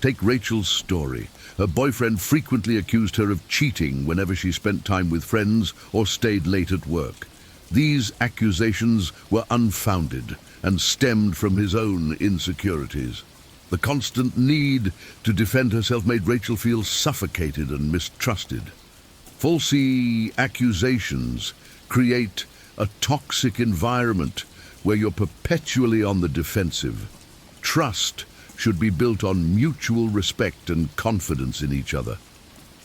Take Rachel's story. Her boyfriend frequently accused her of cheating whenever she spent time with friends or stayed late at work. These accusations were unfounded and stemmed from his own insecurities. The constant need to defend herself made Rachel feel suffocated and mistrusted. False accusations create a toxic environment where you're perpetually on the defensive. Trust should be built on mutual respect and confidence in each other.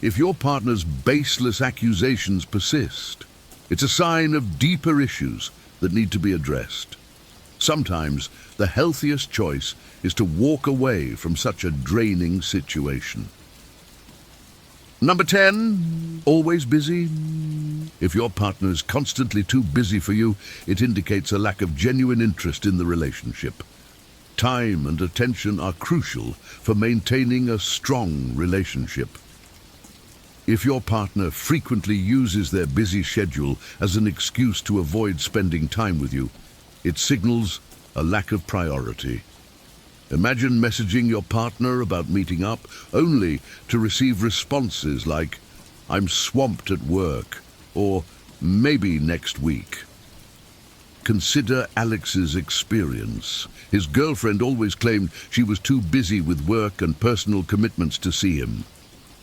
If your partner's baseless accusations persist, it's a sign of deeper issues that need to be addressed. Sometimes the healthiest choice is to walk away from such a draining situation. Number 10, always busy. If your partner is constantly too busy for you, it indicates a lack of genuine interest in the relationship. Time and attention are crucial for maintaining a strong relationship. If your partner frequently uses their busy schedule as an excuse to avoid spending time with you, it signals a lack of priority. Imagine messaging your partner about meeting up only to receive responses like, "I'm swamped at work," or "maybe next week." Consider Alex's experience. His girlfriend always claimed she was too busy with work and personal commitments to see him.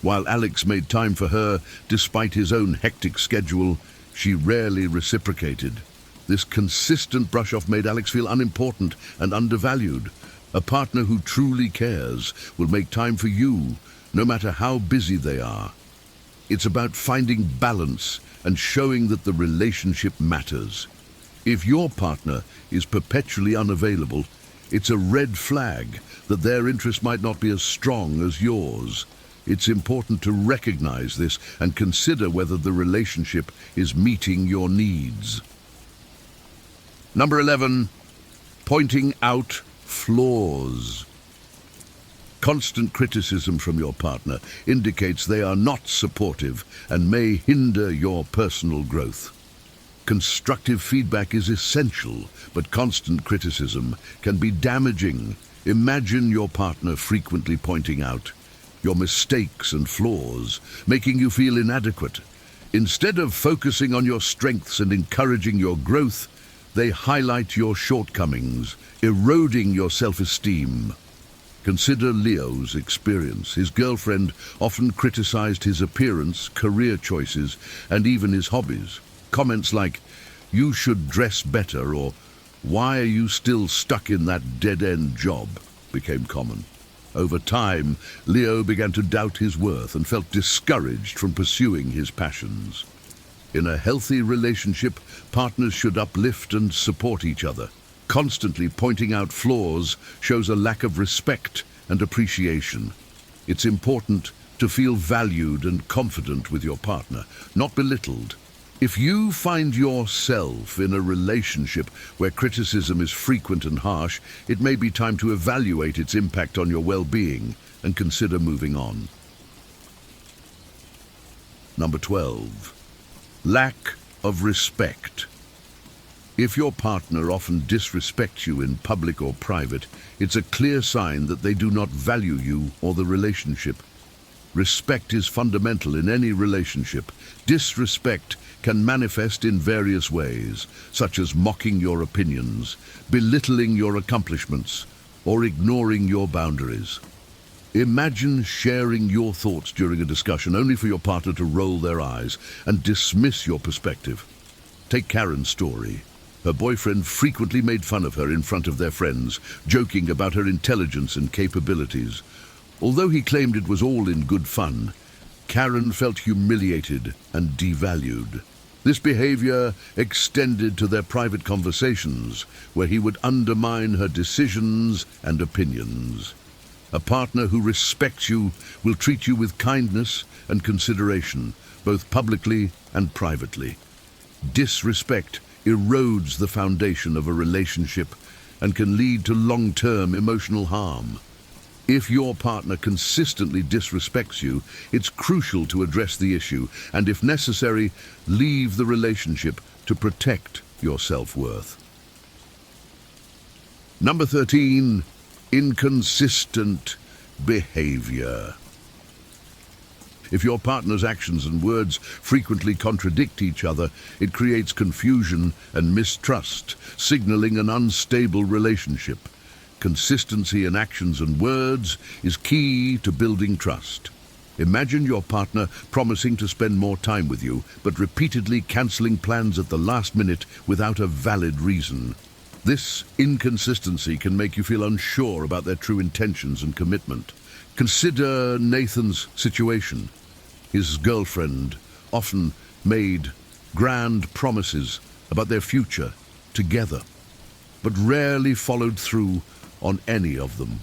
While Alex made time for her, despite his own hectic schedule, she rarely reciprocated. This consistent brush-off made Alex feel unimportant and undervalued. A partner who truly cares will make time for you, no matter how busy they are. It's about finding balance and showing that the relationship matters. If your partner is perpetually unavailable, it's a red flag that their interest might not be as strong as yours. It's important to recognize this and consider whether the relationship is meeting your needs. Number 11, pointing out flaws. Constant criticism from your partner indicates they are not supportive and may hinder your personal growth. Constructive feedback is essential, but constant criticism can be damaging. Imagine your partner frequently pointing out your mistakes and flaws, making you feel inadequate. Instead of focusing on your strengths and encouraging your growth, they highlight your shortcomings, eroding your self-esteem. Consider Leo's experience. His girlfriend often criticized his appearance, career choices, and even his hobbies. Comments like, "You should dress better," or "Why are you still stuck in that dead-end job?" became common. Over time, Leo began to doubt his worth and felt discouraged from pursuing his passions. In a healthy relationship, partners should uplift and support each other. Constantly pointing out flaws shows a lack of respect and appreciation. It's important to feel valued and confident with your partner, not belittled. If you find yourself in a relationship where criticism is frequent and harsh, it may be time to evaluate its impact on your well-being and consider moving on. Number 12. Lack of respect. If your partner often disrespects you in public or private, it's a clear sign that they do not value you or the relationship. Respect is fundamental in any relationship. Disrespect can manifest in various ways, such as mocking your opinions, belittling your accomplishments, or ignoring your boundaries. Imagine sharing your thoughts during a discussion only for your partner to roll their eyes and dismiss your perspective. Take Karen's story. Her boyfriend frequently made fun of her in front of their friends, joking about her intelligence and capabilities. Although he claimed it was all in good fun, Karen felt humiliated and devalued. This behavior extended to their private conversations, where he would undermine her decisions and opinions. A partner who respects you will treat you with kindness and consideration, both publicly and privately. Disrespect erodes the foundation of a relationship and can lead to long-term emotional harm. If your partner consistently disrespects you, it's crucial to address the issue and, if necessary, leave the relationship to protect your self-worth. Number 13. Inconsistent behavior. If your partner's actions and words frequently contradict each other, it creates confusion and mistrust, signaling an unstable relationship. Consistency in actions and words is key to building trust. Imagine your partner promising to spend more time with you, but repeatedly canceling plans at the last minute without a valid reason. This inconsistency can make you feel unsure about their true intentions and commitment. Consider Nathan's situation. His girlfriend often made grand promises about their future together, but rarely followed through on any of them.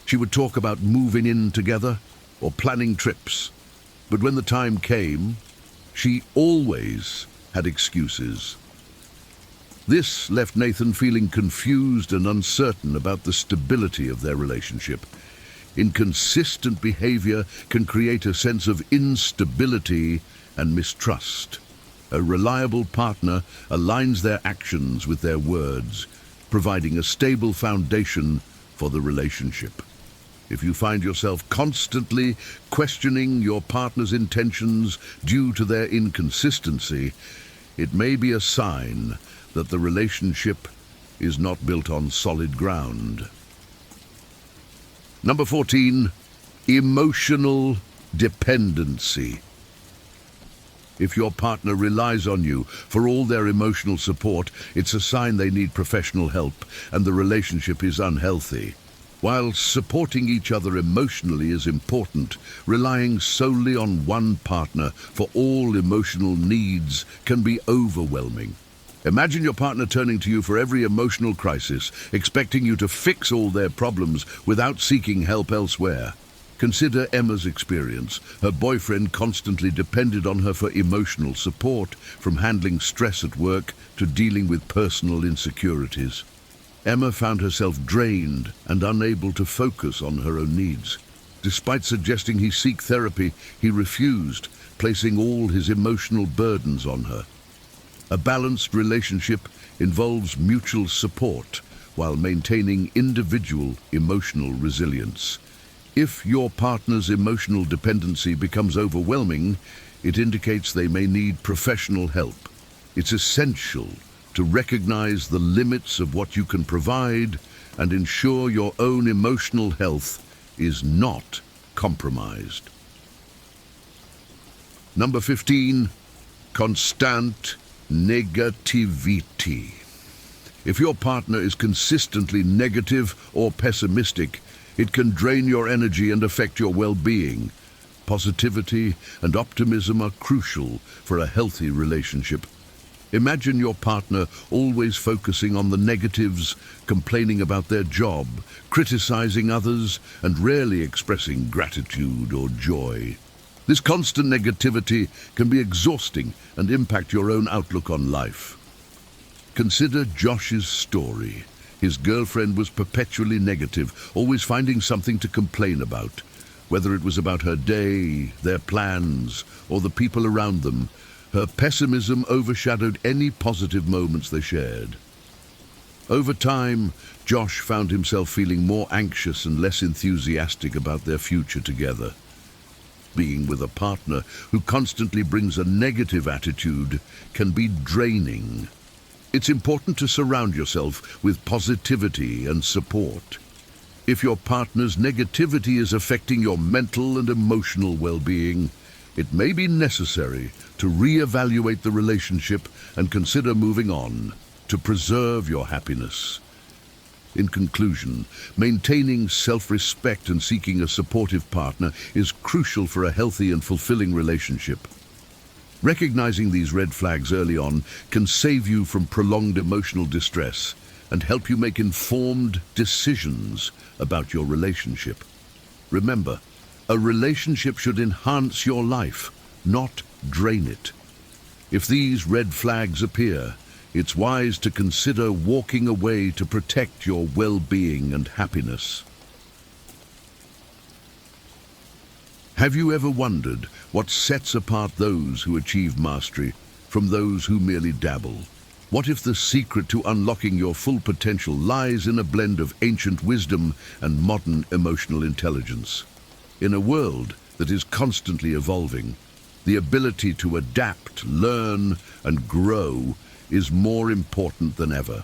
She would talk about moving in together or planning trips, but when the time came, she always had excuses. This left Nathan feeling confused and uncertain about the stability of their relationship. Inconsistent behavior can create a sense of instability and mistrust. A reliable partner aligns their actions with their words, providing a stable foundation for the relationship. If you find yourself constantly questioning your partner's intentions due to their inconsistency, it may be a sign that the relationship is not built on solid ground. Number 14, emotional dependency. If your partner relies on you for all their emotional support, it's a sign they need professional help and the relationship is unhealthy. While supporting each other emotionally is important, relying solely on one partner for all emotional needs can be overwhelming. Imagine your partner turning to you for every emotional crisis, expecting you to fix all their problems without seeking help elsewhere. Consider Emma's experience. Her boyfriend constantly depended on her for emotional support, from handling stress at work to dealing with personal insecurities. Emma found herself drained and unable to focus on her own needs. Despite suggesting he seek therapy, he refused, placing all his emotional burdens on her. A balanced relationship involves mutual support while maintaining individual emotional resilience. If your partner's emotional dependency becomes overwhelming, it indicates they may need professional help. It's essential to recognize the limits of what you can provide and ensure your own emotional health is not compromised. Number 15, constant negativity. If your partner is consistently negative or pessimistic, it can drain your energy and affect your well-being. Positivity and optimism are crucial for a healthy relationship. Imagine your partner always focusing on the negatives, complaining about their job, criticizing others, and rarely expressing gratitude or joy. This constant negativity can be exhausting and impact your own outlook on life. Consider Josh's story. His girlfriend was perpetually negative, always finding something to complain about. Whether it was about her day, their plans, or the people around them, her pessimism overshadowed any positive moments they shared. Over time, Josh found himself feeling more anxious and less enthusiastic about their future together. Being with a partner who constantly brings a negative attitude can be draining. It's important to surround yourself with positivity and support. If your partner's negativity is affecting your mental and emotional well-being, it may be necessary to re-evaluate the relationship and consider moving on to preserve your happiness. In conclusion, maintaining self-respect and seeking a supportive partner is crucial for a healthy and fulfilling relationship. Recognizing these red flags early on can save you from prolonged emotional distress and help you make informed decisions about your relationship. Remember, a relationship should enhance your life, not drain it. If these red flags appear, it's wise to consider walking away to protect your well-being and happiness. Have you ever wondered what sets apart those who achieve mastery from those who merely dabble? What if the secret to unlocking your full potential lies in a blend of ancient wisdom and modern emotional intelligence? In a world that is constantly evolving, the ability to adapt, learn, and grow is more important than ever.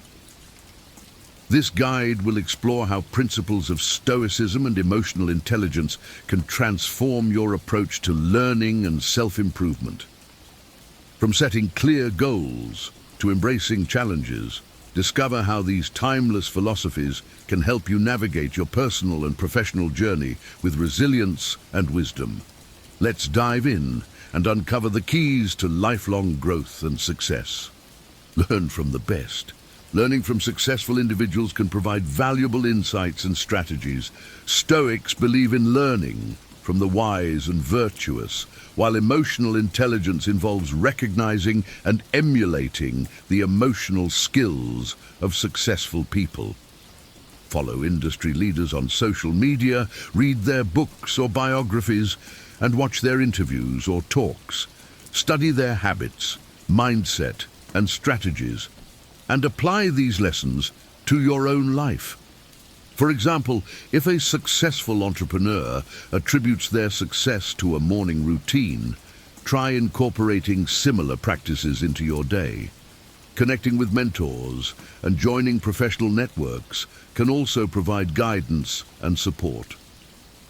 This guide will explore how principles of Stoicism and emotional intelligence can transform your approach to learning and self-improvement. From setting clear goals to embracing challenges, discover how these timeless philosophies can help you navigate your personal and professional journey with resilience and wisdom. Let's dive in and uncover the keys to lifelong growth and success. Learn from the best. Learning from successful individuals can provide valuable insights and strategies. Stoics believe in learning from the wise and virtuous, while emotional intelligence involves recognizing and emulating the emotional skills of successful people. Follow industry leaders on social media, read their books or biographies, and watch their interviews or talks. Study their habits, mindset, and strategies, and apply these lessons to your own life. For example, if a successful entrepreneur attributes their success to a morning routine, try incorporating similar practices into your day. Connecting with mentors and joining professional networks can also provide guidance and support.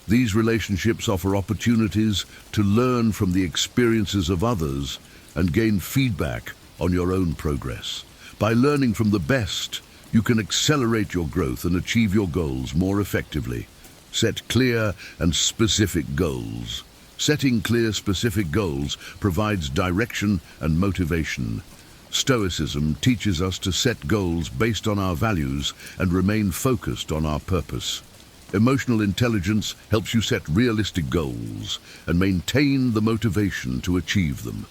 These relationships offer opportunities to learn from the experiences of others and gain feedback on your own progress. By learning from the best, you can accelerate your growth and achieve your goals more effectively. Set clear and specific goals. Setting clear, specific goals provides direction and motivation. Stoicism teaches us to set goals based on our values and remain focused on our purpose. Emotional intelligence helps you set realistic goals and maintain the motivation to achieve them.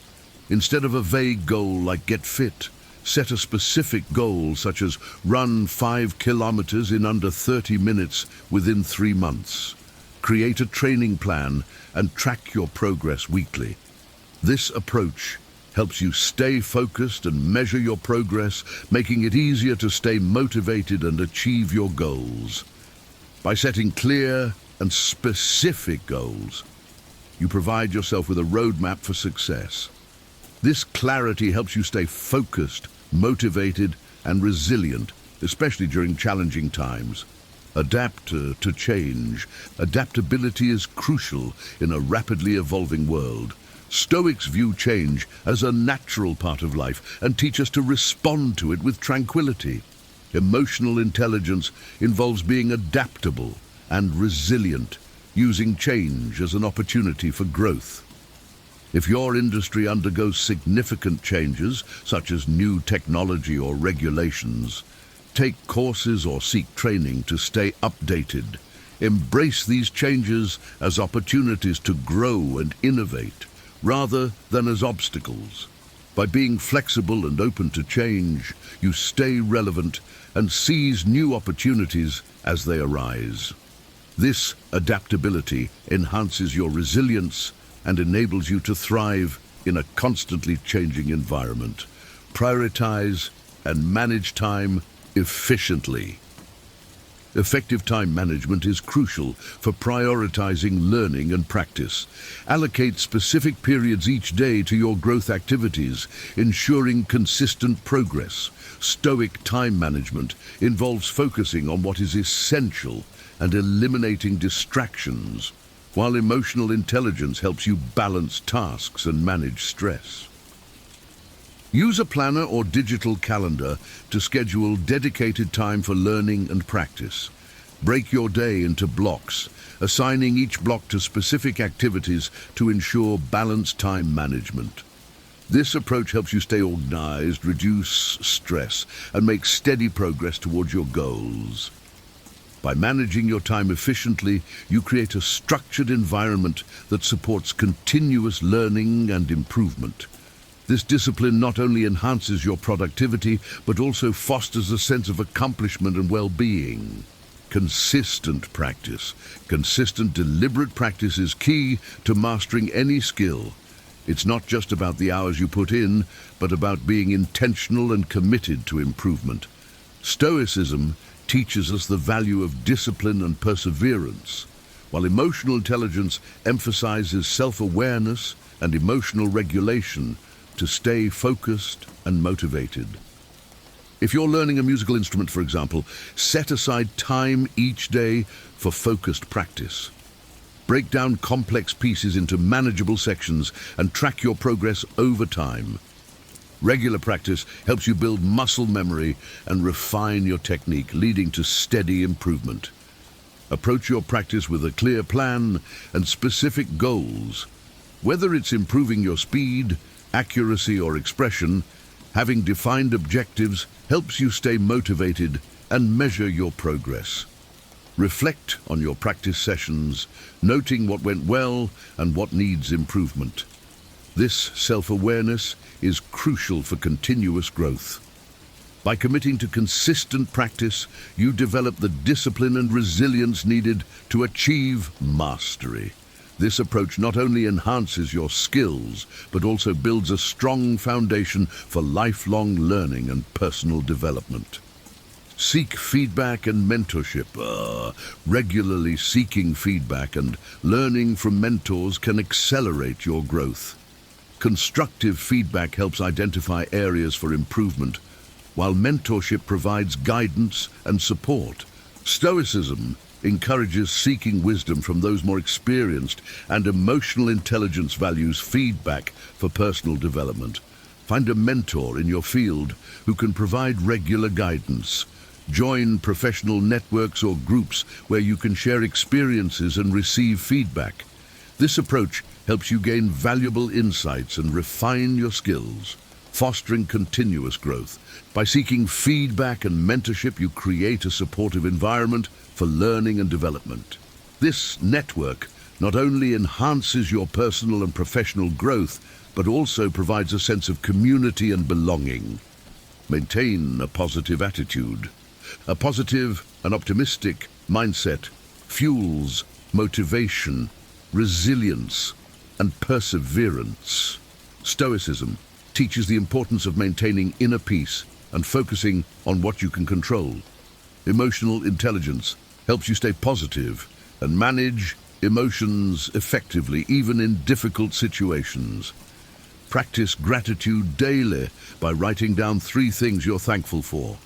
Instead of a vague goal like get fit, set a specific goal such as run 5 kilometers in under 30 minutes within 3 months. Create a training plan and track your progress weekly. This approach helps you stay focused and measure your progress, making it easier to stay motivated and achieve your goals. By setting clear and specific goals, you provide yourself with a roadmap for success. This clarity helps you stay focused, motivated, and resilient, especially during challenging times. Adapt to change. Adaptability is crucial in a rapidly evolving world. Stoics view change as a natural part of life and teach us to respond to it with tranquility. Emotional intelligence involves being adaptable and resilient, using change as an opportunity for growth. If your industry undergoes significant changes, such as new technology or regulations, take courses or seek training to stay updated. Embrace these changes as opportunities to grow and innovate, rather than as obstacles. By being flexible and open to change, you stay relevant and seize new opportunities as they arise. This adaptability enhances your resilience and enables you to thrive in a constantly changing environment. Prioritize and manage time efficiently. Effective time management is crucial for prioritizing learning and practice. Allocate specific periods each day to your growth activities, ensuring consistent progress. Stoic time management involves focusing on what is essential and eliminating distractions, while emotional intelligence helps you balance tasks and manage stress. Use a planner or digital calendar to schedule dedicated time for learning and practice. Break your day into blocks, assigning each block to specific activities to ensure balanced time management. This approach helps you stay organized, reduce stress, and make steady progress towards your goals. By managing your time efficiently, you create a structured environment that supports continuous learning and improvement. This discipline not only enhances your productivity, but also fosters a sense of accomplishment and well-being. Consistent practice. Consistent, deliberate practice is key to mastering any skill. It's not just about the hours you put in, but about being intentional and committed to improvement. Stoicism teaches us the value of discipline and perseverance, while emotional intelligence emphasizes self-awareness and emotional regulation to stay focused and motivated. If you're learning a musical instrument, for example, set aside time each day for focused practice. Break down complex pieces into manageable sections and track your progress over time. Regular practice helps you build muscle memory and refine your technique, leading to steady improvement. Approach your practice with a clear plan and specific goals. Whether it's improving your speed, accuracy, or expression, having defined objectives helps you stay motivated and measure your progress. Reflect on your practice sessions, noting what went well and what needs improvement. This self-awareness is crucial for continuous growth. By committing to consistent practice, you develop the discipline and resilience needed to achieve mastery. This approach not only enhances your skills, but also builds a strong foundation for lifelong learning and personal development. Seek feedback and mentorship. Regularly seeking feedback and learning from mentors can accelerate your growth. Constructive feedback helps identify areas for improvement, while mentorship provides guidance and support. Stoicism encourages seeking wisdom from those more experienced, and emotional intelligence values feedback for personal development. Find a mentor in your field who can provide regular guidance. Join professional networks or groups where you can share experiences and receive feedback. This approach helps you gain valuable insights and refine your skills, fostering continuous growth. By seeking feedback and mentorship, you create a supportive environment for learning and development. This network not only enhances your personal and professional growth, but also provides a sense of community and belonging. Maintain a positive attitude. A positive and optimistic mindset fuels motivation, resilience, and perseverance. Stoicism teaches the importance of maintaining inner peace and focusing on what you can control. Emotional intelligence helps you stay positive and manage emotions effectively, even in difficult situations. Practice gratitude daily by writing down 3 things you're thankful for.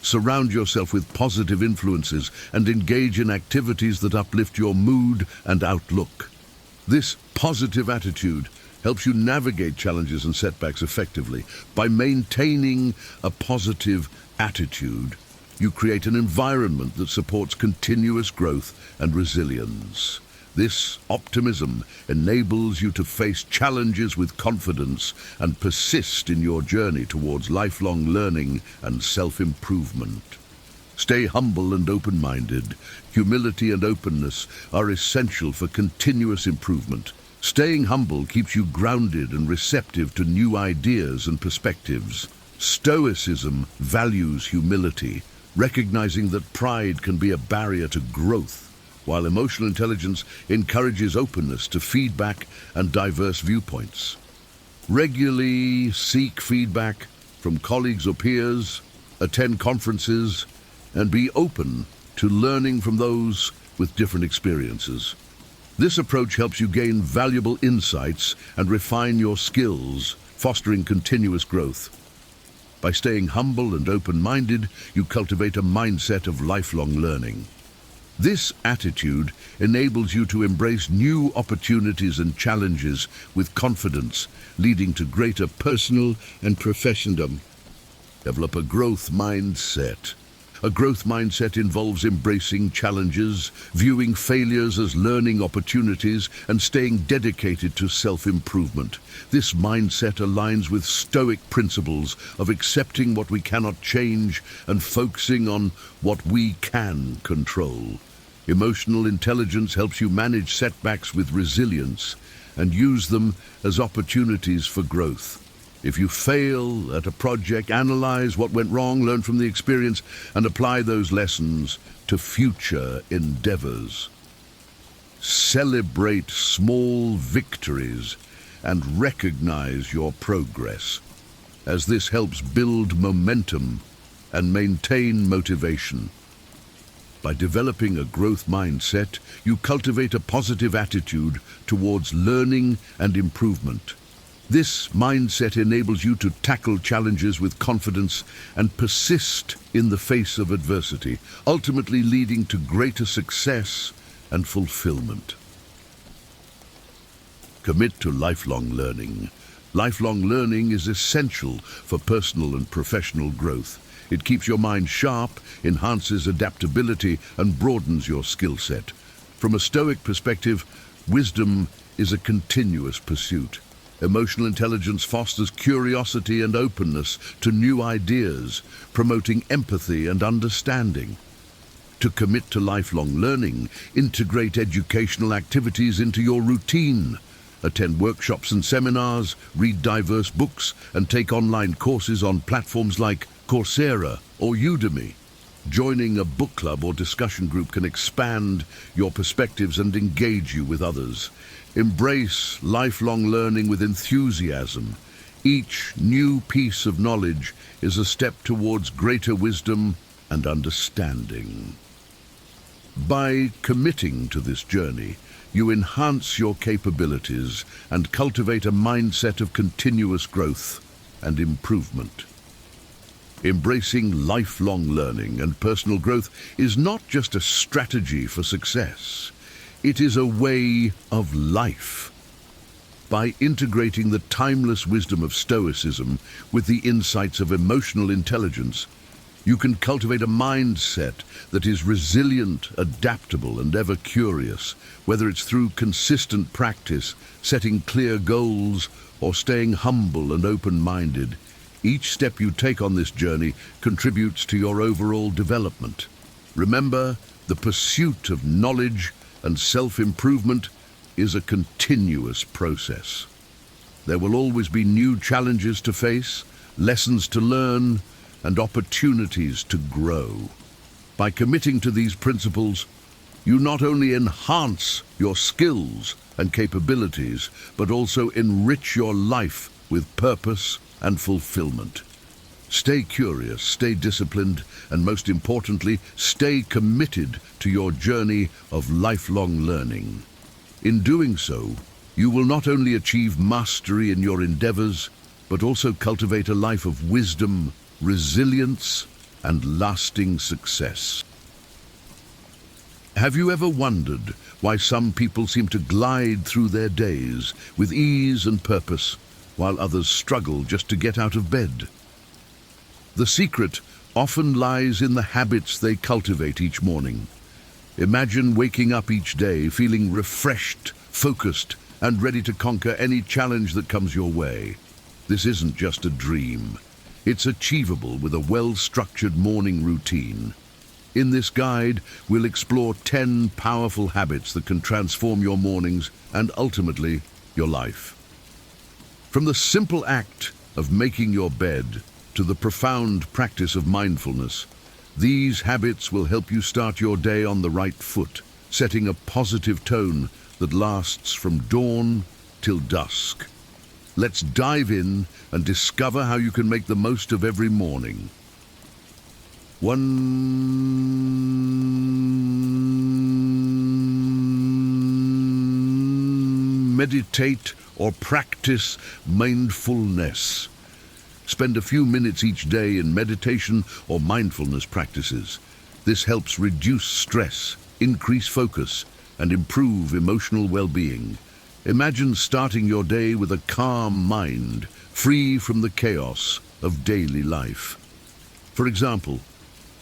Surround yourself with positive influences and engage in activities that uplift your mood and outlook. This positive attitude helps you navigate challenges and setbacks effectively. By maintaining a positive attitude, you create an environment that supports continuous growth and resilience. This optimism enables you to face challenges with confidence and persist in your journey towards lifelong learning and self-improvement. Stay humble and open-minded. Humility and openness are essential for continuous improvement. Staying humble keeps you grounded and receptive to new ideas and perspectives. Stoicism values humility, recognizing that pride can be a barrier to growth, while emotional intelligence encourages openness to feedback and diverse viewpoints. Regularly seek feedback from colleagues or peers, attend conferences, and be open to learning from those with different experiences. This approach helps you gain valuable insights and refine your skills, fostering continuous growth. By staying humble and open-minded, you cultivate a mindset of lifelong learning. This attitude enables you to embrace new opportunities and challenges with confidence, leading to greater personal and professional. Develop a growth mindset. A growth mindset involves embracing challenges, viewing failures as learning opportunities, and staying dedicated to self-improvement. This mindset aligns with Stoic principles of accepting what we cannot change and focusing on what we can control. Emotional intelligence helps you manage setbacks with resilience and use them as opportunities for growth. If you fail at a project, analyze what went wrong, learn from the experience, and apply those lessons to future endeavors. Celebrate small victories and recognize your progress, as this helps build momentum and maintain motivation. By developing a growth mindset, you cultivate a positive attitude towards learning and improvement. This mindset enables you to tackle challenges with confidence and persist in the face of adversity, ultimately leading to greater success and fulfillment. Commit to lifelong learning. Lifelong learning is essential for personal and professional growth. It keeps your mind sharp, enhances adaptability, and broadens your skill set. From a Stoic perspective, wisdom is a continuous pursuit. Emotional intelligence fosters curiosity and openness to new ideas, promoting empathy and understanding. To commit to lifelong learning, integrate educational activities into your routine. Attend workshops and seminars, read diverse books, and take online courses on platforms like Coursera or Udemy. Joining a book club or discussion group can expand your perspectives and engage you with others. Embrace lifelong learning with enthusiasm. Each new piece of knowledge is a step towards greater wisdom and understanding. By committing to this journey, you enhance your capabilities and cultivate a mindset of continuous growth and improvement. Embracing lifelong learning and personal growth is not just a strategy for success. It is a way of life. By integrating the timeless wisdom of Stoicism with the insights of emotional intelligence, you can cultivate a mindset that is resilient, adaptable, and ever curious, whether it's through consistent practice, setting clear goals, or staying humble and open-minded. Each step you take on this journey contributes to your overall development. Remember, the pursuit of knowledge and self-improvement is a continuous process. There will always be new challenges to face, lessons to learn, and opportunities to grow. By committing to these principles, you not only enhance your skills and capabilities, but also enrich your life with purpose and fulfillment. Stay curious, stay disciplined, and most importantly, stay committed to your journey of lifelong learning. In doing so, you will not only achieve mastery in your endeavors, but also cultivate a life of wisdom, resilience, and lasting success. Have you ever wondered why some people seem to glide through their days with ease and purpose, while others struggle just to get out of bed? The secret often lies in the habits they cultivate each morning. Imagine waking up each day feeling refreshed, focused, and ready to conquer any challenge that comes your way. This isn't just a dream. It's achievable with a well-structured morning routine. In this guide, we'll explore 10 powerful habits that can transform your mornings and ultimately your life. From the simple act of making your bed to the profound practice of mindfulness, these habits will help you start your day on the right foot, setting a positive tone that lasts from dawn till dusk. Let's dive in and discover how you can make the most of every morning. 1. Meditate or practice mindfulness. Spend a few minutes each day in meditation or mindfulness practices. This helps reduce stress, increase focus, and improve emotional well-being. Imagine starting your day with a calm mind, free from the chaos of daily life. For example,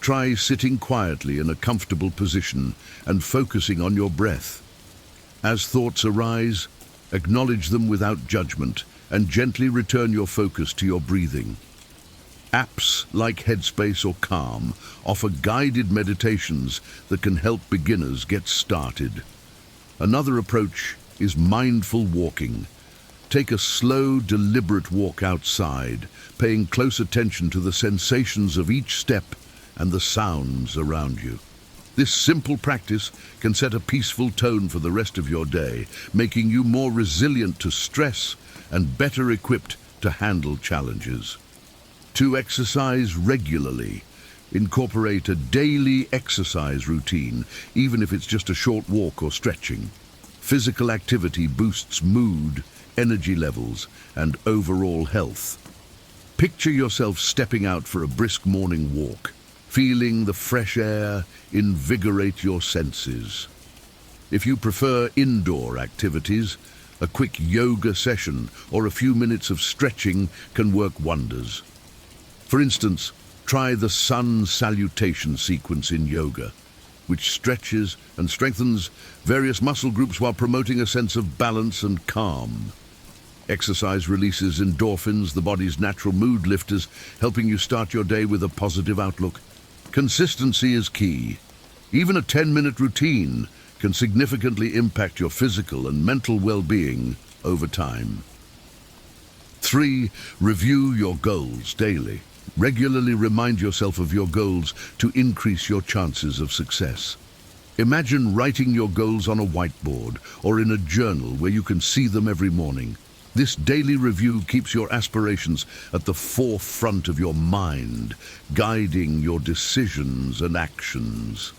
try sitting quietly in a comfortable position and focusing on your breath. As thoughts arise, acknowledge them without judgment and gently return your focus to your breathing. Apps like Headspace or Calm offer guided meditations that can help beginners get started. Another approach is mindful walking. Take a slow, deliberate walk outside, paying close attention to the sensations of each step and the sounds around you. This simple practice can set a peaceful tone for the rest of your day, making you more resilient to stress and better equipped to handle challenges. 2. Exercise regularly. Incorporate a daily exercise routine, even if it's just a short walk or stretching. Physical activity boosts mood, energy levels, and overall health. Picture yourself stepping out for a brisk morning walk, feeling the fresh air invigorate your senses. If you prefer indoor activities, a quick yoga session or a few minutes of stretching can work wonders. For instance, try the sun salutation sequence in yoga, which stretches and strengthens various muscle groups while promoting a sense of balance and calm. Exercise releases endorphins, the body's natural mood lifters, helping you start your day with a positive outlook. Consistency is key. Even a 10-minute routine can significantly impact your physical and mental well-being over time. 3. Review your goals daily. Regularly remind yourself of your goals to increase your chances of success. Imagine writing your goals on a whiteboard or in a journal where you can see them every morning. This daily review keeps your aspirations at the forefront of your mind, guiding your decisions and actions.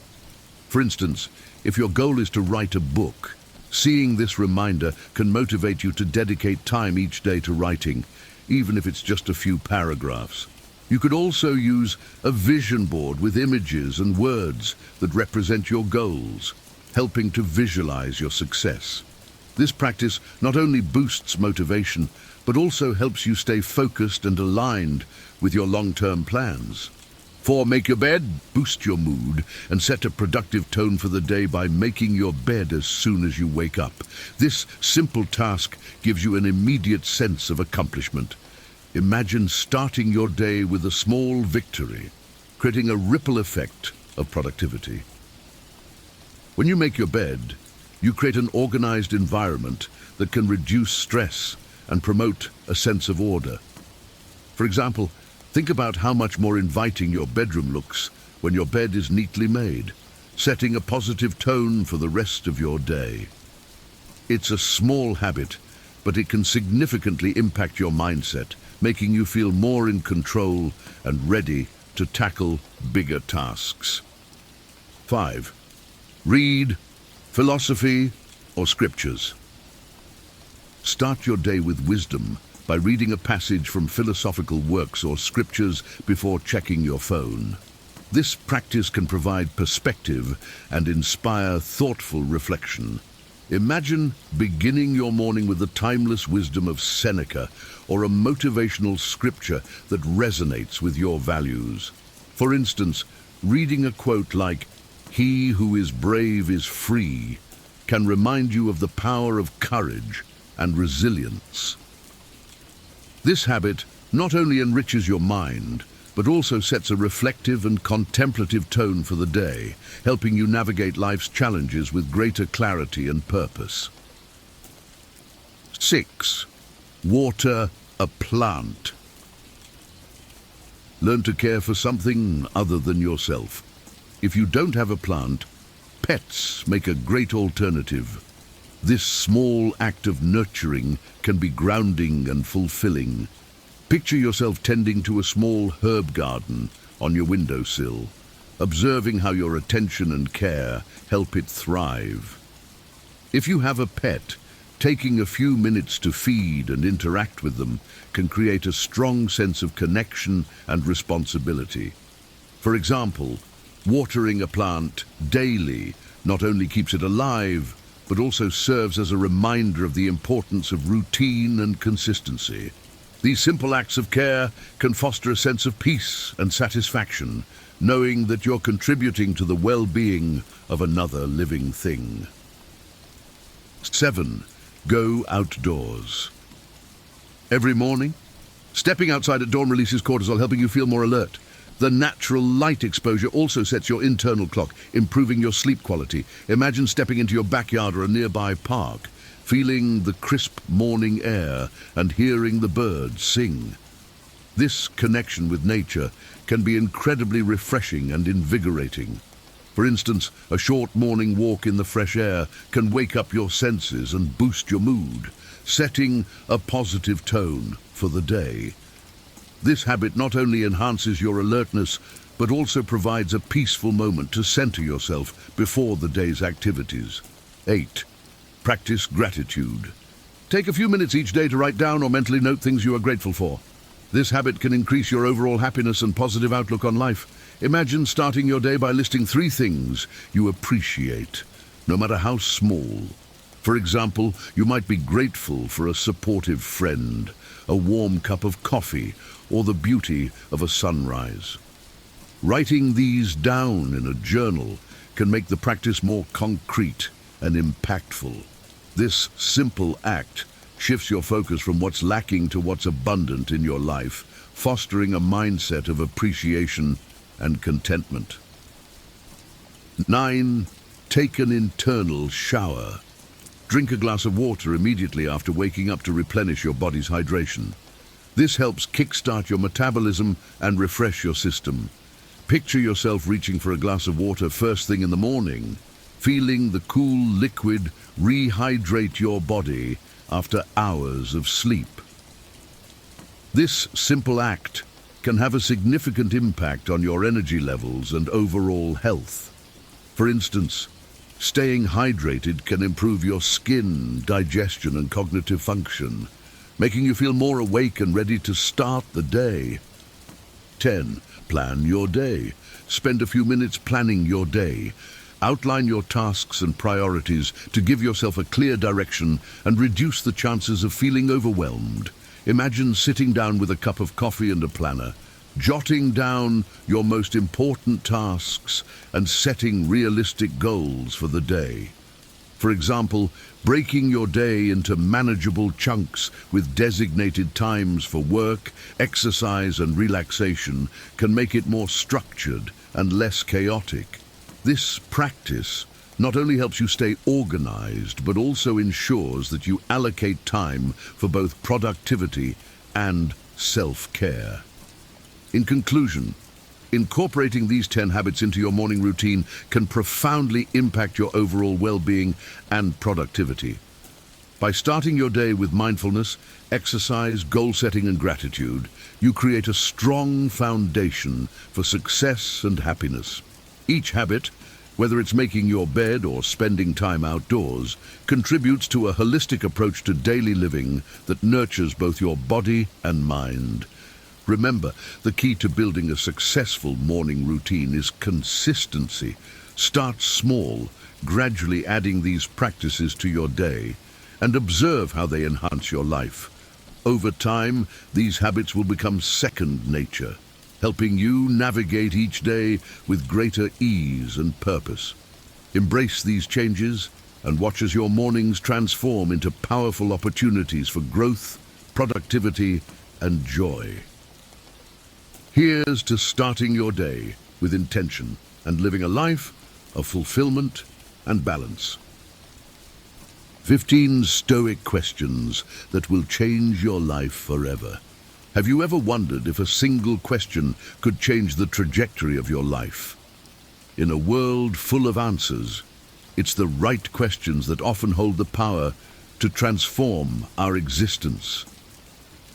For instance, if your goal is to write a book, seeing this reminder can motivate you to dedicate time each day to writing, even if it's just a few paragraphs. You could also use a vision board with images and words that represent your goals, helping to visualize your success. This practice not only boosts motivation, but also helps you stay focused and aligned with your long-term plans. 4. Make your bed, boost your mood, and set a productive tone for the day by making your bed as soon as you wake up. This simple task gives you an immediate sense of accomplishment. Imagine starting your day with a small victory, creating a ripple effect of productivity. When you make your bed, you create an organized environment that can reduce stress and promote a sense of order. For example, think about how much more inviting your bedroom looks when your bed is neatly made, setting a positive tone for the rest of your day. It's a small habit, but it can significantly impact your mindset, making you feel more in control and ready to tackle bigger tasks. 5. Read philosophy or scriptures. Start your day with wisdom by reading a passage from philosophical works or scriptures before checking your phone. This practice can provide perspective and inspire thoughtful reflection. Imagine beginning your morning with the timeless wisdom of Seneca or a motivational scripture that resonates with your values. For instance, reading a quote like, "He who is brave is free," can remind you of the power of courage and resilience. This habit not only enriches your mind, but also sets a reflective and contemplative tone for the day, helping you navigate life's challenges with greater clarity and purpose. 6. Water a plant. Learn to care for something other than yourself. If you don't have a plant, pets make a great alternative. This small act of nurturing can be grounding and fulfilling. Picture yourself tending to a small herb garden on your windowsill, observing how your attention and care help it thrive. If you have a pet, taking a few minutes to feed and interact with them can create a strong sense of connection and responsibility. For example, watering a plant daily not only keeps it alive, but also serves as a reminder of the importance of routine and consistency. These simple acts of care can foster a sense of peace and satisfaction, knowing that you're contributing to the well-being of another living thing. 7. Go outdoors. Every morning, stepping outside at dawn releases cortisol, helping you feel more alert. The natural light exposure also sets your internal clock, improving your sleep quality. Imagine stepping into your backyard or a nearby park, feeling the crisp morning air and hearing the birds sing. This connection with nature can be incredibly refreshing and invigorating. For instance, a short morning walk in the fresh air can wake up your senses and boost your mood, setting a positive tone for the day. This habit not only enhances your alertness, but also provides a peaceful moment to center yourself before the day's activities. 8. Practice gratitude. Take a few minutes each day to write down or mentally note things you are grateful for. This habit can increase your overall happiness and positive outlook on life. Imagine starting your day by listing 3 things you appreciate, no matter how small. For example, you might be grateful for a supportive friend, a warm cup of coffee, or the beauty of a sunrise. Writing these down in a journal can make the practice more concrete and impactful. This simple act shifts your focus from what's lacking to what's abundant in your life, fostering a mindset of appreciation and contentment. 9. Take an internal shower. Drink a glass of water immediately after waking up to replenish your body's hydration. This helps kickstart your metabolism and refresh your system. Picture yourself reaching for a glass of water first thing in the morning, feeling the cool liquid rehydrate your body after hours of sleep. This simple act can have a significant impact on your energy levels and overall health. For instance, staying hydrated can improve your skin, digestion, and cognitive function, making you feel more awake and ready to start the day. 10. Plan your day. Spend a few minutes planning your day. Outline your tasks and priorities to give yourself a clear direction and reduce the chances of feeling overwhelmed. Imagine sitting down with a cup of coffee and a planner, jotting down your most important tasks and setting realistic goals for the day. For example, breaking your day into manageable chunks with designated times for work, exercise, and relaxation can make it more structured and less chaotic. This practice not only helps you stay organized, but also ensures that you allocate time for both productivity and self-care. In conclusion, incorporating these 10 habits into your morning routine can profoundly impact your overall well-being and productivity. By starting your day with mindfulness, exercise, goal setting, and gratitude, you create a strong foundation for success and happiness. Each habit, whether it's making your bed or spending time outdoors, contributes to a holistic approach to daily living that nurtures both your body and mind. Remember, the key to building a successful morning routine is consistency. Start small, gradually adding these practices to your day, and observe how they enhance your life. Over time, these habits will become second nature, helping you navigate each day with greater ease and purpose. Embrace these changes and watch as your mornings transform into powerful opportunities for growth, productivity, and joy. Here's to starting your day with intention and living a life of fulfillment and balance. 15 Stoic questions that will change your life forever. Have you ever wondered if a single question could change the trajectory of your life? In a world full of answers, it's the right questions that often hold the power to transform our existence.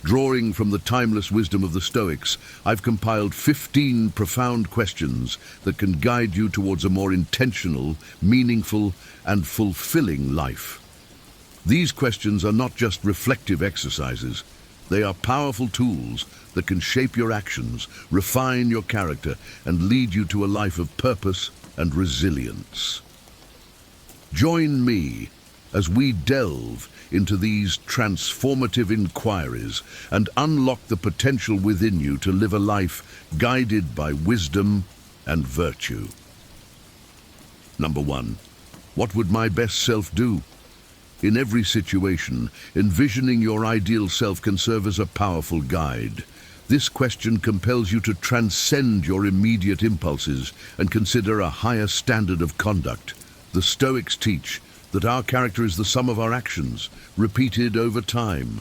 Drawing from the timeless wisdom of the Stoics, I've compiled 15 profound questions that can guide you towards a more intentional, meaningful, and fulfilling life. These questions are not just reflective exercises. They are powerful tools that can shape your actions, refine your character, and lead you to a life of purpose and resilience. Join me as we delve into these transformative inquiries and unlock the potential within you to live a life guided by wisdom and virtue. Number 1. What would my best self do? In every situation, envisioning your ideal self can serve as a powerful guide. This question compels you to transcend your immediate impulses and consider a higher standard of conduct. The Stoics teach that our character is the sum of our actions, repeated over time.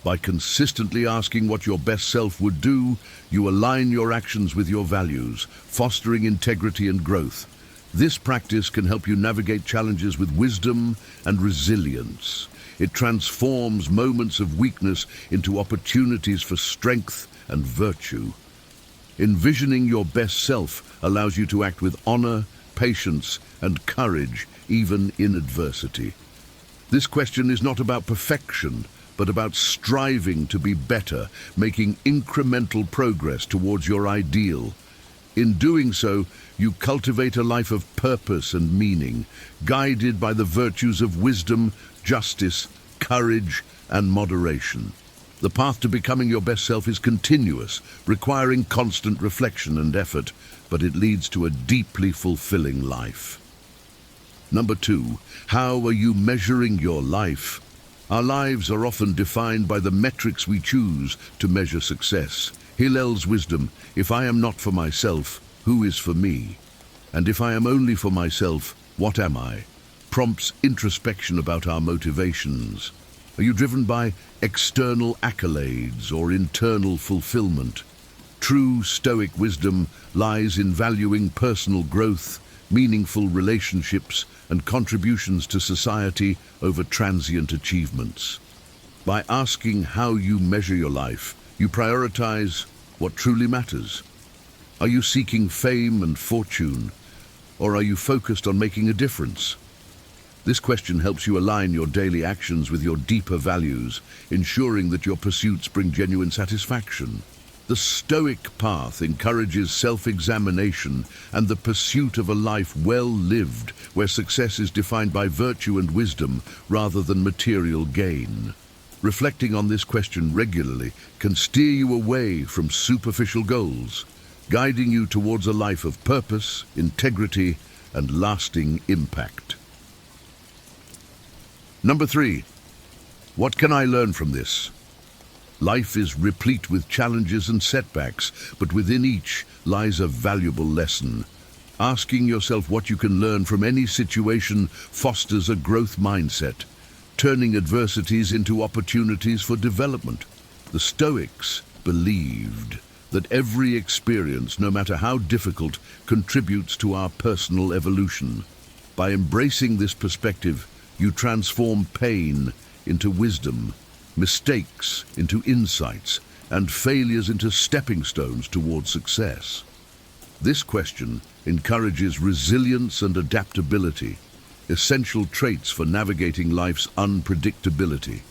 By consistently asking what your best self would do, you align your actions with your values, fostering integrity and growth. This practice can help you navigate challenges with wisdom and resilience. It transforms moments of weakness into opportunities for strength and virtue. Envisioning your best self allows you to act with honor, patience, and courage, even in adversity. This question is not about perfection, but about striving to be better, making incremental progress towards your ideal. In doing so, you cultivate a life of purpose and meaning, guided by the virtues of wisdom, justice, courage, and moderation. The path to becoming your best self is continuous, requiring constant reflection and effort, but it leads to a deeply fulfilling life. Number 2, how are you measuring your life? Our lives are often defined by the metrics we choose to measure success. Hillel's wisdom, if I am not for myself, who is for me? And if I am only for myself, what am I? Prompts introspection about our motivations. Are you driven by external accolades or internal fulfillment? True Stoic wisdom lies in valuing personal growth, meaningful relationships, and contributions to society over transient achievements. By asking how you measure your life, you prioritize what truly matters. Are you seeking fame and fortune, or are you focused on making a difference? This question helps you align your daily actions with your deeper values, ensuring that your pursuits bring genuine satisfaction. The Stoic path encourages self-examination and the pursuit of a life well lived, where success is defined by virtue and wisdom rather than material gain. Reflecting on this question regularly can steer you away from superficial goals, guiding you towards a life of purpose, integrity, and lasting impact. Number 3, what can I learn from this? Life is replete with challenges and setbacks, but within each lies a valuable lesson. Asking yourself what you can learn from any situation fosters a growth mindset, turning adversities into opportunities for development. The Stoics believed that every experience, no matter how difficult, contributes to our personal evolution. By embracing this perspective, you transform pain into wisdom, mistakes into insights, and failures into stepping stones towards success. This question encourages resilience and adaptability, essential traits for navigating life's unpredictability.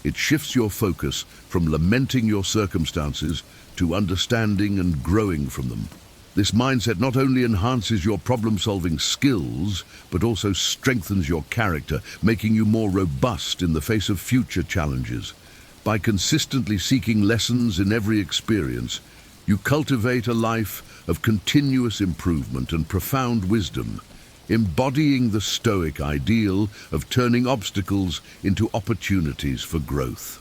It shifts your focus from lamenting your circumstances to understanding and growing from them. This mindset not only enhances your problem-solving skills, but also strengthens your character, making you more robust in the face of future challenges. By consistently seeking lessons in every experience, You cultivate a life of continuous improvement and profound wisdom, embodying the Stoic ideal of turning obstacles into opportunities for growth.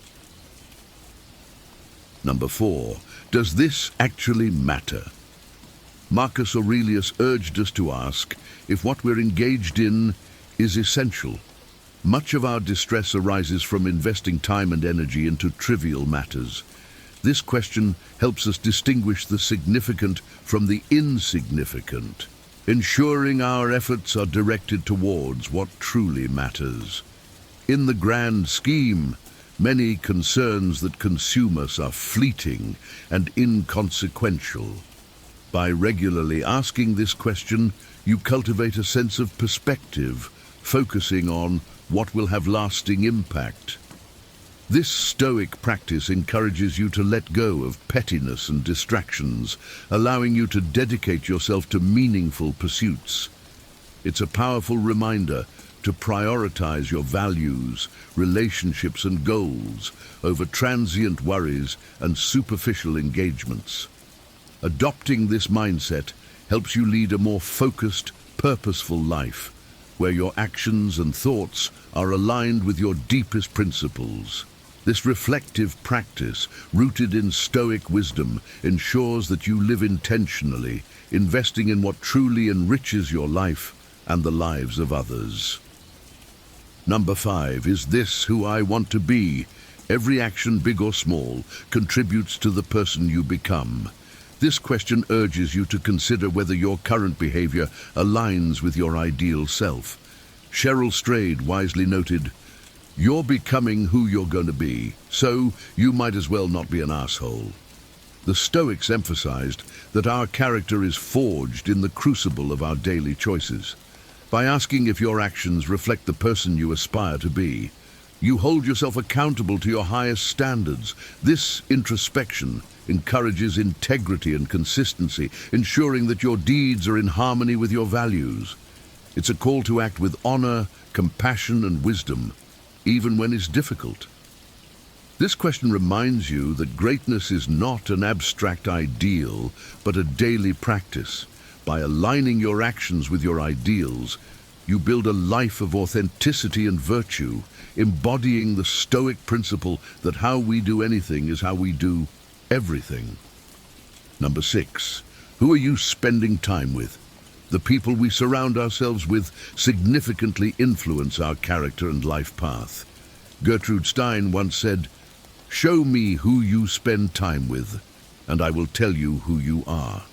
Number 4. Does this actually matter? Marcus Aurelius urged us to ask if what we're engaged in is essential. Much of our distress arises from investing time and energy into trivial matters. This question helps us distinguish the significant from the insignificant, ensuring our efforts are directed towards what truly matters. In the grand scheme, many concerns that consume us are fleeting and inconsequential. By regularly asking this question, you cultivate a sense of perspective, focusing on what will have lasting impact. This Stoic practice encourages you to let go of pettiness and distractions, allowing you to dedicate yourself to meaningful pursuits. It's a powerful reminder to prioritize your values, relationships and goals over transient worries and superficial engagements. Adopting this mindset helps you lead a more focused, purposeful life, where your actions and thoughts are aligned with your deepest principles. This reflective practice, rooted in Stoic wisdom, ensures that you live intentionally, investing in what truly enriches your life and the lives of others. Number 5. Is this who I want to be? Every action, big or small, contributes to the person you become. This question urges you to consider whether your current behavior aligns with your ideal self. Cheryl Strayed wisely noted, "You're becoming who you're going to be, so you might as well not be an asshole." The Stoics emphasized that our character is forged in the crucible of our daily choices. By asking if your actions reflect the person you aspire to be, you hold yourself accountable to your highest standards. This introspection encourages integrity and consistency, ensuring that your deeds are in harmony with your values. It's a call to act with honor, compassion, and wisdom, even when it's difficult. This question reminds you that greatness is not an abstract ideal, but a daily practice. By aligning your actions with your ideals, you build a life of authenticity and virtue, embodying the Stoic principle that how we do anything is how we do everything. Number 6. Who are you spending time with? The people we surround ourselves with significantly influence our character and life path. Gertrude Stein once said, "Show me who you spend time with, and I will tell you who you are."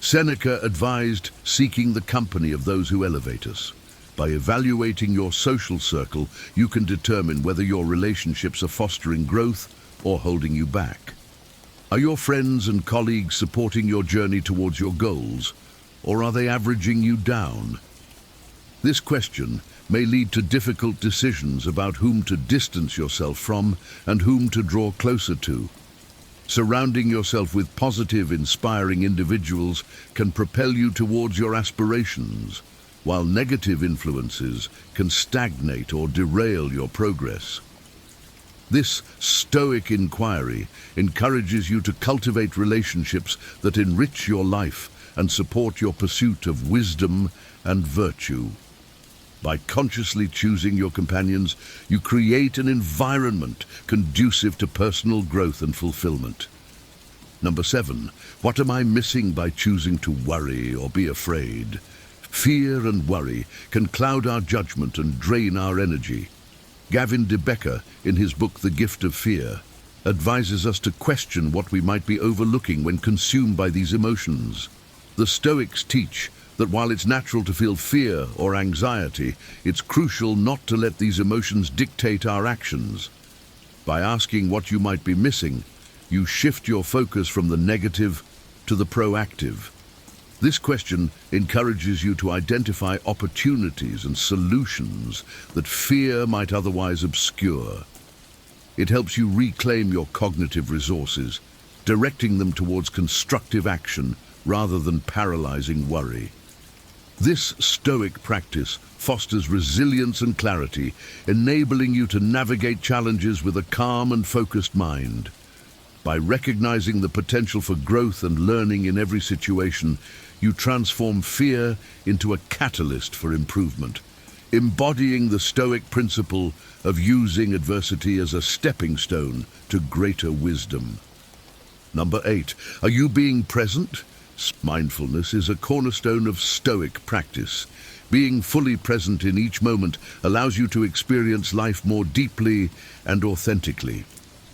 Seneca advised seeking the company of those who elevate us. By evaluating your social circle, you can determine whether your relationships are fostering growth or holding you back. Are your friends and colleagues supporting your journey towards your goals, or are they averaging you down? This question may lead to difficult decisions about whom to distance yourself from and whom to draw closer to. Surrounding yourself with positive, inspiring individuals can propel you towards your aspirations, while negative influences can stagnate or derail your progress. This Stoic inquiry encourages you to cultivate relationships that enrich your life and support your pursuit of wisdom and virtue. By consciously choosing your companions, you create an environment conducive to personal growth and fulfillment. Number 7. What am I missing by choosing to worry or be afraid? Fear and worry can cloud our judgment and drain our energy. Gavin de Becker, in his book The Gift of Fear, advises us to question what we might be overlooking when consumed by these emotions. The Stoics teach that while it's natural to feel fear or anxiety, it's crucial not to let these emotions dictate our actions. By asking what you might be missing, you shift your focus from the negative to the proactive. This question encourages you to identify opportunities and solutions that fear might otherwise obscure. It helps you reclaim your cognitive resources, directing them towards constructive action rather than paralyzing worry. This Stoic practice fosters resilience and clarity, enabling you to navigate challenges with a calm and focused mind. By recognizing the potential for growth and learning in every situation, you transform fear into a catalyst for improvement, embodying the Stoic principle of using adversity as a stepping stone to greater wisdom. Number 8. Are you being present? Mindfulness is a cornerstone of Stoic practice. Being fully present in each moment allows you to experience life more deeply and authentically.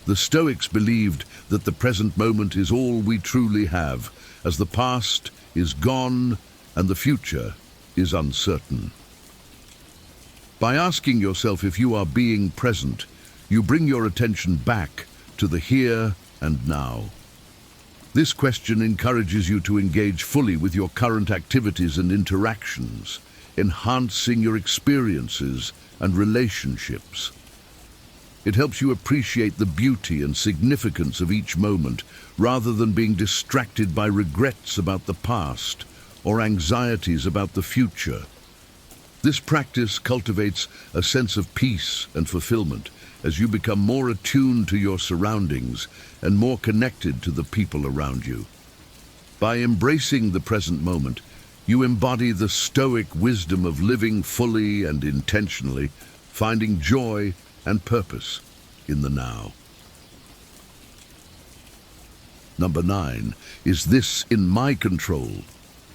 The Stoics believed that the present moment is all we truly have, as the past is gone and the future is uncertain. By asking yourself if you are being present, you bring your attention back to the here and now. This question encourages you to engage fully with your current activities and interactions, enhancing your experiences and relationships. It helps you appreciate the beauty and significance of each moment, rather than being distracted by regrets about the past or anxieties about the future. This practice cultivates a sense of peace and fulfillment as you become more attuned to your surroundings and more connected to the people around you. By embracing the present moment, you embody the Stoic wisdom of living fully and intentionally, finding joy and purpose in the now. Number 9. Is this in my control?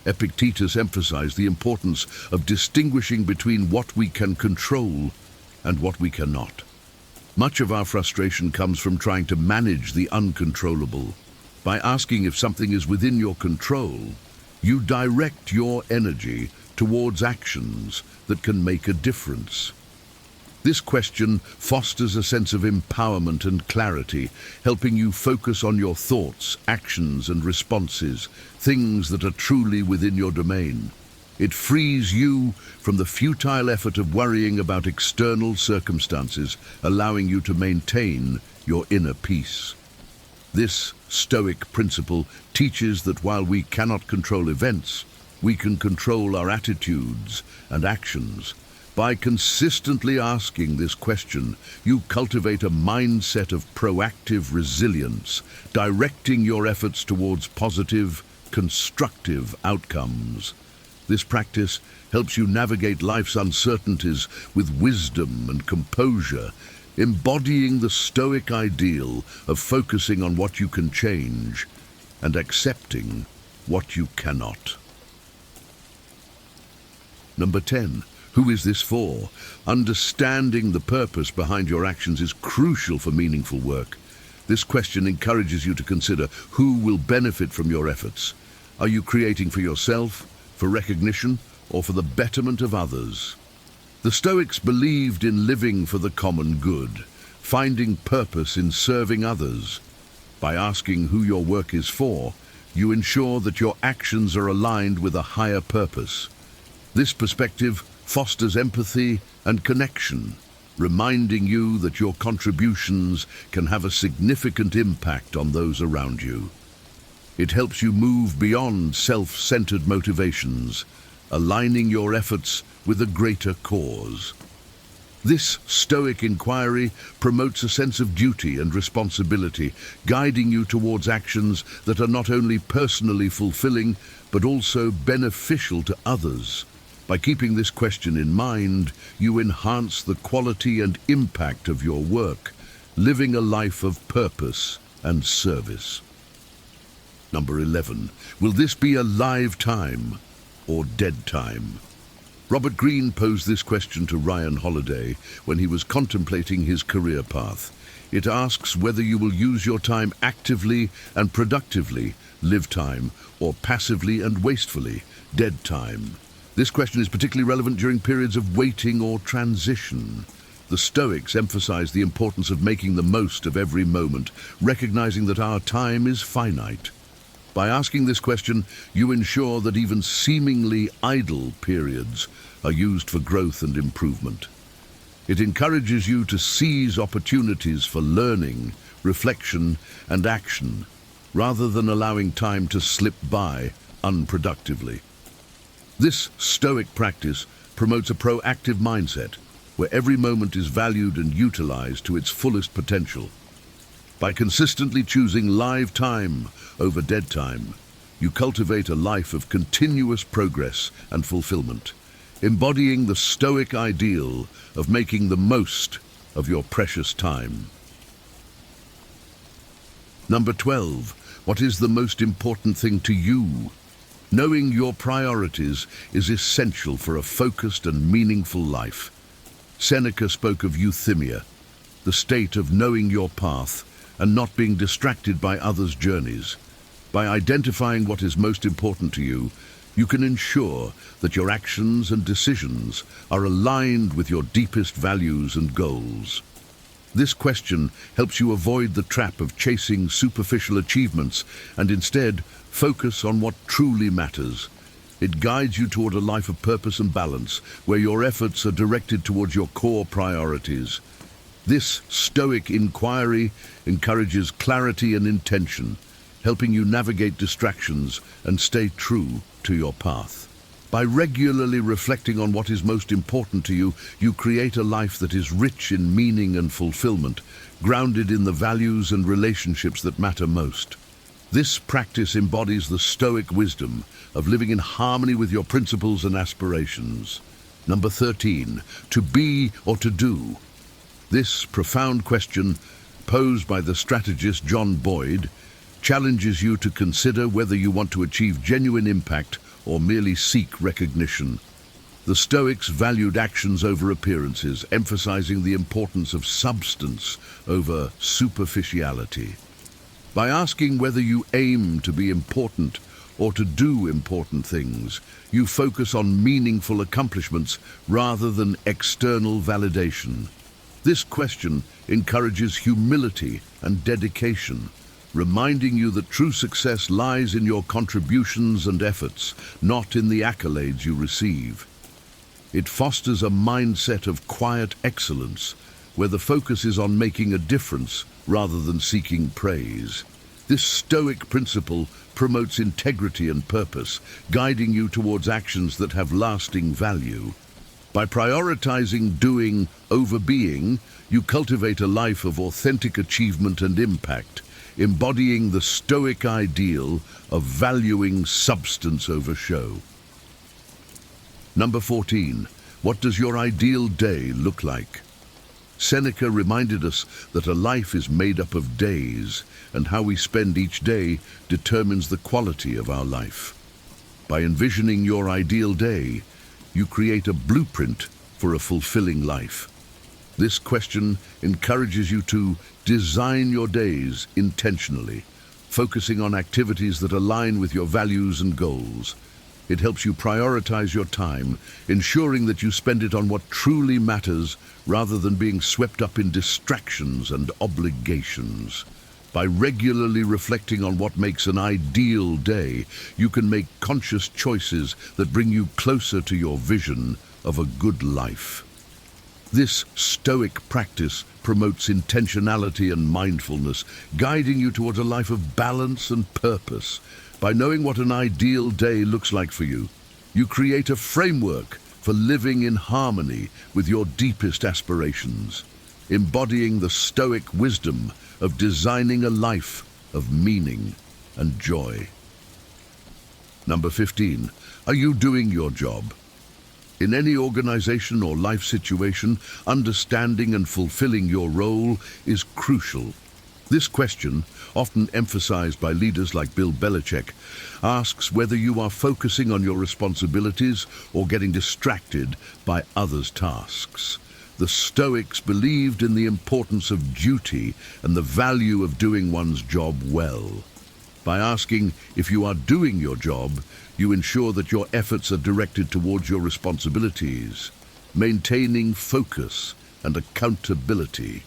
Epictetus emphasized the importance of distinguishing between what we can control and what we cannot. Much of our frustration comes from trying to manage the uncontrollable. By asking if something is within your control, you direct your energy towards actions that can make a difference. This question fosters a sense of empowerment and clarity, helping you focus on your thoughts, actions, and responses, things that are truly within your domain. It frees you from the futile effort of worrying about external circumstances, allowing you to maintain your inner peace. This Stoic principle teaches that while we cannot control events, we can control our attitudes and actions. By consistently asking this question, you cultivate a mindset of proactive resilience, directing your efforts towards positive, constructive outcomes. This practice helps you navigate life's uncertainties with wisdom and composure, embodying the Stoic ideal of focusing on what you can change and accepting what you cannot. Number 10. Who is this for? Understanding the purpose behind your actions is crucial for meaningful work. This question encourages you to consider who will benefit from your efforts. Are you creating for yourself, for recognition, or for the betterment of others? The Stoics believed in living for the common good, finding purpose in serving others. By asking who your work is for, you ensure that your actions are aligned with a higher purpose. This perspective fosters empathy and connection, reminding you that your contributions can have a significant impact on those around you. It helps you move beyond self-centered motivations, aligning your efforts with a greater cause. This Stoic inquiry promotes a sense of duty and responsibility, guiding you towards actions that are not only personally fulfilling, but also beneficial to others. By keeping this question in mind, you enhance the quality and impact of your work, living a life of purpose and service. Number 11. Will this be a live time or dead time? Robert Greene posed this question to Ryan Holiday when he was contemplating his career path. It asks whether you will use your time actively and productively, live time, or passively and wastefully, dead time. This question is particularly relevant during periods of waiting or transition. The Stoics emphasize the importance of making the most of every moment, recognizing that our time is finite. By asking this question, you ensure that even seemingly idle periods are used for growth and improvement. It encourages you to seize opportunities for learning, reflection, and action, rather than allowing time to slip by unproductively. This Stoic practice promotes a proactive mindset, where every moment is valued and utilized to its fullest potential. By consistently choosing live time over dead time, you cultivate a life of continuous progress and fulfillment, embodying the Stoic ideal of making the most of your precious time. Number 12. What is the most important thing to you? Knowing your priorities is essential for a focused and meaningful life. Seneca spoke of euthymia, the state of knowing your path and not being distracted by others' journeys. By identifying what is most important to you, you can ensure that your actions and decisions are aligned with your deepest values and goals. This question helps you avoid the trap of chasing superficial achievements and instead focus on what truly matters. It guides you toward a life of purpose and balance, where your efforts are directed towards your core priorities. This Stoic inquiry encourages clarity and intention, helping you navigate distractions and stay true to your path. By regularly reflecting on what is most important to you, you create a life that is rich in meaning and fulfillment, grounded in the values and relationships that matter most. This practice embodies the Stoic wisdom of living in harmony with your principles and aspirations. Number 13, to be or to do. This profound question, posed by the strategist John Boyd, challenges you to consider whether you want to achieve genuine impact or merely seek recognition. The Stoics valued actions over appearances, emphasizing the importance of substance over superficiality. By asking whether you aim to be important or to do important things, you focus on meaningful accomplishments rather than external validation. This question encourages humility and dedication, reminding you that true success lies in your contributions and efforts, not in the accolades you receive. It fosters a mindset of quiet excellence, where the focus is on making a difference rather than seeking praise. This Stoic principle promotes integrity and purpose, guiding you towards actions that have lasting value. By prioritizing doing over being, you cultivate a life of authentic achievement and impact, embodying the Stoic ideal of valuing substance over show. Number 14. What does your ideal day look like? Seneca reminded us that a life is made up of days, and how we spend each day determines the quality of our life. By envisioning your ideal day, you create a blueprint for a fulfilling life. This question encourages you to design your days intentionally, focusing on activities that align with your values and goals. It helps you prioritize your time, ensuring that you spend it on what truly matters rather than being swept up in distractions and obligations. By regularly reflecting on what makes an ideal day, you can make conscious choices that bring you closer to your vision of a good life. This Stoic practice promotes intentionality and mindfulness, guiding you towards a life of balance and purpose. By knowing what an ideal day looks like for you, you create a framework for living in harmony with your deepest aspirations, embodying the Stoic wisdom of designing a life of meaning and joy. Number 15. Are you doing your job? In any organization or life situation, understanding and fulfilling your role is crucial. This question, often emphasized by leaders like Bill Belichick, asks whether you are focusing on your responsibilities or getting distracted by others' tasks. The Stoics believed in the importance of duty and the value of doing one's job well. By asking if you are doing your job, you ensure that your efforts are directed towards your responsibilities, maintaining focus and accountability.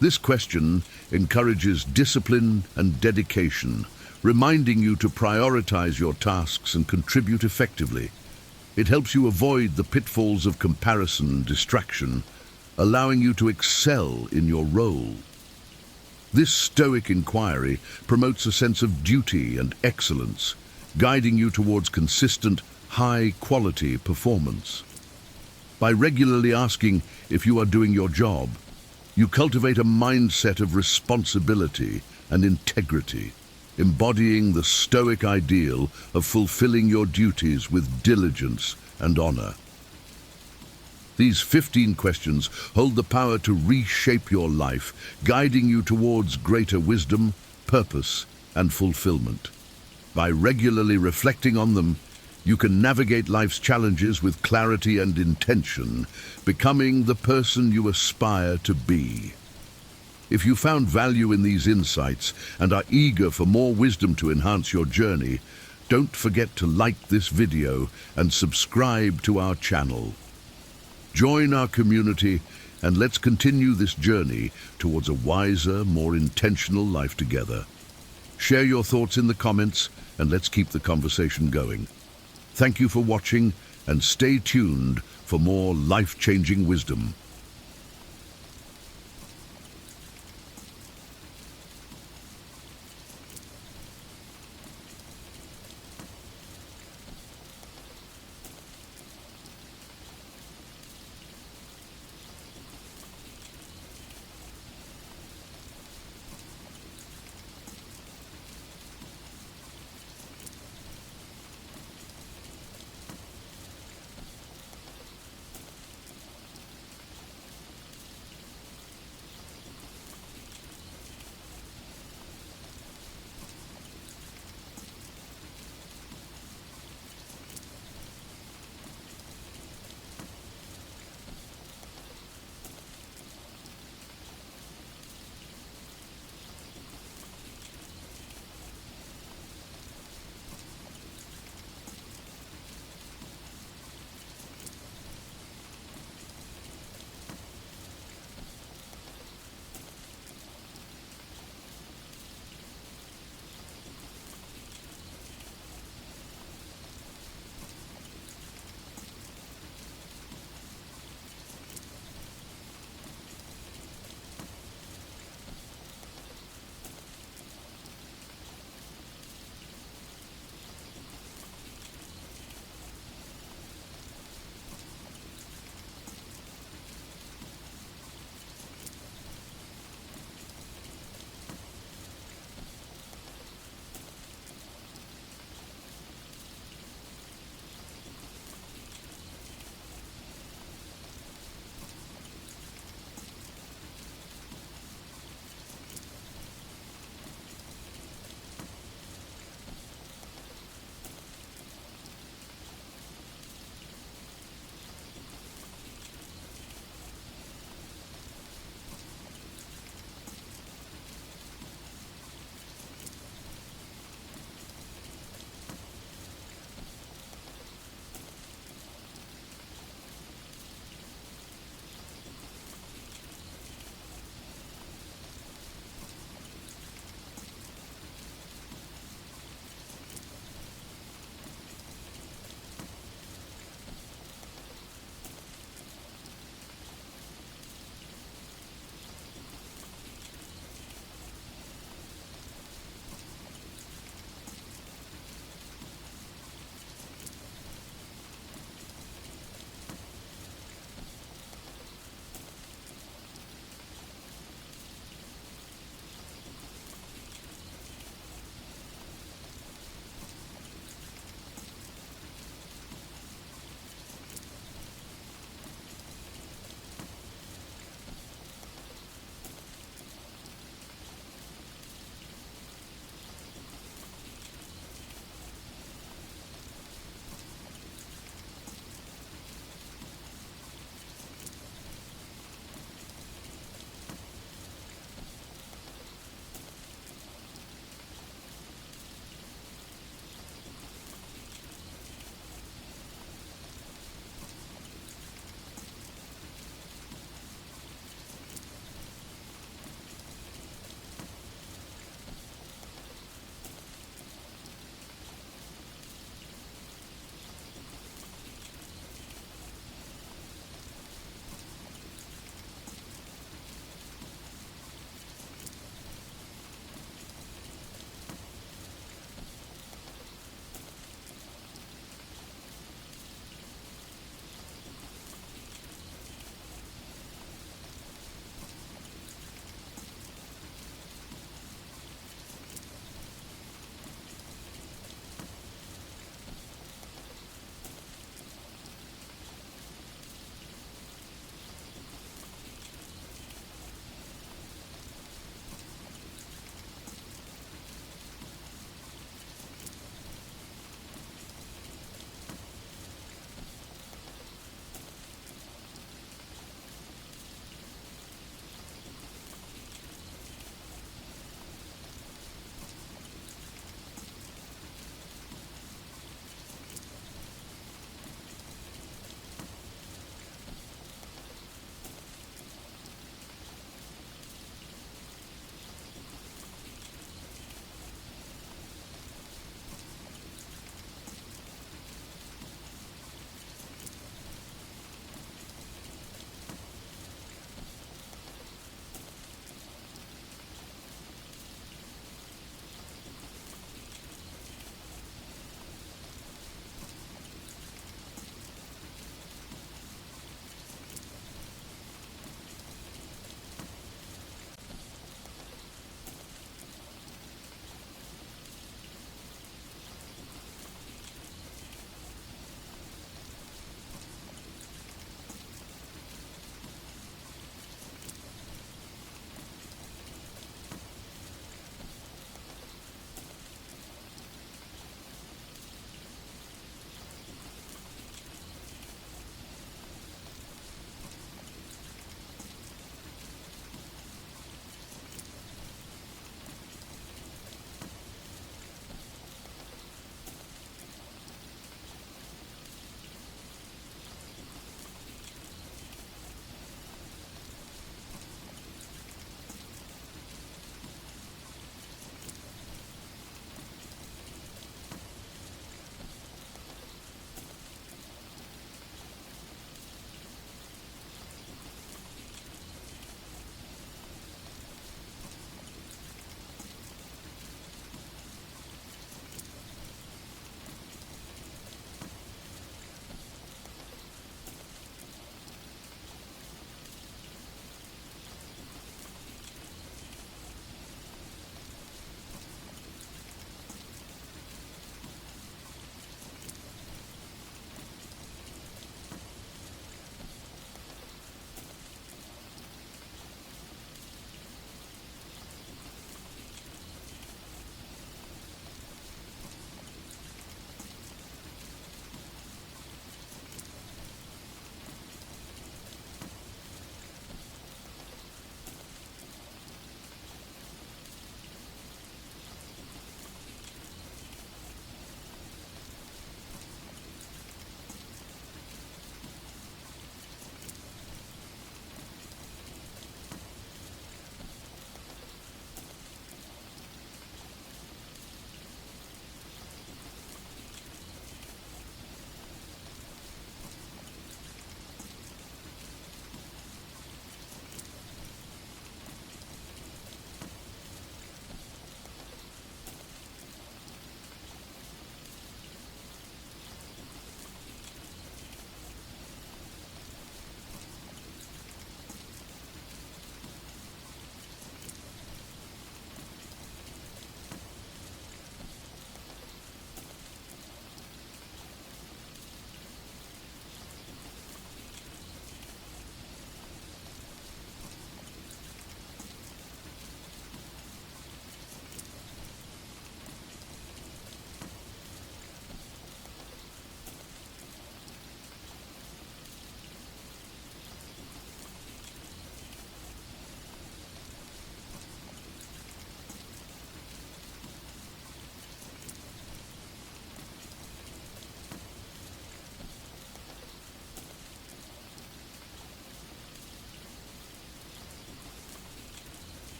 This question encourages discipline and dedication, reminding you to prioritize your tasks and contribute effectively. It helps you avoid the pitfalls of comparison and distraction, allowing you to excel in your role. This Stoic inquiry promotes a sense of duty and excellence, guiding you towards consistent, high-quality performance. By regularly asking if you are doing your job, You cultivate a mindset of responsibility and integrity, embodying the Stoic ideal of fulfilling your duties with diligence and honor. These 15 questions hold the power to reshape your life, guiding you towards greater wisdom, purpose, and fulfillment. By regularly reflecting on them, you can navigate life's challenges with clarity and intention, becoming the person you aspire to be. If you found value in these insights and are eager for more wisdom to enhance your journey, don't forget to like this video and subscribe to our channel. Join our community and let's continue this journey towards a wiser, more intentional life together. Share your thoughts in the comments and let's keep the conversation going. Thank you for watching and stay tuned for more life-changing wisdom.